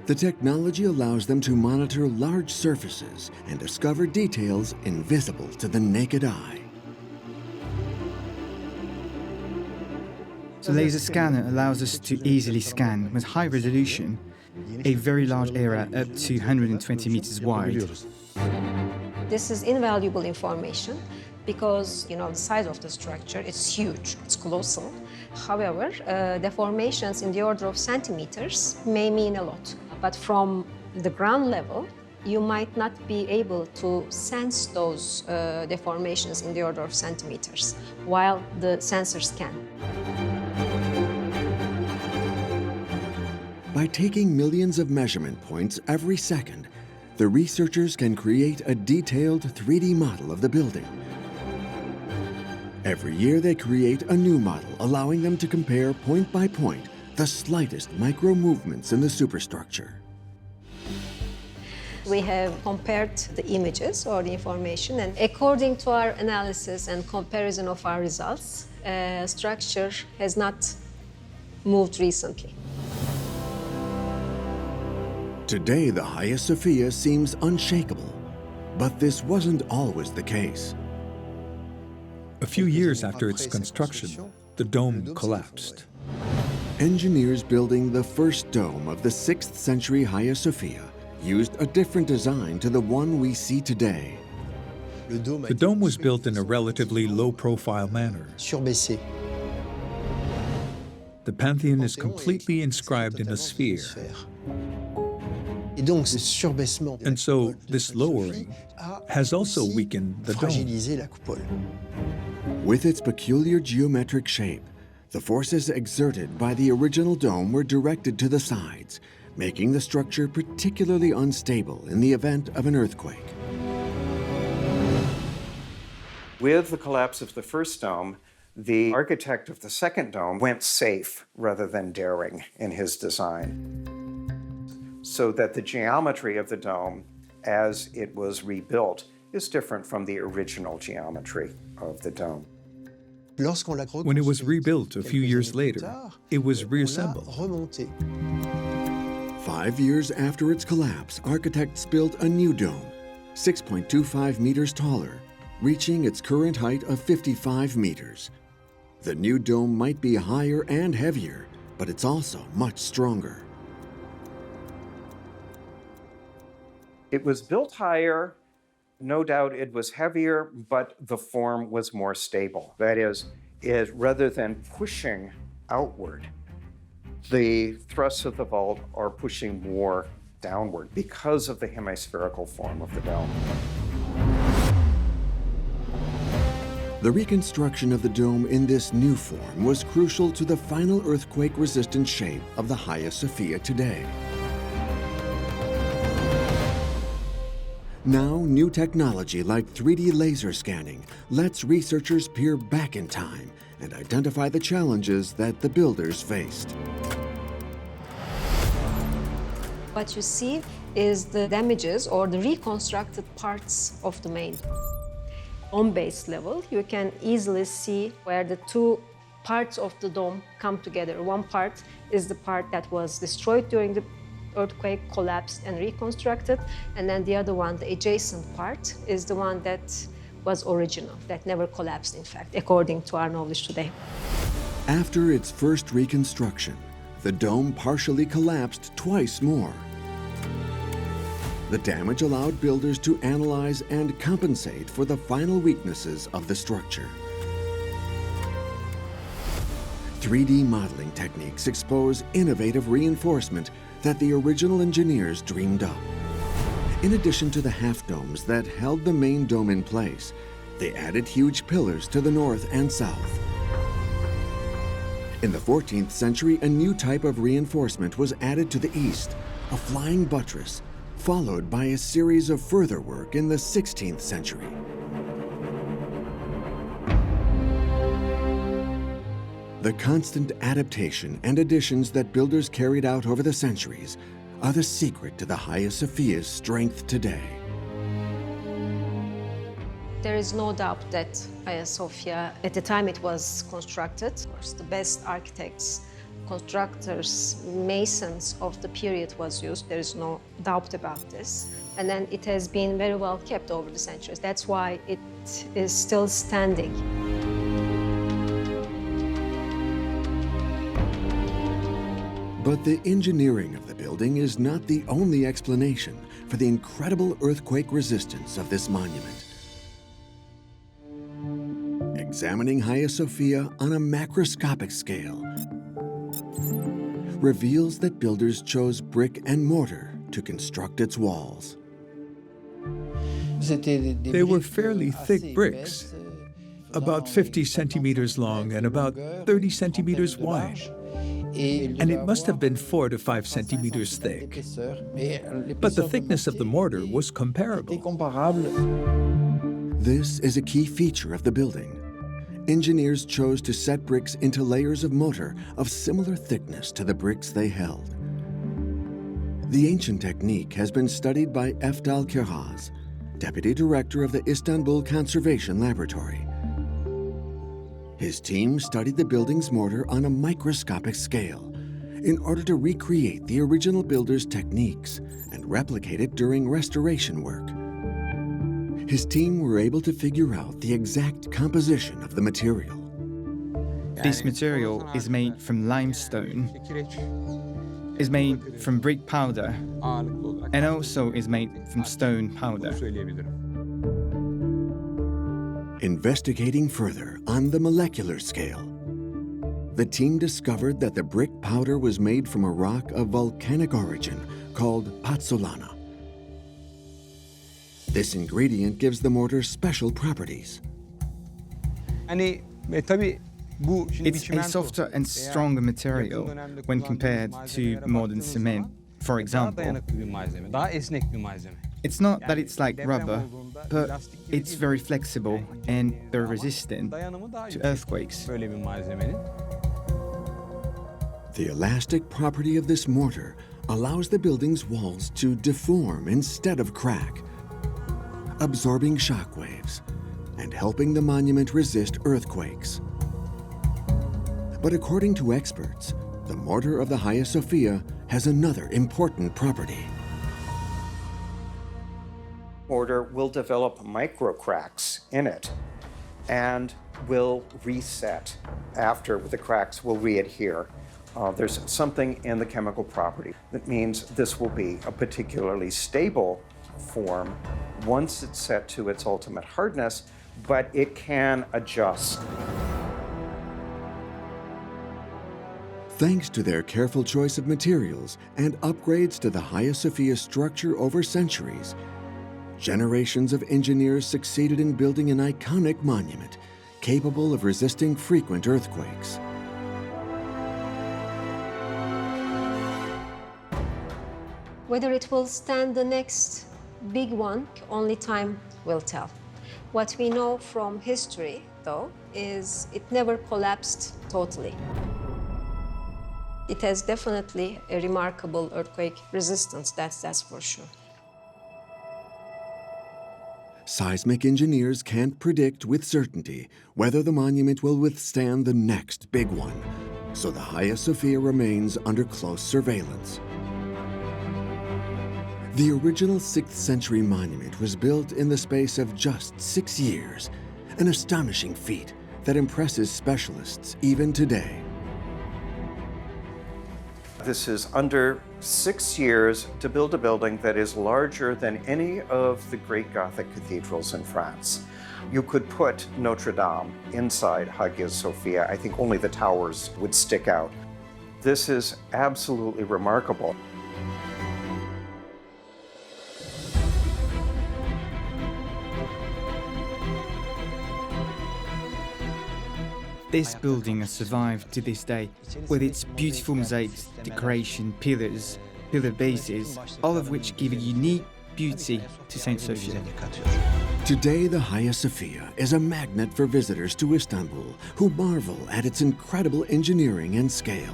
The technology allows them to monitor large surfaces and discover details invisible to the naked eye. The laser scanner allows us to easily scan with high resolution a very large area up to 120 meters wide. This is invaluable information because, the size of the structure, it's huge, it's colossal. However, deformations in the order of centimeters may mean a lot. But from the ground level, you might not be able to sense those deformations in the order of centimeters, while the sensors can. By taking millions of measurement points every second, the researchers can create a detailed 3D model of the building. Every year they create a new model, allowing them to compare point by point the slightest micro-movements in the superstructure. We have compared the images or the information, and according to our analysis and comparison of our results, structure has not moved recently. Today, the Hagia Sophia seems unshakable, but this wasn't always the case. A few years after its construction, the dome collapsed. Engineers building the first dome of the 6th century Hagia Sophia used a different design to the one we see today. The dome was built in a relatively low-profile manner. The Pantheon is completely inscribed in a sphere. And so this lowering has also weakened the dome. With its peculiar geometric shape, the forces exerted by the original dome were directed to the sides, making the structure particularly unstable in the event of an earthquake. With the collapse of the first dome, the architect of the second dome went safe rather than daring in his design, so that the geometry of the dome as it was rebuilt is different from the original geometry of the dome. When it was rebuilt a few years later, it was reassembled. 5 years after its collapse, architects built a new dome, 6.25 meters taller, reaching its current height of 55 meters. The new dome might be higher and heavier, but it's also much stronger. It was built higher. No doubt it was heavier, but the form was more stable. That is, rather than pushing outward, the thrusts of the vault are pushing more downward because of the hemispherical form of the dome. The reconstruction of the dome in this new form was crucial to the final earthquake-resistant shape of the Hagia Sophia today. Now, new technology like 3D laser scanning lets researchers peer back in time and identify the challenges that the builders faced. What you see is the damages or the reconstructed parts of the main dome. On base level, you can easily see where the two parts of the dome come together. One part is the part that was destroyed during the earthquake, collapsed and reconstructed, and then the other one, the adjacent part, is the one that was original, that never collapsed, in fact, according to our knowledge today. After its first reconstruction, the dome partially collapsed twice more. The damage allowed builders to analyze and compensate for the final weaknesses of the structure. 3D modeling techniques expose innovative reinforcement that the original engineers dreamed up. In addition to the half-domes that held the main dome in place, they added huge pillars to the north and south. In the 14th century, a new type of reinforcement was added to the east, a flying buttress, followed by a series of further work in the 16th century. The constant adaptation and additions that builders carried out over the centuries are the secret to the Hagia Sophia's strength today. There is no doubt that Hagia Sophia, at the time it was constructed, of course, the best architects, constructors, masons of the period was used. There is no doubt about this. And then it has been very well kept over the centuries. That's why it is still standing. But the engineering of the building is not the only explanation for the incredible earthquake resistance of this monument. Examining Hagia Sophia on a macroscopic scale reveals that builders chose brick and mortar to construct its walls. They were fairly thick bricks, about 50 centimeters long and about 30 centimeters wide. And it must have been 4 to 5 centimeters thick. But the thickness of the mortar was comparable. This is a key feature of the building. Engineers chose to set bricks into layers of mortar of similar thickness to the bricks they held. The ancient technique has been studied by Eftal Kiraz, Deputy Director of the Istanbul Conservation Laboratory. His team studied the building's mortar on a microscopic scale in order to recreate the original builder's techniques and replicate it during restoration work. His team were able to figure out the exact composition of the material. This material is made from limestone, is made from brick powder, and also is made from stone powder. Investigating further on the molecular scale, the team discovered that the brick powder was made from a rock of volcanic origin called pozzolana. This ingredient gives the mortar special properties. It's a softer and stronger material when compared to modern cement, for example. It's not that it's like rubber, but it's very flexible and very resistant to earthquakes. The elastic property of this mortar allows the building's walls to deform instead of crack, absorbing shock waves and helping the monument resist earthquakes. But according to experts, the mortar of the Hagia Sophia has another important property. Mortar will develop micro cracks in it and will reset after the cracks will readhere. There's something in the chemical property that means this will be a particularly stable form once it's set to its ultimate hardness, but it can adjust. Thanks to their careful choice of materials and upgrades to the Hagia Sophia structure over centuries, generations of engineers succeeded in building an iconic monument capable of resisting frequent earthquakes. Whether it will stand the next big one, only time will tell. What we know from history, though, is it never collapsed totally. It has definitely a remarkable earthquake resistance, that's for sure. Seismic engineers can't predict with certainty whether the monument will withstand the next big one, so the Hagia Sophia remains under close surveillance. The original 6th century monument was built in the space of just 6 years, an astonishing feat that impresses specialists even today. This is under 6 years to build a building that is larger than any of the great Gothic cathedrals in France. You could put Notre Dame inside Hagia Sophia. I think only the towers would stick out. This is absolutely remarkable. This building has survived to this day with its beautiful mosaics, decoration, pillars, pillar bases, all of which give a unique beauty to St. Sophia. Today, the Hagia Sophia is a magnet for visitors to Istanbul who marvel at its incredible engineering and scale.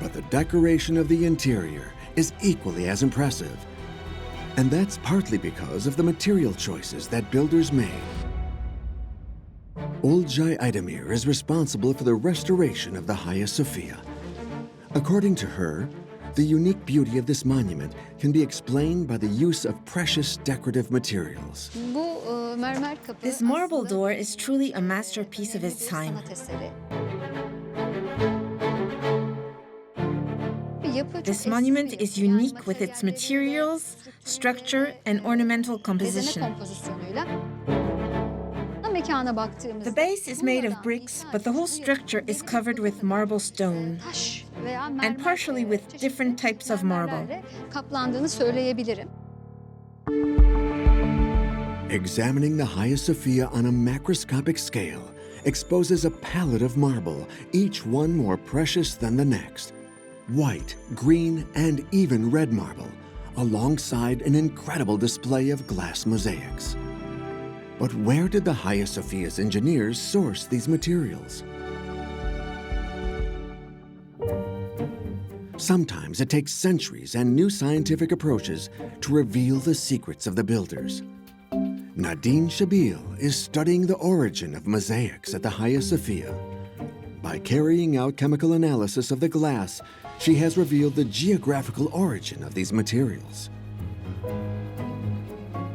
But the decoration of the interior is equally as impressive. And that's partly because of the material choices that builders made. Olcay Aydemir is responsible for the restoration of the Hagia Sophia. According to her, the unique beauty of this monument can be explained by the use of precious decorative materials. This marble door is truly a masterpiece of its time. This monument is unique with its materials, structure, and ornamental composition. The base is made of bricks, but the whole structure is covered with marble stone and partially with different types of marble. Examining the Hagia Sophia on a macroscopic scale exposes a palette of marble, each one more precious than the next. White, green, and even red marble, alongside an incredible display of glass mosaics. But where did the Hagia Sophia's engineers source these materials? Sometimes it takes centuries and new scientific approaches to reveal the secrets of the builders. Nadine Shabil is studying the origin of mosaics at the Hagia Sophia. By carrying out chemical analysis of the glass, she has revealed the geographical origin of these materials.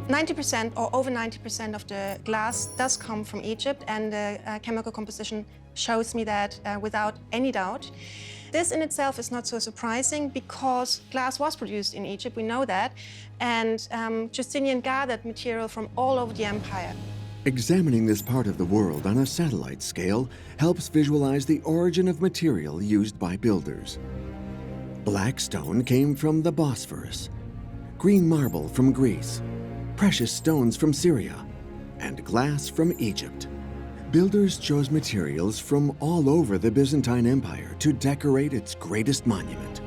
90% or over 90% of the glass does come from Egypt, and the chemical composition shows me that without any doubt. This in itself is not so surprising because glass was produced in Egypt, we know that, and Justinian gathered material from all over the empire. Examining this part of the world on a satellite scale helps visualize the origin of material used by builders. Black stone came from the Bosphorus, green marble from Greece, precious stones from Syria, and glass from Egypt. Builders chose materials from all over the Byzantine Empire to decorate its greatest monument.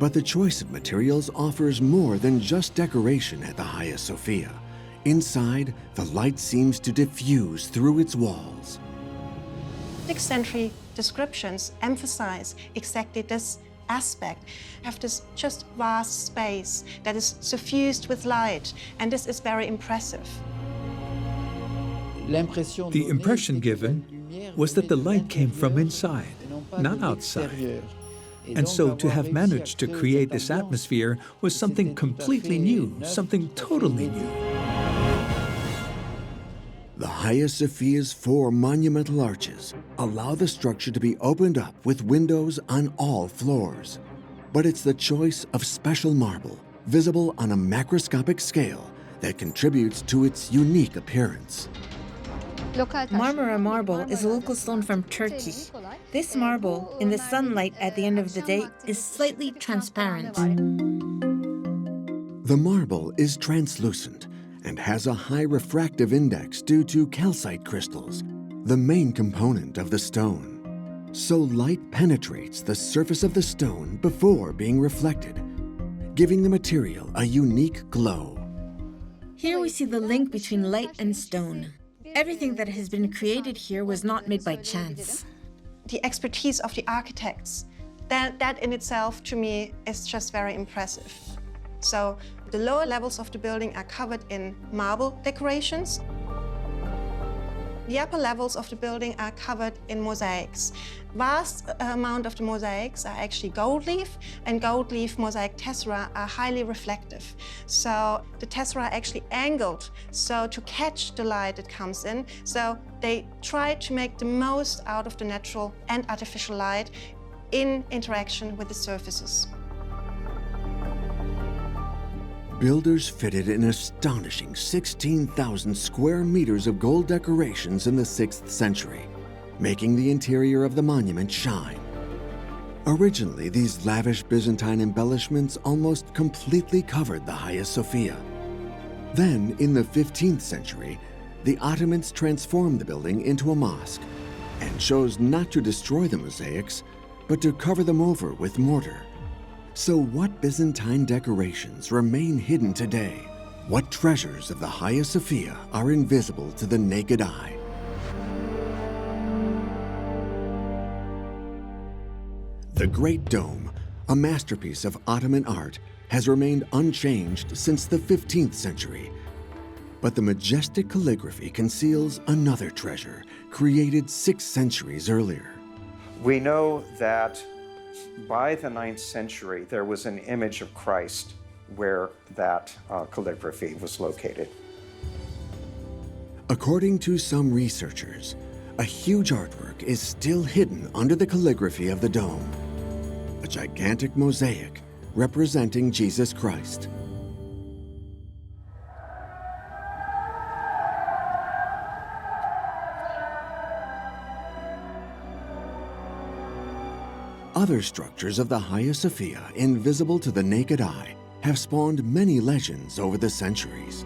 But the choice of materials offers more than just decoration at the Hagia Sophia. Inside, the light seems to diffuse through its walls. 6th century descriptions emphasize exactly this aspect. Have this just vast space that is suffused with light, and this is very impressive. The impression given was that the light came from inside, not outside. And so to have managed to create this atmosphere was something completely new, something totally new. The Hagia Sophia's 4 monumental arches allow the structure to be opened up with windows on all floors. But it's the choice of special marble, visible on a macroscopic scale, that contributes to its unique appearance. Marmara marble is a local stone from Turkey. This marble, in the sunlight at the end of the day, is slightly transparent. The marble is translucent and has a high refractive index due to calcite crystals, the main component of the stone. So light penetrates the surface of the stone before being reflected, giving the material a unique glow. Here we see the link between light and stone. Everything that has been created here was not made by chance. The expertise of the architects, that in itself, to me, is just very impressive. So the lower levels of the building are covered in marble decorations. The upper levels of the building are covered in mosaics. Vast amount of the mosaics are actually gold leaf, and gold leaf mosaic tessera are highly reflective. So the tessera are actually angled so to catch the light that comes in. So they try to make the most out of the natural and artificial light in interaction with the surfaces. Builders fitted an astonishing 16,000 square meters of gold decorations in the 6th century, making the interior of the monument shine. Originally, these lavish Byzantine embellishments almost completely covered the Hagia Sophia. Then, in the 15th century, the Ottomans transformed the building into a mosque and chose not to destroy the mosaics, but to cover them over with mortar. So what Byzantine decorations remain hidden today? What treasures of the Hagia Sophia are invisible to the naked eye? The Great Dome, a masterpiece of Ottoman art, has remained unchanged since the 15th century. But the majestic calligraphy conceals another treasure, created 6 centuries earlier. We know that by the 9th century, there was an image of Christ where that calligraphy was located. According to some researchers, a huge artwork is still hidden under the calligraphy of the dome, a gigantic mosaic representing Jesus Christ. Other structures of the Hagia Sophia, invisible to the naked eye, have spawned many legends over the centuries.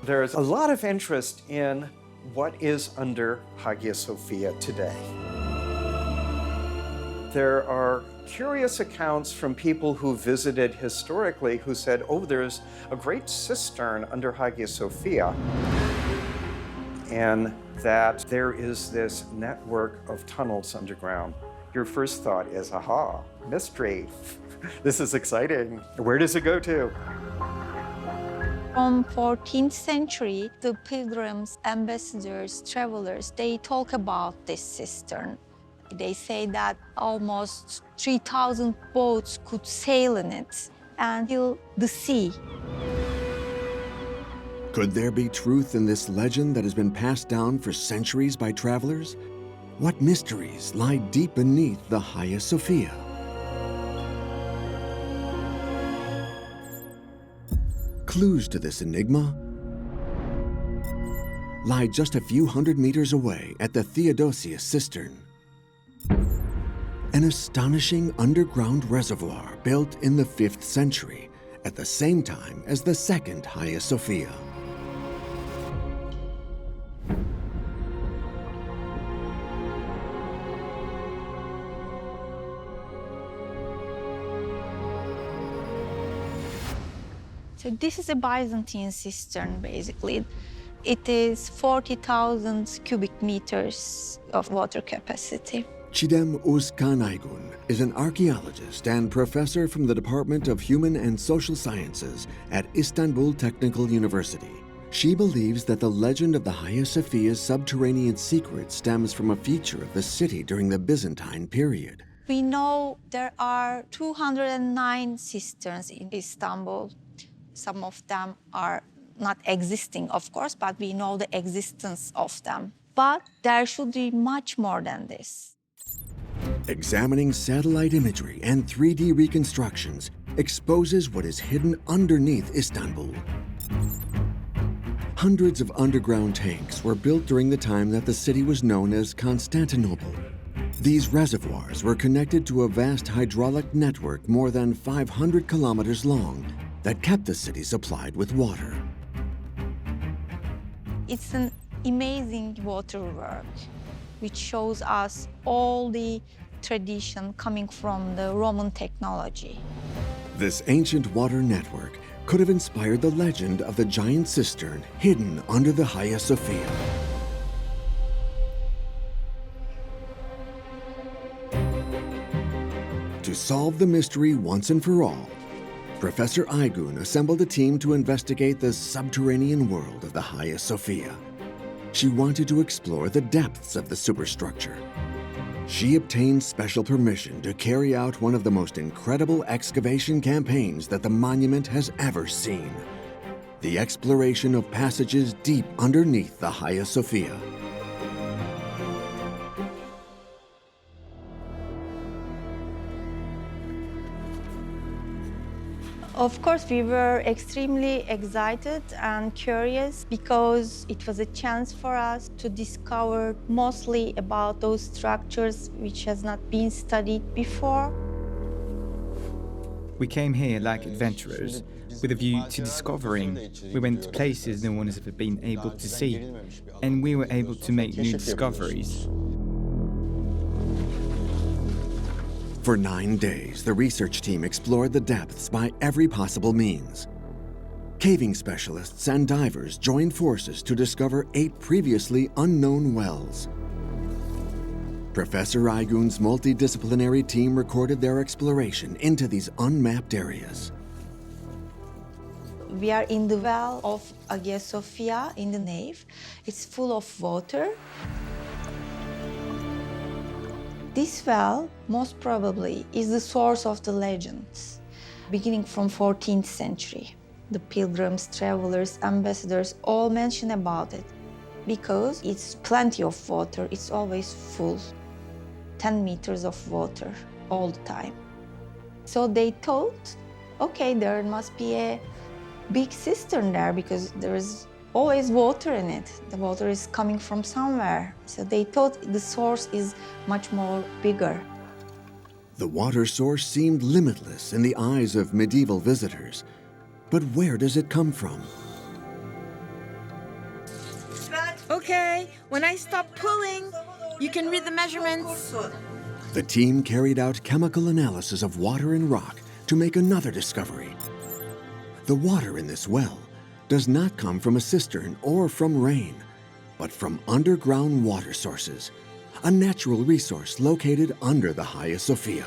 There's a lot of interest in what is under Hagia Sophia today. There are curious accounts from people who visited historically who said, oh, there's a great cistern under Hagia Sophia, and that there is this network of tunnels underground. Your first thought is, aha, mystery. This is exciting. Where does it go to? From 14th century, the pilgrims, ambassadors, travelers, they talk about this cistern. They say that almost 3,000 boats could sail in it and fill the sea. Could there be truth in this legend that has been passed down for centuries by travelers? What mysteries lie deep beneath the Hagia Sophia? Clues to this enigma lie just a few hundred meters away at the Theodosius cistern, an astonishing underground reservoir built in the 5th century at the same time as the second Hagia Sophia. So this is a Byzantine cistern, basically. It is 40,000 cubic meters of water capacity. Çiğdem Uzkan is an archaeologist and professor from the Department of Human and Social Sciences at Istanbul Technical University. She believes that the legend of the Hagia Sophia's subterranean secret stems from a feature of the city during the Byzantine period. We know there are 209 cisterns in Istanbul. Some of them are not existing, of course, but we know the existence of them. But there should be much more than this. Examining satellite imagery and 3D reconstructions exposes what is hidden underneath Istanbul. Hundreds of underground tanks were built during the time that the city was known as Constantinople. These reservoirs were connected to a vast hydraulic network more than 500 kilometers long that kept the city supplied with water. It's an amazing waterwork, which shows us all the tradition coming from the Roman technology. This ancient water network could have inspired the legend of the giant cistern hidden under the Hagia Sophia. To solve the mystery once and for all, Professor Aygun assembled a team to investigate the subterranean world of the Hagia Sophia. She wanted to explore the depths of the superstructure. She obtained special permission to carry out one of the most incredible excavation campaigns that the monument has ever seen: the exploration of passages deep underneath the Hagia Sophia. Of course, we were extremely excited and curious because it was a chance for us to discover mostly about those structures which has not been studied before. We came here like adventurers, with a view to discovering. We went to places no one has ever been able to see, and we were able to make new discoveries. For 9 days, the research team explored the depths by every possible means. Caving specialists and divers joined forces to discover 8 previously unknown wells. Professor Aygun's multidisciplinary team recorded their exploration into these unmapped areas. We are in the well of Hagia Sophia in the nave. It's full of water. This well, most probably, is the source of the legends, beginning from 14th century. The pilgrims, travelers, ambassadors all mention about it because it's plenty of water, it's always full, 10 meters of water all the time. So they thought, okay, there must be a big cistern there because there is always water in it. The water is coming from somewhere. So they thought the source is much more bigger. The water source seemed limitless in the eyes of medieval visitors. But where does it come from? Okay, when I stop pulling, you can read the measurements. The team carried out chemical analysis of water and rock to make another discovery. The water in this well does not come from a cistern or from rain, but from underground water sources, a natural resource located under the Hagia Sophia.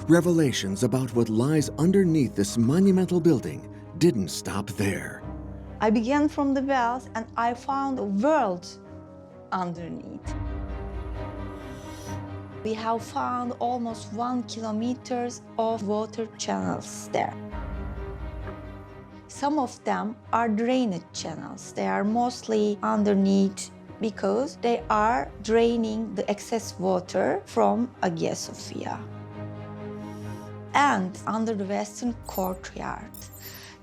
Revelations about what lies underneath this monumental building didn't stop there. I began from the wells and I found a world underneath. We have found almost 1 kilometer of water channels there. Some of them are drainage channels. They are mostly underneath because they are draining the excess water from Hagia Sophia. And under the western courtyard,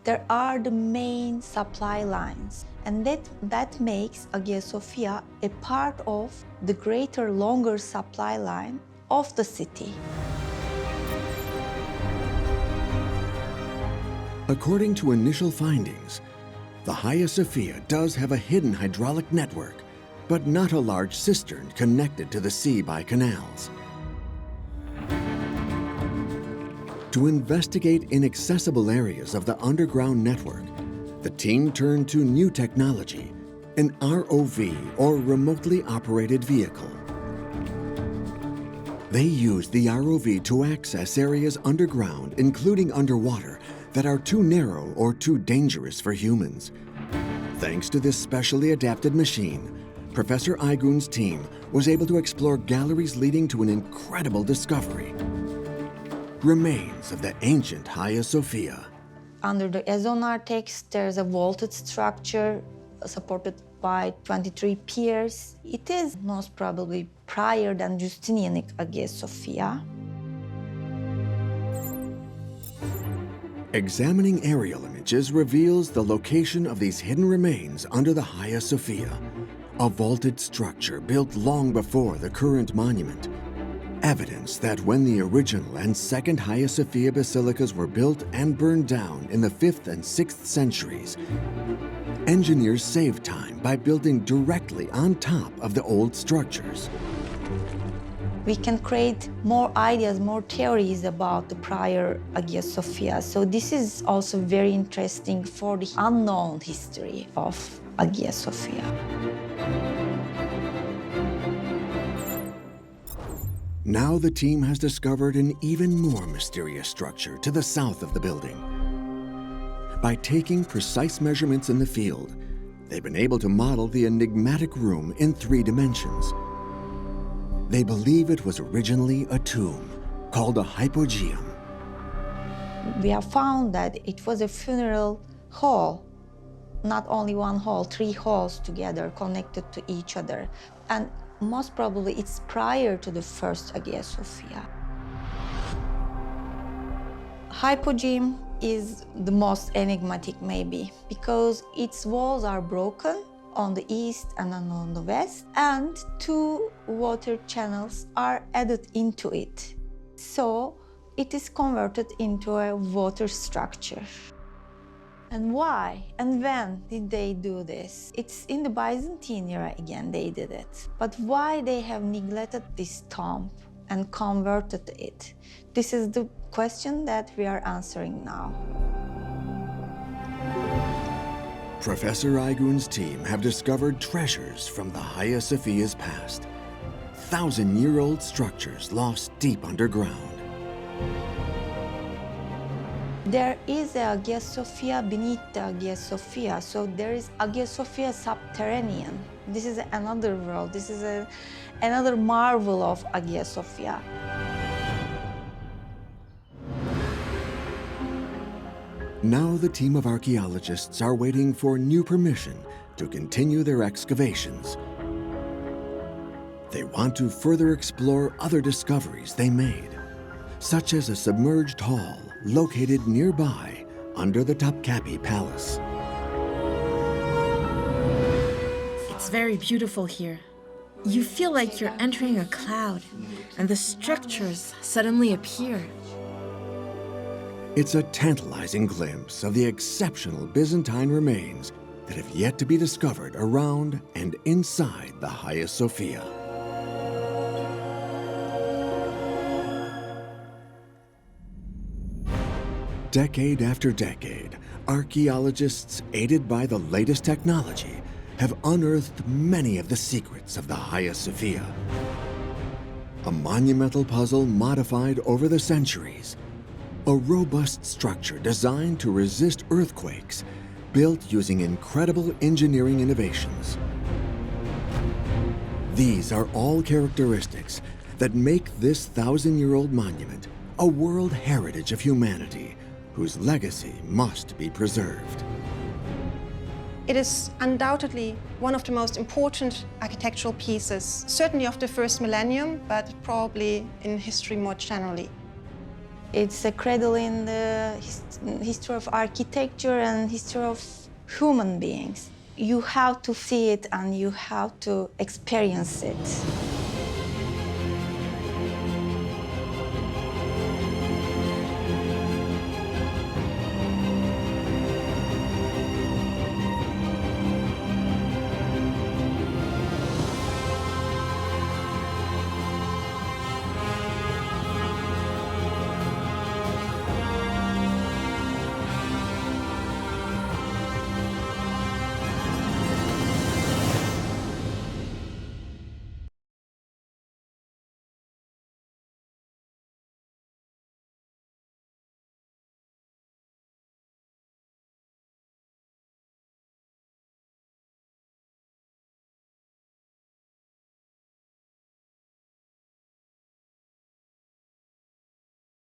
there are the main supply lines. And that makes Hagia Sophia a part of the greater, longer supply line of the city. According to initial findings, the Hagia Sophia does have a hidden hydraulic network, but not a large cistern connected to the sea by canals. To investigate inaccessible areas of the underground network, the team turned to new technology, an ROV, or remotely operated vehicle. They used the ROV to access areas underground, including underwater, that are too narrow or too dangerous for humans. Thanks to this specially adapted machine, Professor Aygun's team was able to explore galleries leading to an incredible discovery: remains of the ancient Hagia Sophia. Under the Ezonar text, there's a vaulted structure supported by 23 piers. It is most probably prior than Justinianic Hagia Sophia. Examining aerial images reveals the location of these hidden remains under the Hagia Sophia, a vaulted structure built long before the current monument. Evidence that when the original and second Hagia Sophia basilicas were built and burned down in the 5th and 6th centuries, engineers saved time by building directly on top of the old structures. We can create more ideas, more theories about the prior Hagia Sophia. So this is also very interesting for the unknown history of Hagia Sophia. Now the team has discovered an even more mysterious structure to the south of the building. By taking precise measurements in the field, they've been able to model the enigmatic room in 3 dimensions. They believe it was originally a tomb called a hypogeum. We have found that it was a funeral hall, not only one hall, 3 halls together connected to each other. And most probably it's prior to the first Hagia Sophia. Hypogeum is the most enigmatic maybe because its walls are broken on the east and on the west, and 2 water channels are added into it. So it is converted into a water structure. And why and when did they do this? It's in the Byzantine era again they did it. But why they have neglected this tomb and converted it? This is the question that we are answering now. Professor Aygun's team have discovered treasures from the Hagia Sophia's past. 1,000-year-old structures lost deep underground. There is a Hagia Sophia beneath the Hagia Sophia, so there is Hagia Sophia subterranean. This is another world. This is another marvel of Hagia Sophia. Now the team of archaeologists are waiting for new permission to continue their excavations. They want to further explore other discoveries they made, such as a submerged hall located nearby under the Topkapi Palace. It's very beautiful here. You feel like you're entering a cloud, and the structures suddenly appear. It's a tantalizing glimpse of the exceptional Byzantine remains that have yet to be discovered around and inside the Hagia Sophia. Decade after decade, archaeologists, aided by the latest technology, have unearthed many of the secrets of the Hagia Sophia. A monumental puzzle modified over the centuries. A robust structure designed to resist earthquakes, built using incredible engineering innovations. These are all characteristics that make this 1,000-year-old monument a world heritage of humanity, whose legacy must be preserved. It is undoubtedly one of the most important architectural pieces, certainly of the first millennium, but probably in history more generally. It's a cradle in the history of architecture and history of human beings. You have to see it and you have to experience it.